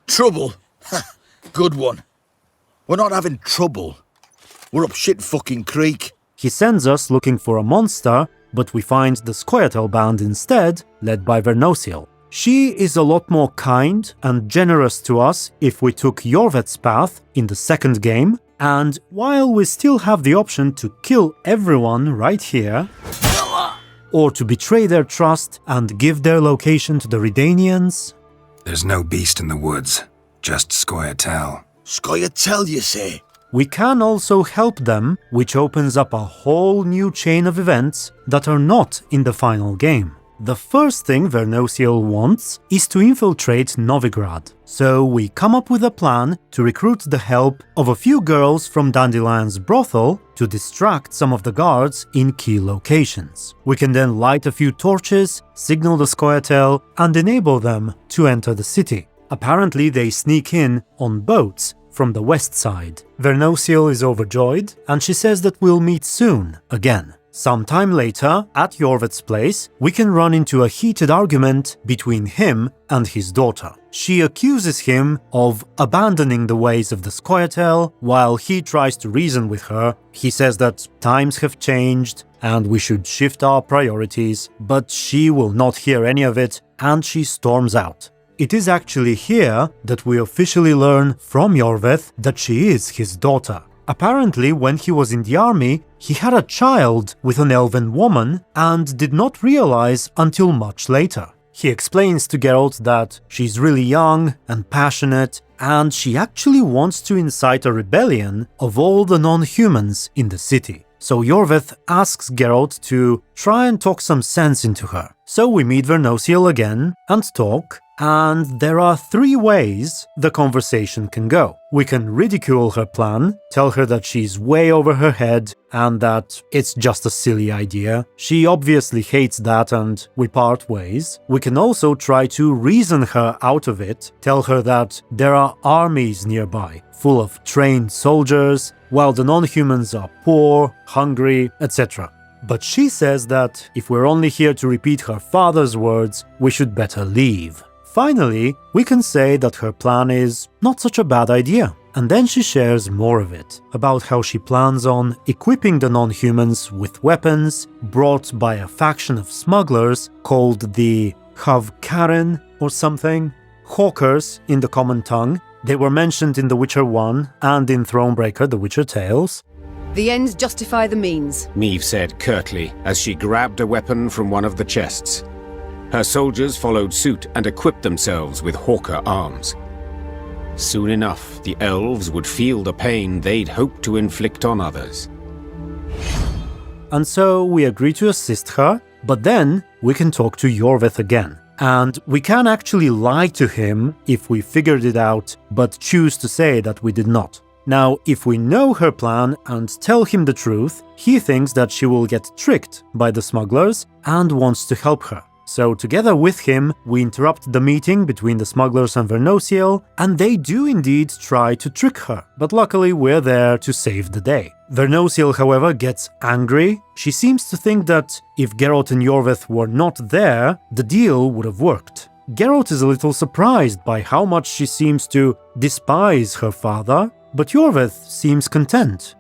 Trouble? Ha! Good one. We're not having trouble. We're up shit fucking creek. He sends us looking for a monster but we find the Scoia'tael band instead, led by Vernosiel. She is a lot more kind and generous to us if we took Iorveth's path in the second game, and while we still have the option to kill everyone right here, or to betray their trust and give their location to the Redanians... There's no beast in the woods, just Scoia'tael. Scoia'tael, you say? We can also help them, which opens up a whole new chain of events that are not in the final game. The first thing Vernosiel wants is to infiltrate Novigrad, so we come up with a plan to recruit the help of a few girls from Dandelion's brothel to distract some of the guards in key locations. We can then light a few torches, signal the Scoia'tael, and enable them to enter the city. Apparently they sneak in on boats from the west side. Vernosiel is overjoyed, and she says that we'll meet soon again. Sometime later, at Iorveth's place, we can run into a heated argument between him and his daughter. She accuses him of abandoning the ways of the Scoia'tael while he tries to reason with her. He says that times have changed and we should shift our priorities, but she will not hear any of it and she storms out. It is actually here that we officially learn from Iorveth that she is his daughter. Apparently, when he was in the army, he had a child with an elven woman and did not realize until much later. He explains to Geralt that she's really young and passionate, and she actually wants to incite a rebellion of all the non-humans in the city. So Iorveth asks Geralt to try and talk some sense into her. So we meet Vernosiel again and talk, and there are 3 ways the conversation can go. We can ridicule her plan, tell her that she's way over her head and that it's just a silly idea. She obviously hates that and we part ways. We can also try to reason her out of it, tell her that there are armies nearby, full of trained soldiers, while the non-humans are poor, hungry, etc. But she says that if we're only here to repeat her father's words, we should better leave. Finally, we can say that her plan is not such a bad idea. And then she shares more of it, about how she plans on equipping the non-humans with weapons brought by a faction of smugglers called the Havkaren or something, hawkers in the common tongue. They were mentioned in The Witcher 1 and in Thronebreaker, The Witcher Tales. The ends justify the means, Niamh said curtly as she grabbed a weapon from one of the chests. Her soldiers followed suit and equipped themselves with hawker arms. Soon enough, the elves would feel the pain they'd hoped to inflict on others. And so we agree to assist her, but then we can talk to Iorveth again. And we can actually lie to him if we figured it out, but choose to say that we did not. Now, if we know her plan and tell him the truth, he thinks that she will get tricked by the smugglers and wants to help her. So together with him, we interrupt the meeting between the smugglers and Vernosiel, and they do indeed try to trick her, but luckily we're there to save the day. Vernosiel, however, gets angry. She seems to think that if Geralt and Iorveth were not there, the deal would have worked. Geralt is a little surprised by how much she seems to despise her father, but Iorveth seems content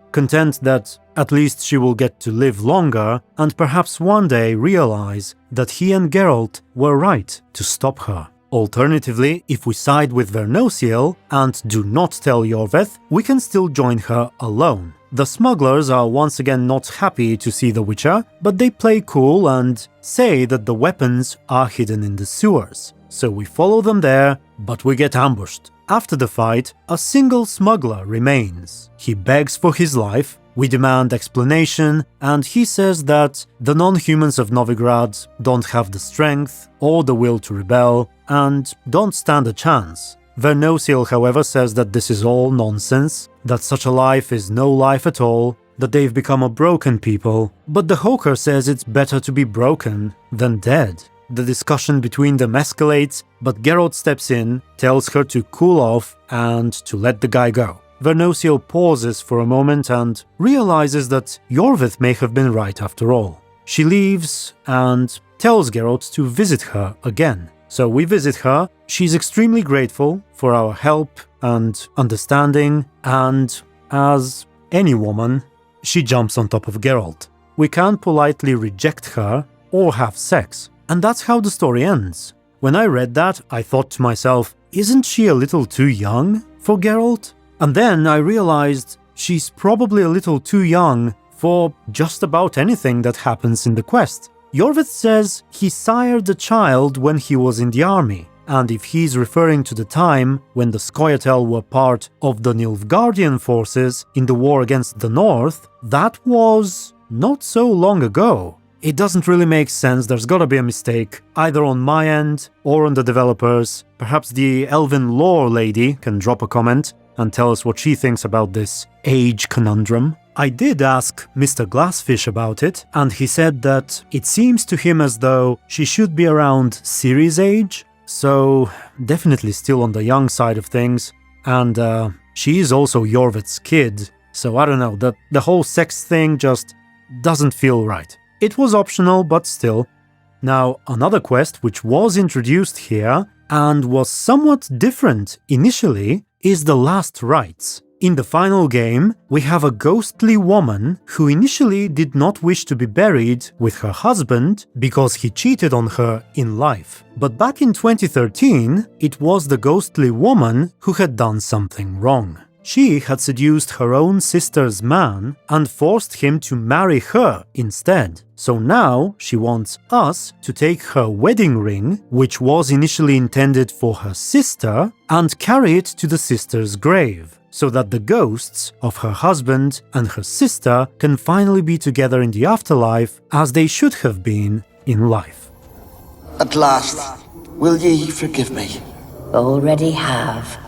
that at least she will get to live longer and perhaps one day realize that he and Geralt were right to stop her. Alternatively, if we side with Vernosiel and do not tell Iorveth, we can still join her alone. The smugglers are once again not happy to see the Witcher, but they play cool and say that the weapons are hidden in the sewers. So we follow them there, but we get ambushed. After the fight, a single smuggler remains. He begs for his life, we demand explanation, and he says that the non-humans of Novigrad don't have the strength or the will to rebel, and don't stand a chance. Vernosiel, however, says that this is all nonsense, that such a life is no life at all, that they've become a broken people, but the hawker says it's better to be broken than dead. The discussion between them escalates, but Geralt steps in, tells her to cool off and to let the guy go. Vernosiel pauses for a moment and realizes that Iorveth may have been right after all. She leaves and tells Geralt to visit her again. So we visit her. She's extremely grateful for our help and understanding, and as any woman, she jumps on top of Geralt. we can't politely reject her or have sex. And that's how the story ends. When I read that, I thought to myself, isn't she a little too young for Geralt? And then I realized she's probably a little too young for just about anything that happens in the quest. Iorveth says he sired a child when he was in the army, and if he's referring to the time when the Scoia'tael were part of the Nilfgaardian forces in the war against the North, that was not so long ago. It doesn't really make sense, there's gotta be a mistake, either on my end or on the developers. Perhaps the Elven lore lady can drop a comment and tell us what she thinks about this age conundrum. I did ask Mr. Glassfish about it, and he said that it seems to him as though she should be around Ciri's age, so definitely still on the young side of things, and she is also Iorveth's kid, so I don't know, the whole sex thing just doesn't feel right. It was optional, but still. Now, another quest which was introduced here and was somewhat different initially is the Last Rites. In the final game, we have a ghostly woman who initially did not wish to be buried with her husband because he cheated on her in life. But back in 2013, it was the ghostly woman who had done something wrong. She had seduced her own sister's man and forced him to marry her instead. So now she wants us to take her wedding ring, which was initially intended for her sister, and carry it to the sister's grave, so that the ghosts of her husband and her sister can finally be together in the afterlife as they should have been in life. At last, will ye forgive me? Already have.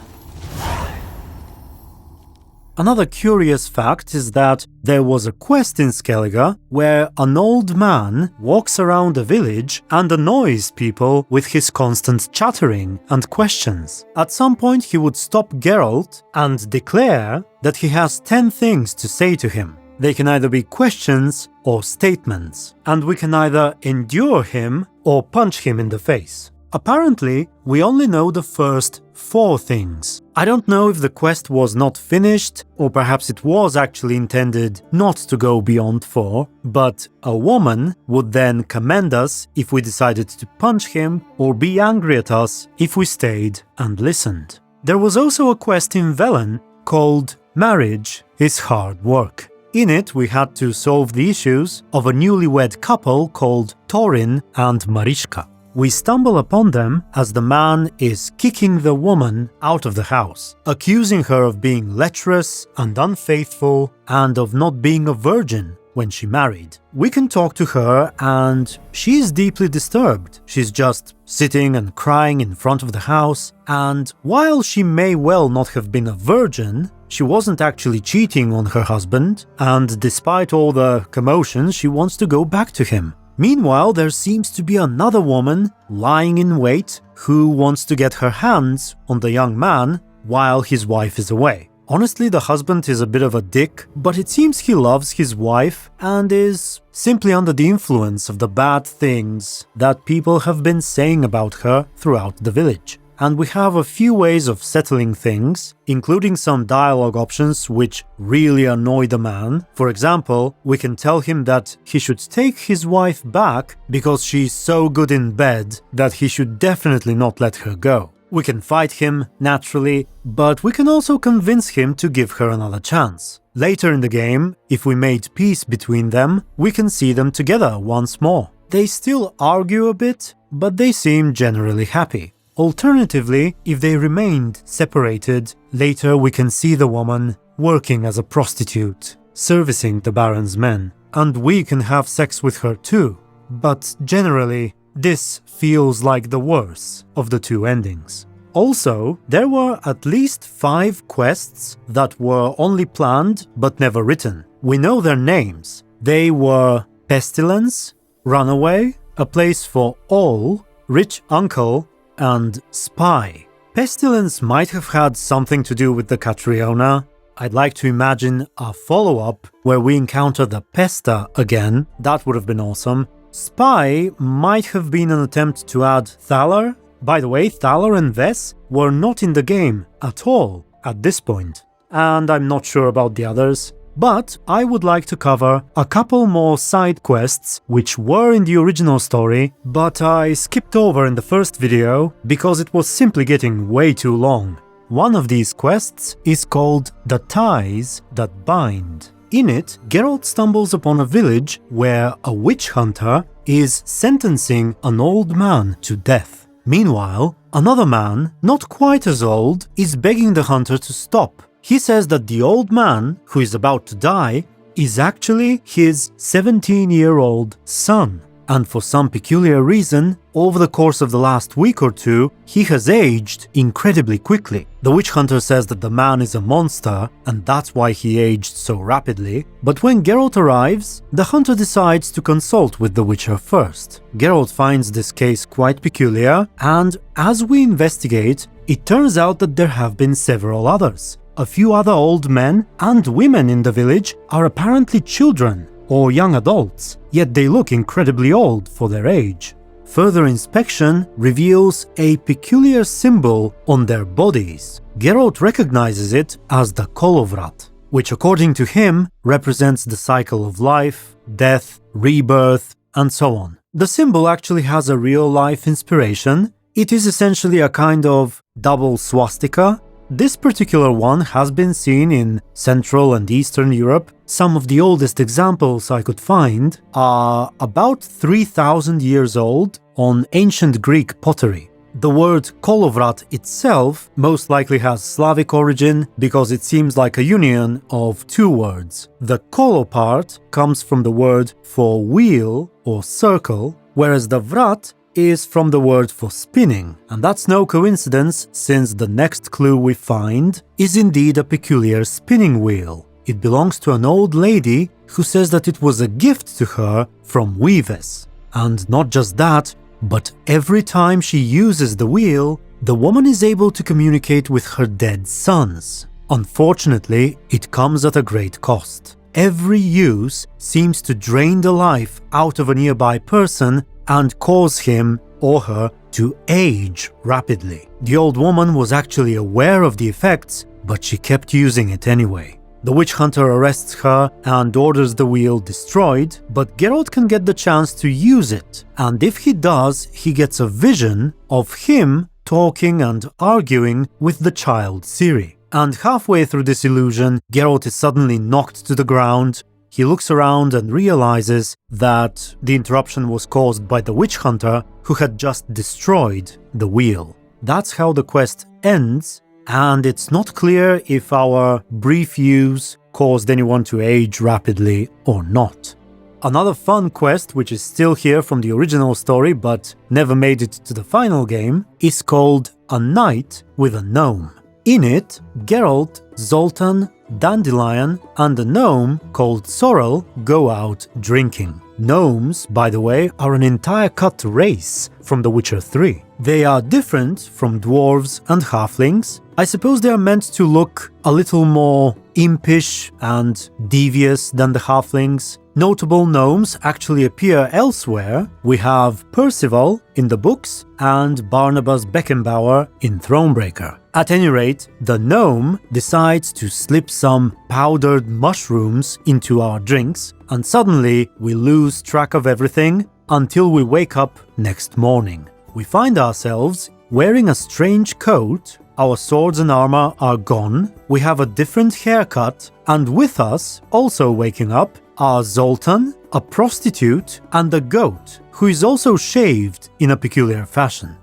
Another curious fact is that there was a quest in Skellige where an old man walks around a village and annoys people with his constant chattering and questions. At some point he would stop Geralt and declare that he has 10 things to say to him. They can either be questions or statements, and we can either endure him or punch him in the face. Apparently, we only know the first 4 things. I don't know if the quest was not finished, or perhaps it was actually intended not to go beyond 4, but a woman would then commend us if we decided to punch him, or be angry at us if we stayed and listened. There was also a quest in Velen called Marriage is Hard Work. In it, we had to solve the issues of a newlywed couple called Thorin and Mariska. We stumble upon them as the man is kicking the woman out of the house, accusing her of being lecherous and unfaithful and of not being a virgin when she married. We can talk to her and she is deeply disturbed. She's just sitting and crying in front of the house, and while she may well not have been a virgin, she wasn't actually cheating on her husband, and despite all the commotion, she wants to go back to him. Meanwhile, there seems to be another woman lying in wait who wants to get her hands on the young man while his wife is away. Honestly, the husband is a bit of a dick, but it seems he loves his wife and is simply under the influence of the bad things that people have been saying about her throughout the village. And we have a few ways of settling things, including some dialogue options which really annoy the man. For example, we can tell him that he should take his wife back because she's so good in bed that he should definitely not let her go. We can fight him, naturally, but we can also convince him to give her another chance. Later in the game, if we made peace between them, we can see them together once more. They still argue a bit, but they seem generally happy. Alternatively, if they remained separated, later we can see the woman working as a prostitute, servicing the Baron's men, and we can have sex with her too. But generally, this feels like the worse of the 2 endings. Also, there were at least 5 quests that were only planned but never written. We know their names. They were Pestilence, Runaway, A Place for All, Rich Uncle, and Spy. Pestilence might have had something to do with the Catriona. I'd like to imagine a follow-up where we encounter the Pesta again. That would have been awesome. Spy might have been an attempt to add Thalar. By the way, Thalar and Ves were not in the game at all at this point. And I'm not sure about the others. But I would like to cover a couple more side quests which were in the original story, but I skipped over in the first video because it was simply getting way too long. One of these quests is called The Ties That Bind. In it, Geralt stumbles upon a village where a witch hunter is sentencing an old man to death. Meanwhile, another man, not quite as old, is begging the hunter to stop. He says that the old man, who is about to die, is actually his 17-year-old son. And for some peculiar reason, over the course of the last week or two, he has aged incredibly quickly. The witch hunter says that the man is a monster, and that's why he aged so rapidly. But when Geralt arrives, the hunter decides to consult with the witcher first. Geralt finds this case quite peculiar, and as we investigate, it turns out that there have been several others. A few other old men and women in the village are apparently children or young adults, yet they look incredibly old for their age. Further inspection reveals a peculiar symbol on their bodies. Geralt recognizes it as the Kolovrat, which according to him represents the cycle of life, death, rebirth, and so on. The symbol actually has a real-life inspiration. It is essentially a kind of double swastika. This particular one has been seen in Central and Eastern Europe. Some of the oldest examples I could find are about 3,000 years old on ancient Greek pottery. The word Kolovrat itself most likely has Slavic origin because it seems like a union of two words. The kolo part comes from the word for wheel or circle, whereas the vrat is from the word for spinning, and that's no coincidence since the next clue we find is indeed a peculiar spinning wheel. It belongs to an old lady who says that it was a gift to her from Weaves. And not just that, but every time she uses the wheel, the woman is able to communicate with her dead sons. Unfortunately, it comes at a great cost. Every use seems to drain the life out of a nearby person and cause him or her to age rapidly. The old woman was actually aware of the effects, but she kept using it anyway. The witch hunter arrests her and orders the wheel destroyed, but Geralt can get the chance to use it, and if he does, he gets a vision of him talking and arguing with the child Ciri. And halfway through this illusion, Geralt is suddenly knocked to the ground. He looks around and realizes that the interruption was caused by the witch hunter who had just destroyed the wheel. That's how the quest ends, and it's not clear if our brief use caused anyone to age rapidly or not. Another fun quest, which is still here from the original story but never made it to the final game, is called A Night with a Gnome. In it, Geralt, Zoltan, Dandelion, and a gnome called Sorrel go out drinking. Gnomes, by the way, are an entire cut race from The Witcher 3. They are different from dwarves and halflings. I suppose they are meant to look a little more impish and devious than the halflings. Notable gnomes actually appear elsewhere. We have Percival in the books and Barnabas Beckenbauer in Thronebreaker. At any rate, the gnome decides to slip some powdered mushrooms into our drinks, and suddenly we lose track of everything until we wake up next morning. We find ourselves wearing a strange coat, our swords and armor are gone, we have a different haircut, and with us, also waking up, are Zoltan, a prostitute, and a goat, who is also shaved in a peculiar fashion.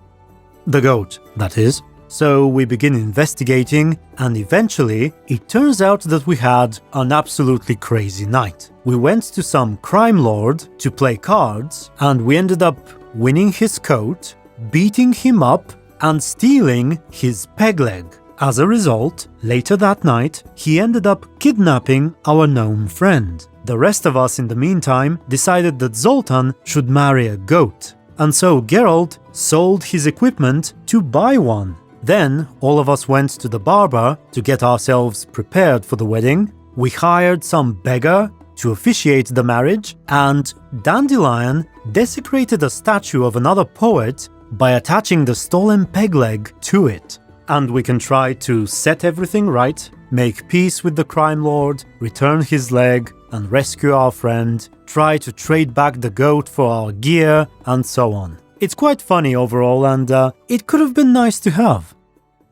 The goat, that is. So we begin investigating, and eventually it turns out that we had an absolutely crazy night. We went to some crime lord to play cards, and we ended up winning his coat, beating him up, and stealing his peg leg. As a result, later that night, he ended up kidnapping our gnome friend. The rest of us in the meantime decided that Zoltan should marry a goat, and so Geralt sold his equipment to buy one. Then all of us went to the barber to get ourselves prepared for the wedding. We hired some beggar to officiate the marriage, and Dandelion desecrated a statue of another poet by attaching the stolen peg leg to it. And we can try to set everything right make peace with the crime lord, return his leg, and rescue our friend, try to trade back the goat for our gear, and so on. It's quite funny overall, and it could have been nice to have.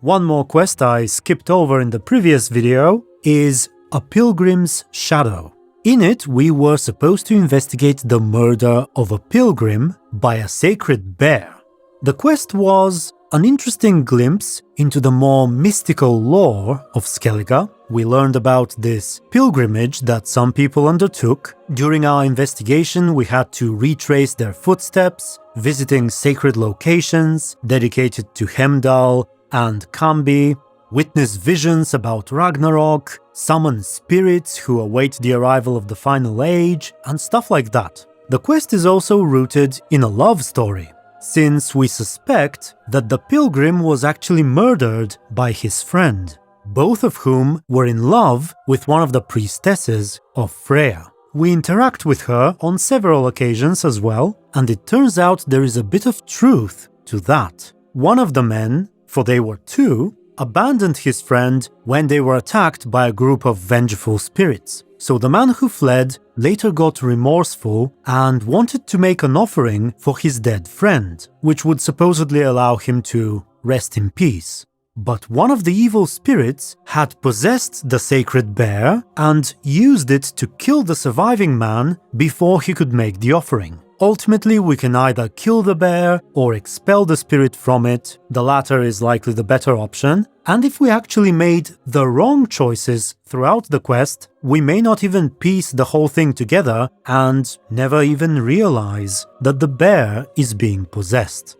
One more quest I skipped over in the previous video is A Pilgrim's Shadow. In it, we were supposed to investigate the murder of a pilgrim by a sacred bear. The quest was an interesting glimpse into the more mystical lore of Skellige. We learned about this pilgrimage that some people undertook. During our investigation, we had to retrace their footsteps, visiting sacred locations dedicated to Heimdall and Cambi, witness visions about Ragnarok, summon spirits who await the arrival of the final age, and stuff like that. The quest is also rooted in a love story, since we suspect that the pilgrim was actually murdered by his friend, both of whom were in love with one of the priestesses of Freya. We interact with her on several occasions as well, and it turns out there is a bit of truth to that. One of the men, for they were two, abandoned his friend when they were attacked by a group of vengeful spirits. So the man who fled later got remorseful and wanted to make an offering for his dead friend, which would supposedly allow him to rest in peace. But one of the evil spirits had possessed the sacred bear and used it to kill the surviving man before he could make the offering. Ultimately, we can either kill the bear or expel the spirit from it. The latter is likely the better option. And if we actually made the wrong choices throughout the quest, we may not even piece the whole thing together and never even realize that the bear is being possessed.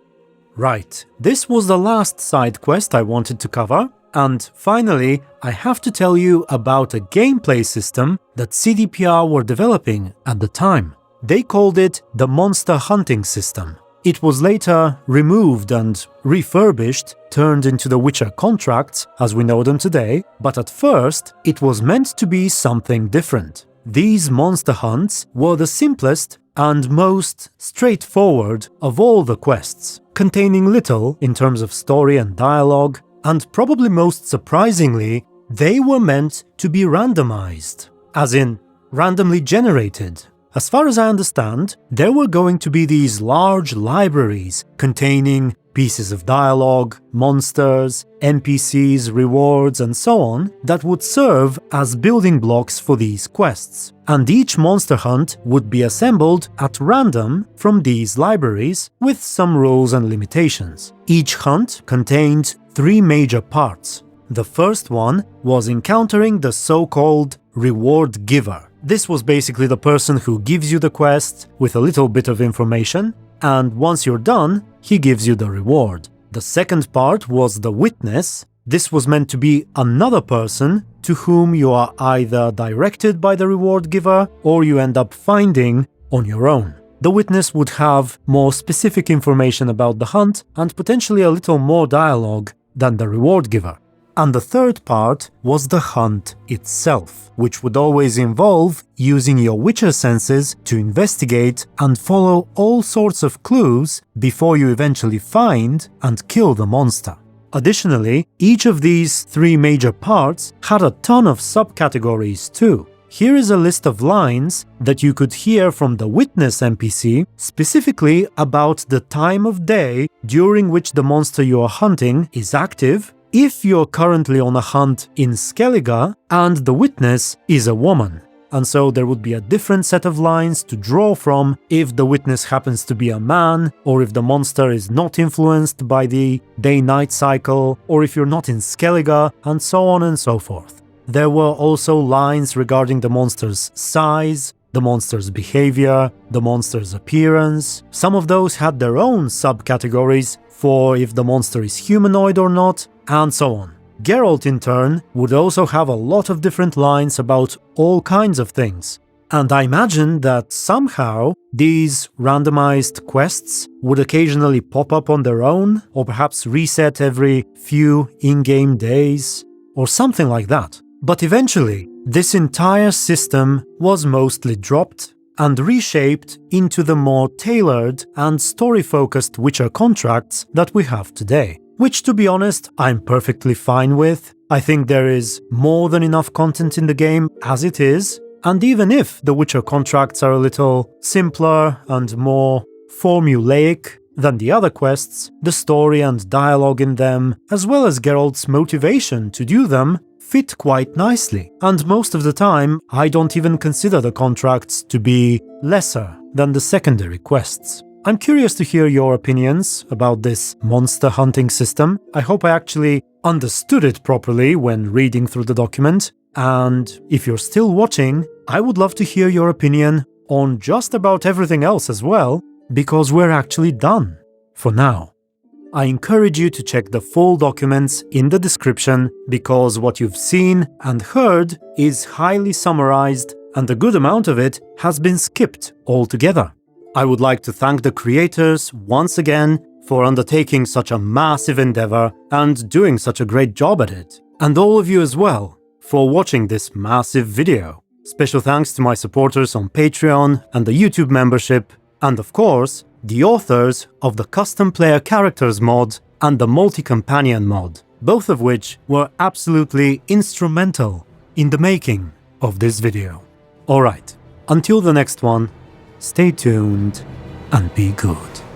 Right, this was the last side quest I wanted to cover. And finally, I have to tell you about a gameplay system that CDPR were developing at the time. They called it the Monster Hunting System. It was later removed and refurbished, turned into the Witcher contracts as we know them today, but at first it was meant to be something different. These monster hunts were the simplest and most straightforward of all the quests, containing little in terms of story and dialogue, and probably most surprisingly, they were meant to be randomized, as in randomly generated. As far as I understand, there were going to be these large libraries containing pieces of dialogue, monsters, NPCs, rewards, and so on that would serve as building blocks for these quests. And each monster hunt would be assembled at random from these libraries with some rules and limitations. Each hunt contained 3 major parts. The first one was encountering the so-called reward giver. This was basically the person who gives you the quest with a little bit of information, and once you're done, he gives you the reward. The second part was the witness. This was meant to be another person to whom you are either directed by the reward giver or you end up finding on your own. The witness would have more specific information about the hunt and potentially a little more dialogue than the reward giver. And the third part was the hunt itself, which would always involve using your Witcher senses to investigate and follow all sorts of clues before you eventually find and kill the monster. Additionally, each of these 3 major parts had a ton of subcategories too. Here is a list of lines that you could hear from the witness NPC, specifically about the time of day during which the monster you are hunting is active, if you're currently on a hunt in Skellige and the witness is a woman. And so there would be a different set of lines to draw from if the witness happens to be a man, or if the monster is not influenced by the day-night cycle, or if you're not in Skellige, and so on and so forth. There were also lines regarding the monster's size, the monster's behavior, the monster's appearance. Some of those had their own subcategories for if the monster is humanoid or not, and so on. Geralt, in turn, would also have a lot of different lines about all kinds of things. And I imagine that somehow these randomized quests would occasionally pop up on their own, or perhaps reset every few in-game days, or something like that. But eventually, this entire system was mostly dropped and reshaped into the more tailored and story-focused Witcher contracts that we have today. Which, to be honest, I'm perfectly fine with. I think there is more than enough content in the game as it is, and even if the Witcher contracts are a little simpler and more formulaic than the other quests, the story and dialogue in them, as well as Geralt's motivation to do them, fit quite nicely. And most of the time, I don't even consider the contracts to be lesser than the secondary quests. I'm curious to hear your opinions about this monster hunting system. I hope I actually understood it properly when reading through the document, and if you're still watching, I would love to hear your opinion on just about everything else as well, because we're actually done for now. I encourage you to check the full documents in the description, because what you've seen and heard is highly summarized and a good amount of it has been skipped altogether. I would like to thank the creators once again for undertaking such a massive endeavor and doing such a great job at it, and all of you as well for watching this massive video. Special thanks to my supporters on Patreon and the YouTube membership, and of course, the authors of the Custom Player Characters mod and the Multi-Companion mod, both of which were absolutely instrumental in the making of this video. Alright, until the next one, stay tuned and be good.